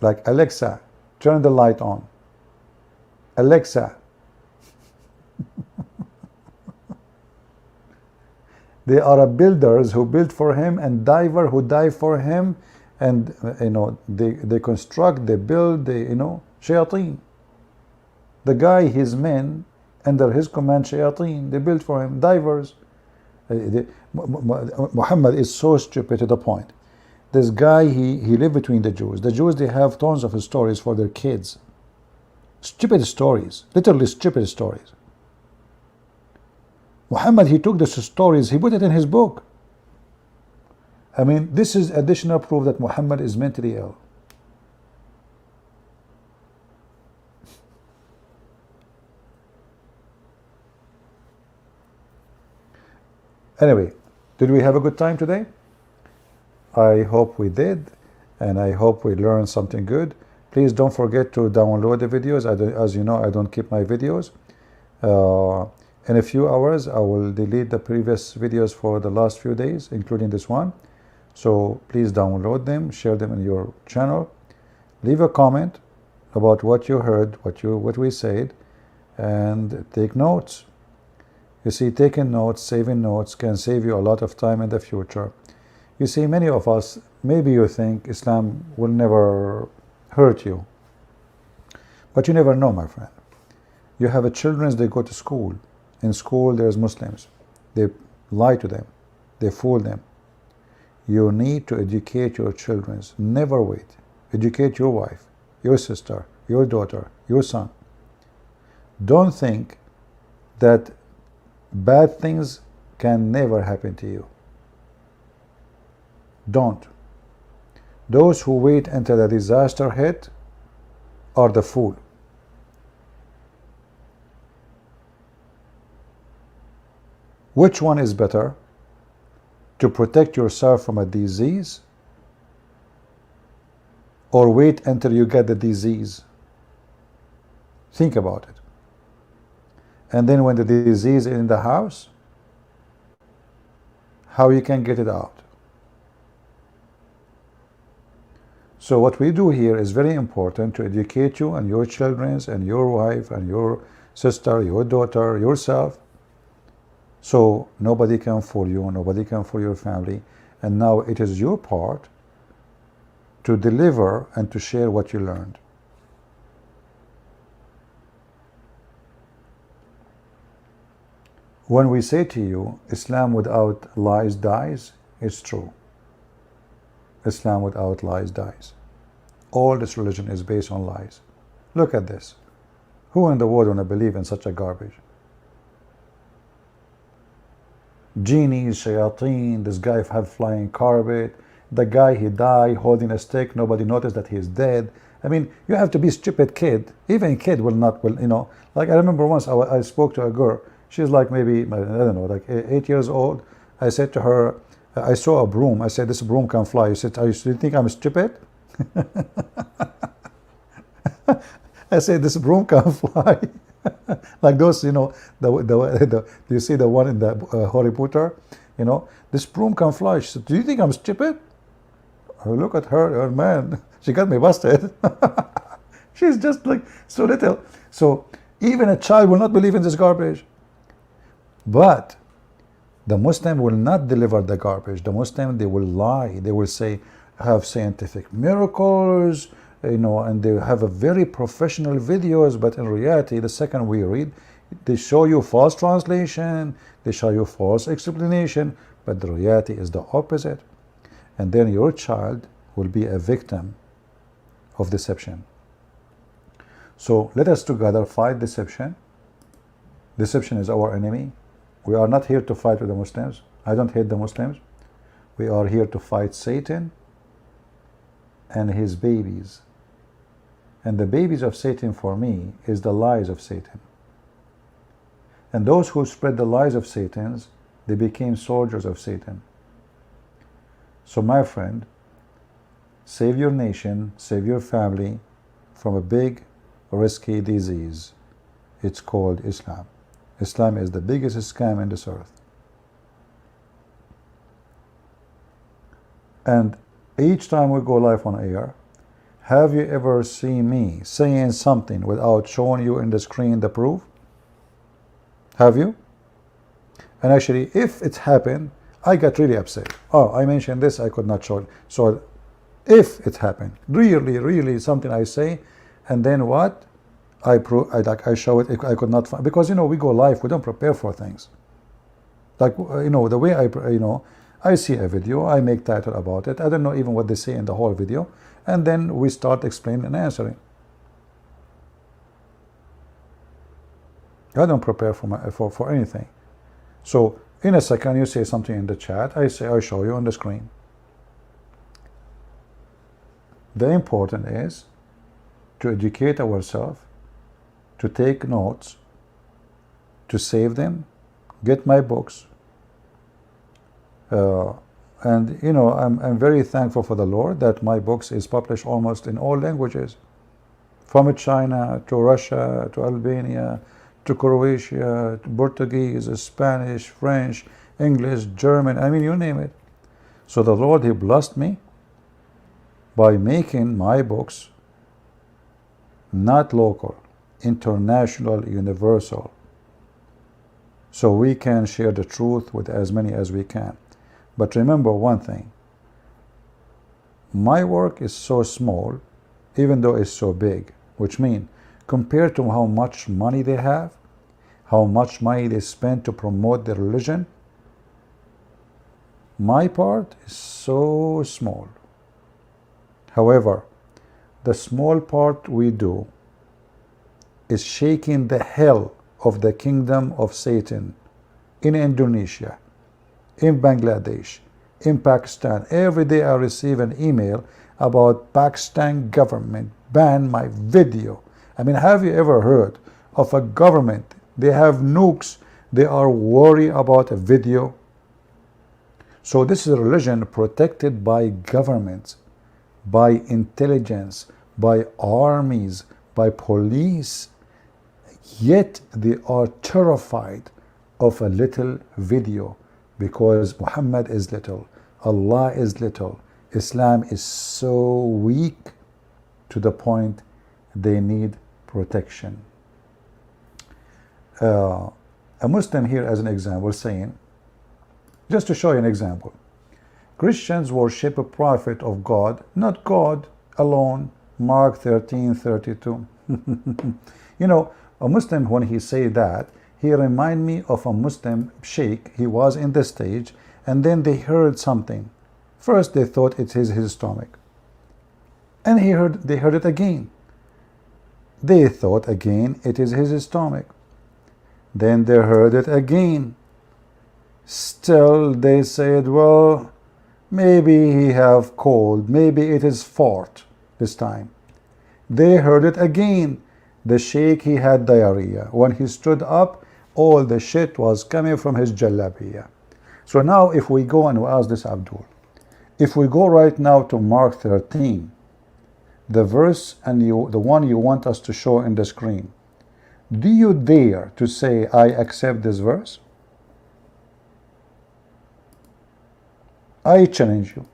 Like, Alexa, turn the light on. Alexa. They are builders who build for him, and diver who dive for him, and they construct, they build, shayateen. The guy, his men, under his command, shayateen, they build for him, divers. Muhammad is so stupid to the point. This guy, he lived between the Jews. The Jews, they have tons of stories for their kids. Stupid stories, literally stupid stories. Muhammad, he took these stories, he put it in his book. I mean, this is additional proof that Muhammad is mentally ill. Anyway, Did we have a good time today? I hope we did, and I hope we learned something good. Please don't forget to download the videos. As you know, I don't keep my videos. In a few hours, I will delete the previous videos for the last few days, including this one. So please download them, share them in your channel. Leave a comment about what you heard, what we said, and take notes. You see, taking notes, saving notes can save you a lot of time in the future. You see, many of us, maybe you think Islam will never hurt you. But you never know, my friend. You have a children, they go to school. In school, there's Muslims. They lie to them. They fool them. You need to educate your children. Never wait. Educate your wife, your sister, your daughter, your son. Don't think that bad things can never happen to you. Don't. Those who wait until the disaster hit are the fool. Which one is better? To protect yourself from a disease, or wait until you get the disease? Think about it. And then when the disease is in the house, how you can get it out? So what we do here is very important to educate you and your children and your wife and your sister, your daughter, yourself. So nobody can fool you, nobody can fool your family. And now it is your part to deliver and to share what you learned. When we say to you, Islam without lies dies, it's true. Islam without lies dies. All this religion is based on lies. Look at this. Who in the world want to believe in such a garbage? Genies, shayateen, this guy have flying carpet, the guy he died holding a stick, nobody noticed that he's dead. I mean, you have to be a stupid kid. Even kid will not, you know, like I remember once I spoke to a girl, she's like maybe, I don't know, like 8 years old. I said to her, I saw a broom. I said, this broom can fly. She said, do you think I'm stupid? I said, this broom can fly. Like those, you know, you see the one in the Harry Potter, you know, this broom can fly. She said, do you think I'm stupid? I look at her, man, she got me busted. She's just like so little. So even a child will not believe in this garbage. But the Muslim will not deliver the garbage. The Muslim, they will lie. They will say, have scientific miracles, you know, and they have a very professional videos, but in reality, the second we read, they show you false translation, they show you false explanation, but the reality is the opposite. And then your child will be a victim of deception. So let us together fight deception. Deception is our enemy. We are not here to fight with the Muslims. I don't hate the Muslims. We are here to fight Satan and his babies. And the babies of Satan for me is the lies of Satan. And those who spread the lies of Satan, they became soldiers of Satan. So my friend, save your nation, save your family from a big, risky disease. It's called Islam. Islam is the biggest scam in this earth. And each time we go live on air, have you ever seen me saying something without showing you in the screen the proof? Have you? And actually, if it's happened, I got really upset. Oh, I mentioned this, I could not show it. So if it happened, really something I say, and then what? I show it, I could not find, because, you know, we go live, we don't prepare for things. Like, you know, the way I see a video, I make title about it, I don't know even what they say in the whole video, and then we start explaining and answering. I don't prepare for anything. So in a second you say something in the chat, I show you on the screen. The important is to educate ourselves, to take notes, to save them, get my books, Uh, and you know, I'm very thankful for the Lord that my books is published almost in all languages, from China to Russia to Albania to Croatia to Portuguese, Spanish, French, English, German, I mean, you name it. So the Lord, He blessed me by making my books not local, international, universal, so we can share the truth with as many as we can. But remember one thing, my work is so small, even though it's so big, which means compared to how much money they have, how much money they spend to promote their religion, my part is so small. However, the small part we do is shaking the hell of the kingdom of Satan in Indonesia, in Bangladesh, in Pakistan. Every day I receive an email about Pakistan government ban my video. I mean, have you ever heard of a government? They have nukes. They are worried about a video. So this is a religion protected by governments, by intelligence, by armies, by police. Yet they are terrified of a little video because Muhammad is little, Allah is little, Islam is so weak to the point they need protection. A Muslim here as an example saying, just to show you an example, Christians worship a prophet of God, not God alone, Mark 13:32. You know, a Muslim, when he say that, he remind me of a Muslim sheikh. He was in the stage, and then they heard something. First they thought it is his stomach, and they heard it again. They thought again it is his stomach. Then they heard it again. Still they said, well, maybe he have cold, maybe it is fart this time. They heard it again. The sheikh, he had diarrhea. When he stood up, all the shit was coming from his jalabiya. So now if we go and we ask this Abdul, if we go right now to Mark 13, the verse and the one you want us to show in the screen, do you dare to say, I accept this verse? I challenge you.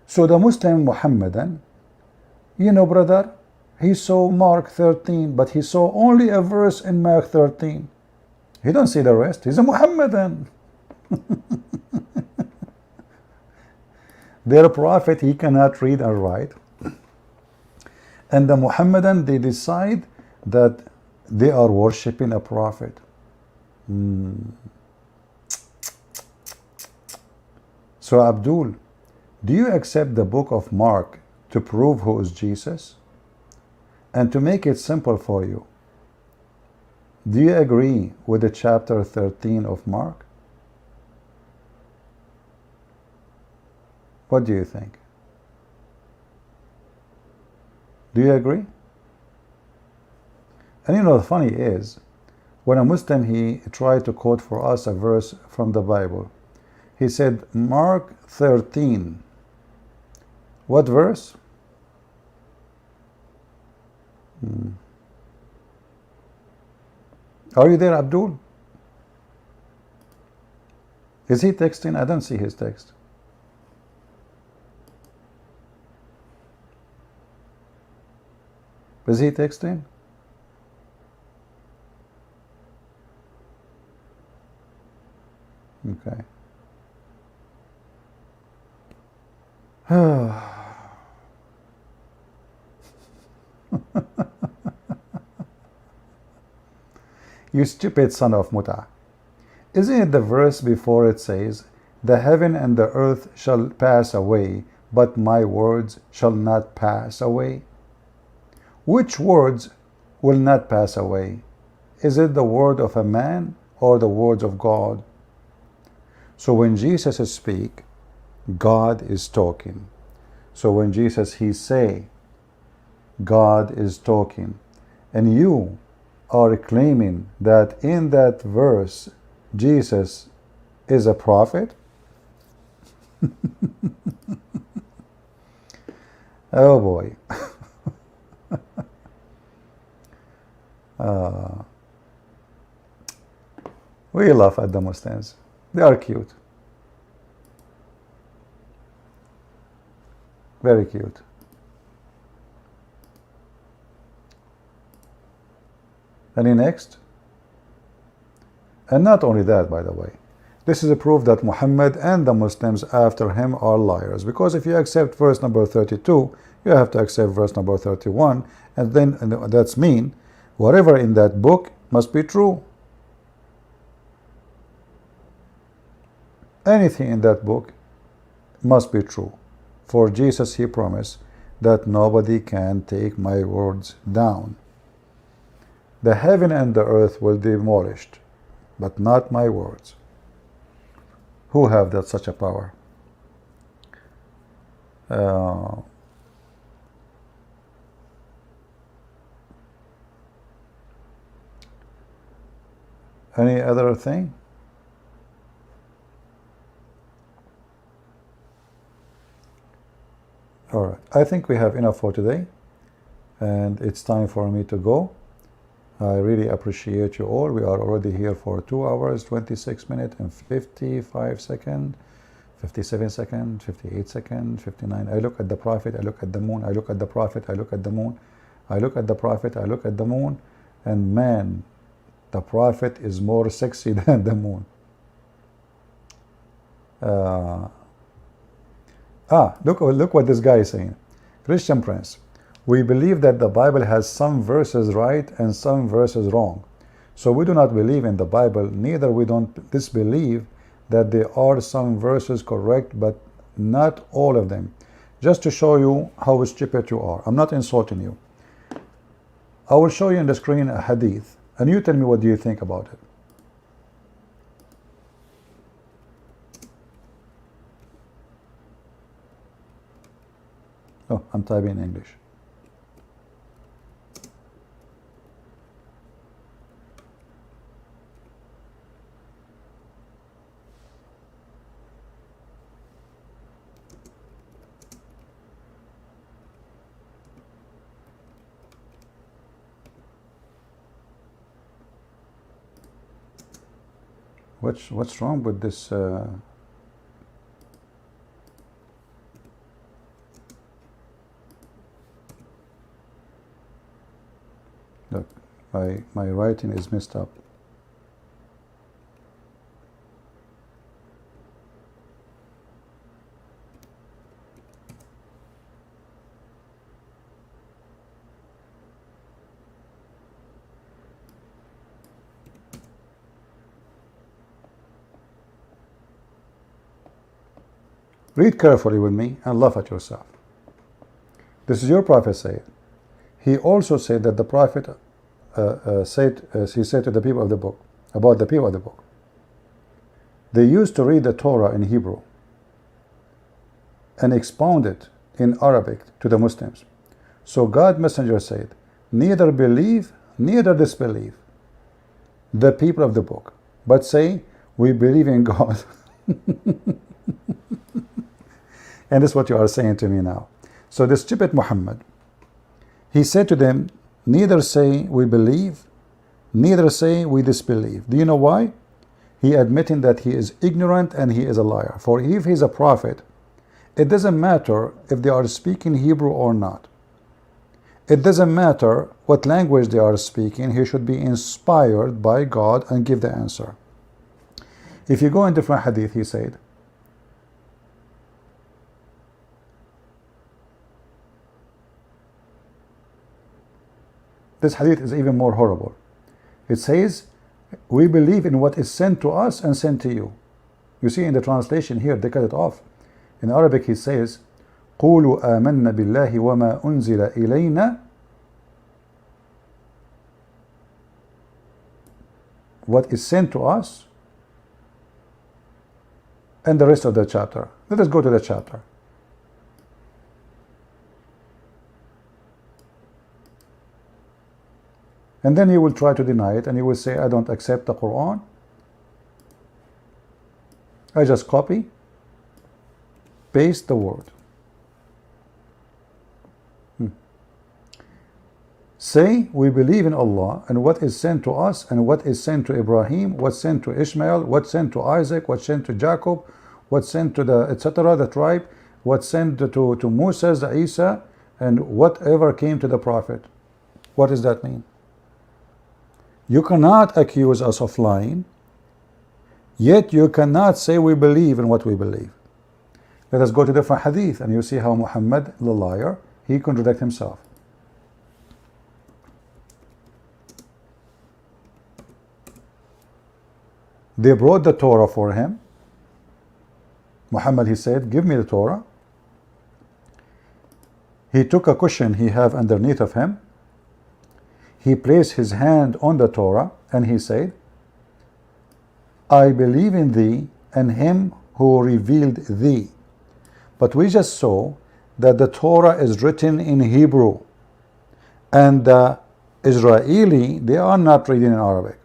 So the Muslim Muhammadan, you know, brother, he saw Mark 13, but he saw only a verse in Mark 13. He don't see the rest. He's a Muhammadan. Their prophet, he cannot read and write. And the Muhammadan, they decide that they are worshipping a prophet. So Abdul, do you accept the book of Mark to prove who is Jesus? And to make it simple for you, do you agree with the chapter 13 of Mark? What do you think? Do you agree? And you know, the funny is, when a Muslim, he tried to quote for us a verse from the Bible, he said, Mark 13. What verse? Are you there, Abdul? Is he texting? I don't see his text. Is he texting? Okay. You stupid son of Muta. Isn't it the verse before it says, the heaven and the earth shall pass away, but my words shall not pass away? Which words will not pass away? Is it the word of a man or the words of God? So when Jesus speaks, God is talking. So when Jesus, he say, God is talking. And you are claiming that in that verse, Jesus is a prophet? Oh boy. We laugh at the Muslims. They are cute. Very cute. Any next? And not only that, by the way, this is a proof that Muhammad and the Muslims after him are liars. Because if you accept verse number 32, you have to accept verse number 31, and then that's mean whatever in that book must be true. Anything in that book must be true. For Jesus, he promised that nobody can take my words down. The heaven and the earth will be demolished, but not my words. Who have that such a power? Any other thing? All right. I think we have enough for today, and it's time for me to go. I really appreciate you all. We are already here for 2 hours, 26 minutes, and 55 seconds, 57 seconds, 58 seconds, 59. I look at the prophet, I look at the moon, I look at the prophet, I look at the moon, I look at the prophet, I look at the moon, and man, the prophet is more sexy than the moon. Look what this guy is saying. Christian Prince, we believe that the Bible has some verses right and some verses wrong. So we do not believe in the Bible, neither we don't disbelieve that there are some verses correct, but not all of them. Just to show you how stupid you are. I'm not insulting you. I will show you on the screen a hadith, and you tell me what do you think about it. Oh, I'm typing in English. What's wrong with this? Look, my writing is messed up. Read carefully with me and laugh at yourself. This is your prophet said. He also said that the prophet he said to the people of the book, about the people of the book. They used to read the Torah in Hebrew and expound it in Arabic to the Muslims. So God messenger said, neither believe, neither disbelieve the people of the book, but say, we believe in God. And this is what you are saying to me now. So the stupid Muhammad, he said to them, neither say we believe, neither say we disbelieve. Do you know why? He admitting that he is ignorant and he is a liar. For if he is a prophet, it doesn't matter if they are speaking Hebrew or not. It doesn't matter what language they are speaking. He should be inspired by God and give the answer. If you go in different hadith, he said, this hadith is even more horrible. It says, we believe in what is sent to us and sent to you. You see in the translation here, they cut it off. In Arabic, he says, قُولُوا آمَنَّا بِاللَّهِ وَمَا أُنزِلَ إِلَيْنَا. What is sent to us, and the rest of the chapter. Let us go to the chapter. And then you will try to deny it, and you will say, I don't accept the Quran. I just copy, paste the word. Say, we believe in Allah and what is sent to us and what is sent to Ibrahim, what's sent to Ishmael, what's sent to Isaac, what's sent to Jacob, what's sent to the etc. the tribe, what's sent to Moses, Isa, and whatever came to the Prophet. What does that mean? You cannot accuse us of lying, yet you cannot say we believe in what we believe. Let us go to different hadith and you see how Muhammad, the liar, he contradicts himself. They brought the Torah for him. Muhammad, he said, give me the Torah. He took a cushion he have underneath of him. He placed his hand on the Torah and he said, I believe in thee and him who revealed thee. But we just saw that the Torah is written in Hebrew and the Israeli, they are not reading in Arabic.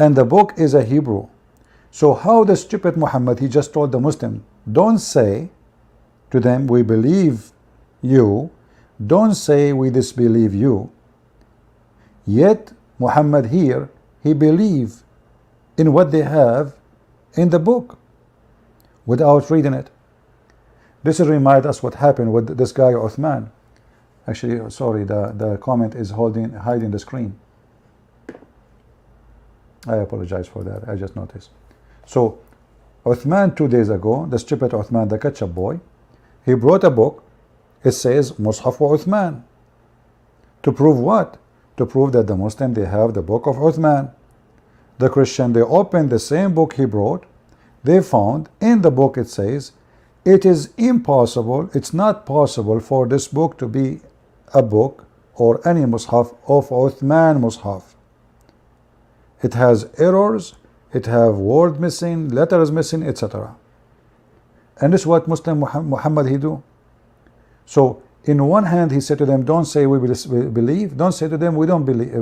And the book is a Hebrew. So how the stupid Muhammad, he just told the Muslim, don't say to them, we believe you. Don't say we disbelieve you. Yet Muhammad here, he believe in what they have in the book without reading it. This reminds us what happened with this guy Uthman. Actually, sorry, the comment is hiding the screen. I apologize for that. I just noticed. So Uthman 2 days ago, the stupid Uthman, the ketchup boy, he brought a book. It says Mushaf wa Uthman. To prove what? To prove that the Muslim, they have the book of Uthman. The Christian, they opened the same book he brought. They found in the book it says, it is impossible, it's not possible for this book to be a book or any Mushaf of Uthman Mushaf. It has errors, it have word missing, letters missing, etc. And this is what Muslim Muhammad he do. So in one hand he said to them, don't say we believe, don't say to them we don't believe,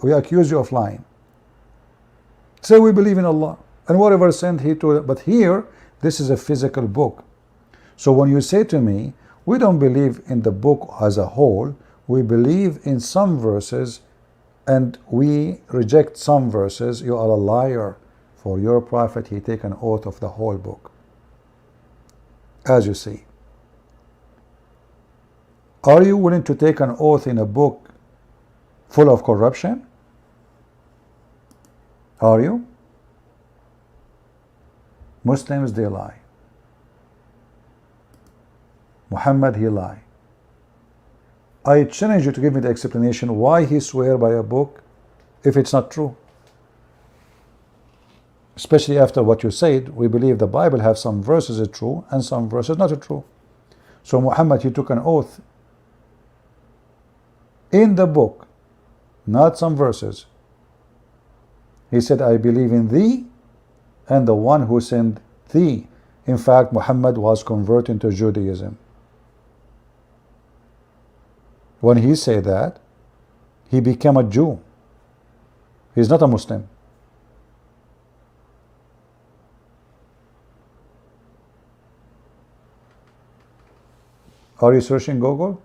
we accuse you of lying. Say we believe in Allah and whatever sent he to, but here this is a physical book. So when you say to me, we don't believe in the book as a whole, we believe in some verses and we reject some verses, you are a liar. For your prophet, he take an oath of the whole book. As you see. Are you willing to take an oath in a book full of corruption? Are you? Muslims, they lie. Muhammad, he lie. I challenge you to give me the explanation why he swear by a book if it's not true. Especially after what you said, we believe the Bible have some verses are true and some verses not true. So Muhammad, he took an oath in the book, not some verses. He said, I believe in thee and the one who sent thee. In fact, Muhammad was converted to Judaism. When he said that, he became a Jew. He's not a Muslim. Are you searching Google?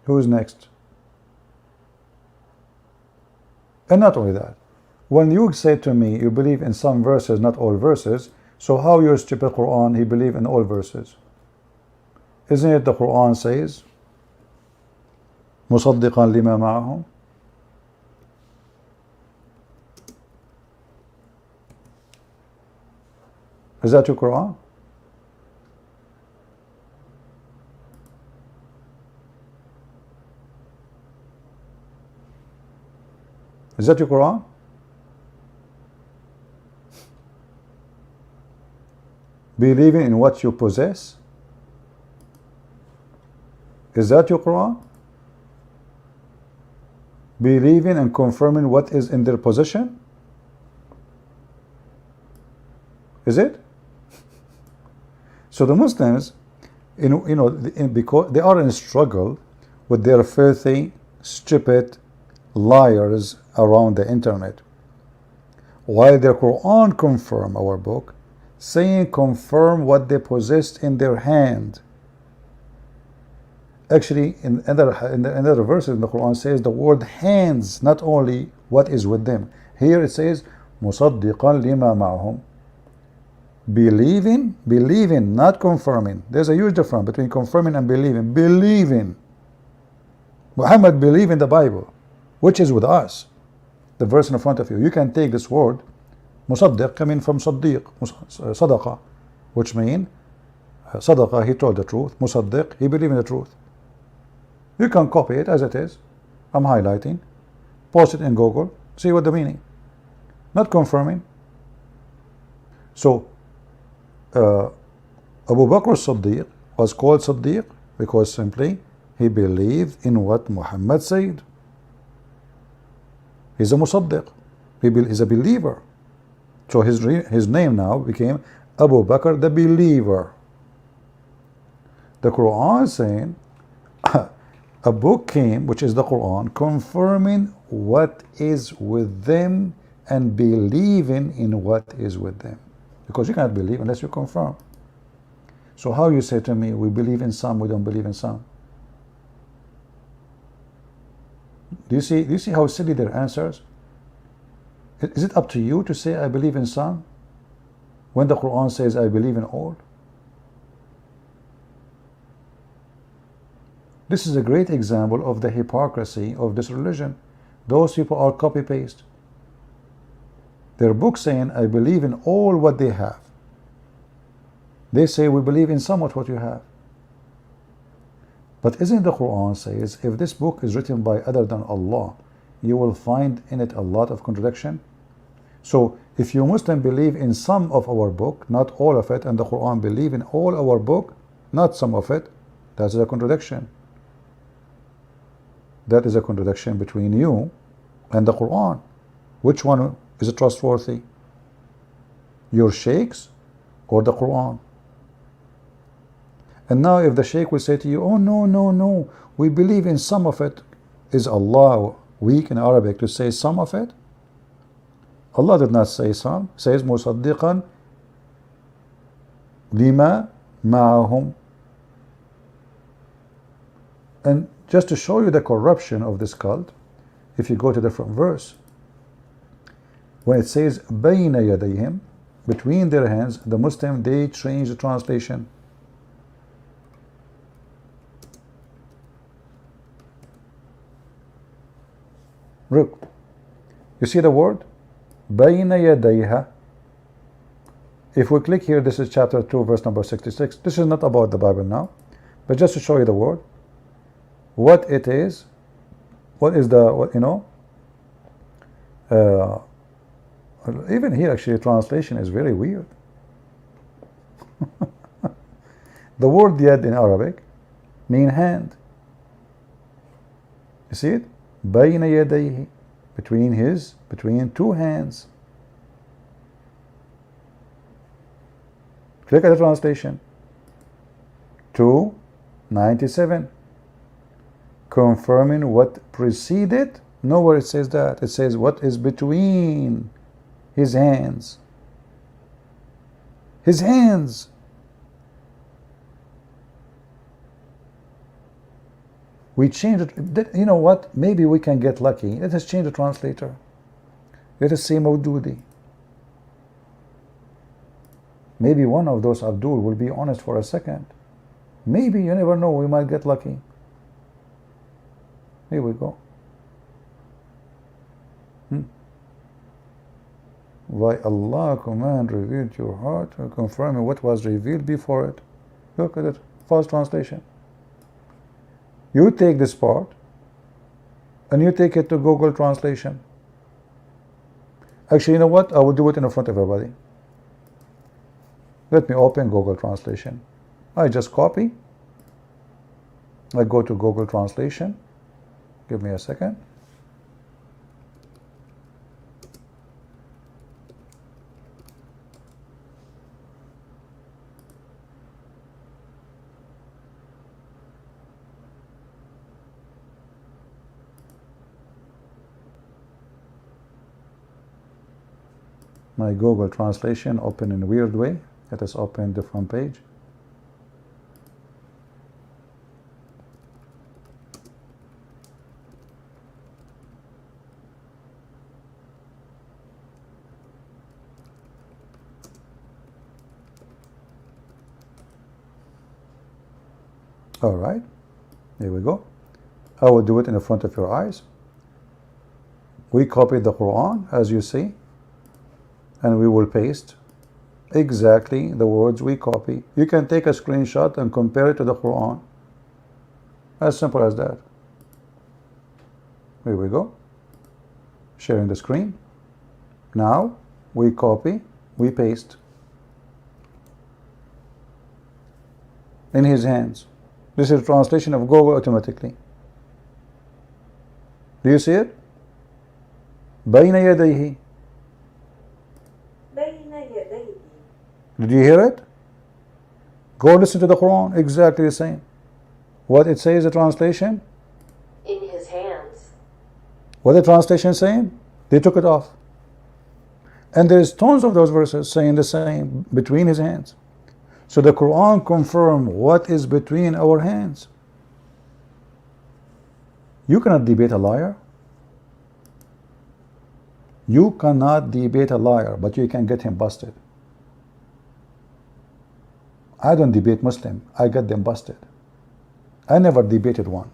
Who's next? And not only that, when you say to me you believe in some verses, not all verses, so how your stupid Quran, he believe in all verses? Isn't it the Quran says, مُصَدِّقًا لِمَا مَعَهُمْ? Is that your Quran? Is that your Quran? Believing in what you possess? Is that your Quran? Believing and confirming what is in their possession? Is it? So the Muslims, because they are in a struggle with their filthy, stupid liars around the internet, while the Quran confirm our book, saying confirm what they possessed in their hand. Actually, in other verses in the Quran says the word hands, not only what is with them. Here it says مُصَدِّقًا لِمَا مَعَهُمْ. Believing, not confirming. There's a huge difference between confirming and believing. Believing. Muhammad believed in the Bible, which is with us. The verse in front of you. You can take this word, musaddiq, coming from saddiq, sadaqa, which means sadaqa, he told the truth. Musaddiq, he believed in the truth. You can copy it as it is. I'm highlighting. Post it in Google. See what the meaning. Not confirming. So, Abu Bakr as-Siddiq was called Siddiq because simply he believed in what Muhammad said. He's a Musaddiq. He's a believer. So his name now became Abu Bakr the believer. The Quran is saying a book came, which is the Quran, confirming what is with them and believing in what is with them. Because you cannot believe unless you confirm. So how you say to me, we believe in some, we don't believe in some? Do you see how silly their answers? Is it up to you to say I believe in some when the Quran says I believe in all? This is a great example of the hypocrisy of this religion. Those people are copy-paste. Their book saying I believe in all what they have. They say we believe in somewhat what you have. But isn't the Quran says if this book is written by other than Allah, you will find in it a lot of contradiction? So if you Muslim believe in some of our book, not all of it, and the Quran believe in all our book, not some of it, that's a contradiction. That is a contradiction between you and the Quran. Which one is trustworthy? Your sheikhs or the Quran? And now if the sheikh will say to you, oh no, we believe in some of it, is Allah weak in Arabic to say some of it? Allah did not say some. Says musaddiqan lima ma'ahum. And just to show you the corruption of this cult, if you go to the different verse, when it says bayna yadayhim, between their hands, the Muslim, they change the translation. Look, you see the word bayna yadayha. If we click here, this is chapter 2 verse number 66. This is not about the Bible now, but just to show you the word, what it is, what is the, what, even here actually translation is very weird. The word yad in Arabic mean hand. You see it? Bayna yadayhi, between two hands. Click at the translation. 297. Confirming what preceded. Nowhere it says that. It says what is between his hands. His hands. We changed it. You know what? Maybe we can get lucky. Let us change the translator. Let us say Mawdudi. Maybe one of those Abdul will be honest for a second. Maybe, you never know, we might get lucky. Here we go. Why Allah command revealed your heart, confirming what was revealed before it. Look at it, false translation. You take this part and you take it to Google Translation. Actually, you know what? I will do it in front of everybody. Let me open Google Translation. I just copy. I go to Google Translation. Give me a second. My Google translation open in a weird way. Let us open the front page. All right, here we go. I will do it in the front of your eyes. We copied the Quran, as you see, and we will paste exactly the words we copy. You can take a screenshot and compare it to the Quran. As simple as that. Here we go. Sharing the screen. Now, we copy, we paste. In his hands. This is translation of Google automatically. Do you see it? بين يديه. Did you hear it? Go listen to the Quran. Exactly the same. What it says, the translation? In his hands. What the translation saying? They took it off. And there's tons of those verses saying the same, between his hands. So the Quran confirms what is between our hands. You cannot debate a liar. You cannot debate a liar, but you can get him busted. I don't debate Muslim. I get them busted. I never debated one.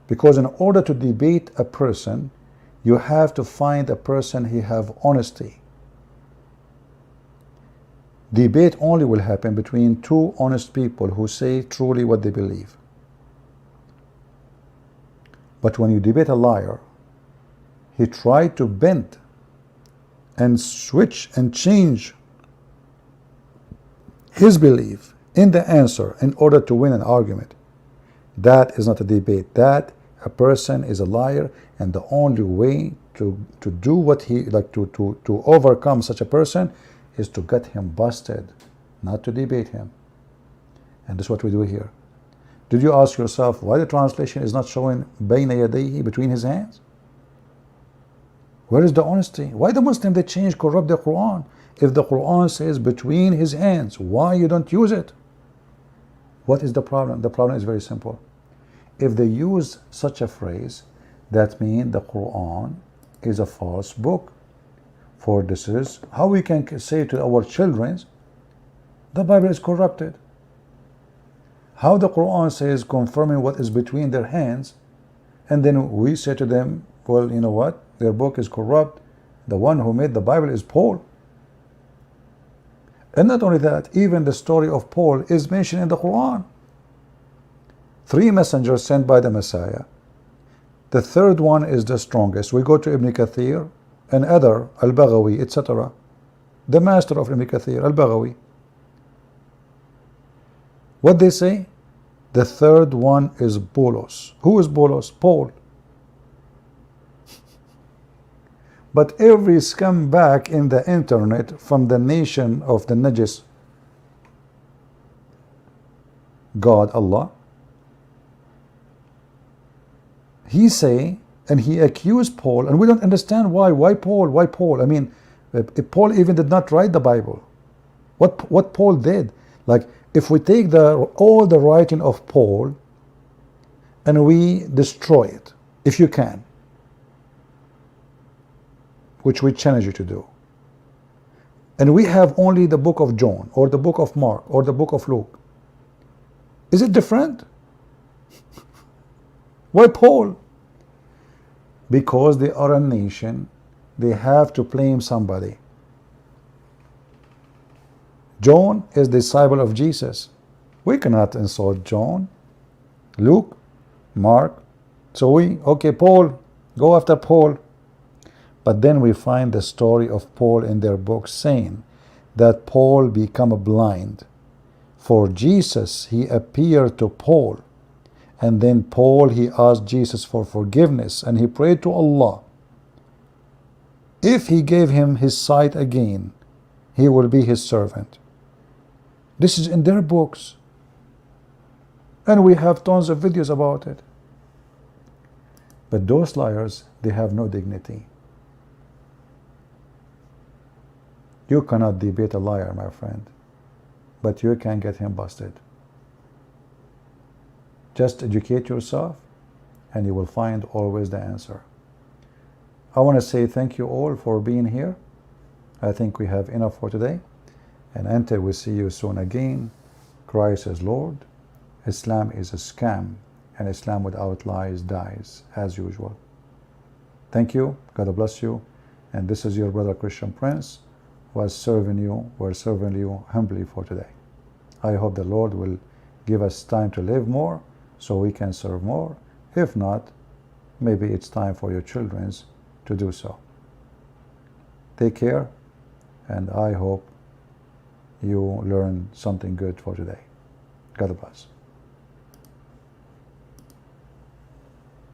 Because in order to debate a person, you have to find a person who have honesty. Debate only will happen between two honest people who say truly what they believe. But when you debate a liar, he tried to bend and switch and change his belief in the answer in order to win an argument. That is not a debate. That a person is a liar, and the only way to do what he to overcome such a person is to get him busted, not to debate him. And that's what we do here. Did you ask yourself why the translation is not showing بين يديه, between his hands? Where is the honesty? Why the Muslim they change, corrupt the Quran? If the Quran says between his hands, why you don't use it? What is the problem? The problem is very simple. If they use such a phrase, that means the Quran is a false book. For this is how we can say to our children, the Bible is corrupted. How the Quran says confirming what is between their hands, and then we say to them, well, you know what? Their book is corrupt. The one who made the Bible is Paul. And not only that, even the story of Paul is mentioned in the Quran. 3 messengers sent by the Messiah. The third one is the strongest. We go to Ibn Kathir and other, Al-Baghawi, etc. The master of Ibn Kathir, Al-Baghawi. What they say? The third one is Paulos. Who is Paulos? Paul. But every scumbag in the internet from the nation of the Najis, God, Allah, he say, and he accused Paul, and we don't understand why. Why Paul? Why Paul? I mean, Paul even did not write the Bible. What Paul did? Like, if we take all the writing of Paul and we destroy it, if you can, which we challenge you to do, and we have only the book of John or the book of Mark or the book of Luke, is it different? Why Paul? Because they are a nation, they have to blame somebody. John is disciple of Jesus. We cannot insult John, Luke, Mark. So okay, Paul, go after Paul. But then we find the story of Paul in their book saying that Paul became blind. For Jesus, he appeared to Paul. And then Paul, he asked Jesus for forgiveness. And he prayed to Allah. If he gave him his sight again, he will be his servant. This is in their books. And we have tons of videos about it. But those liars, they have no dignity. You cannot debate a liar, my friend, but you can get him busted. Just educate yourself and you will find always the answer. I want to say thank you all for being here. I think we have enough for today. And until we see you soon again, Christ is Lord. Islam is a scam, and Islam without lies dies, as usual. Thank you. God bless you. And this is your brother Christian Prince, who was serving you humbly for today. I hope the Lord will give us time to live more so we can serve more. If not, maybe it's time for your children to do so. Take care, and I hope you learn something good for today. God bless.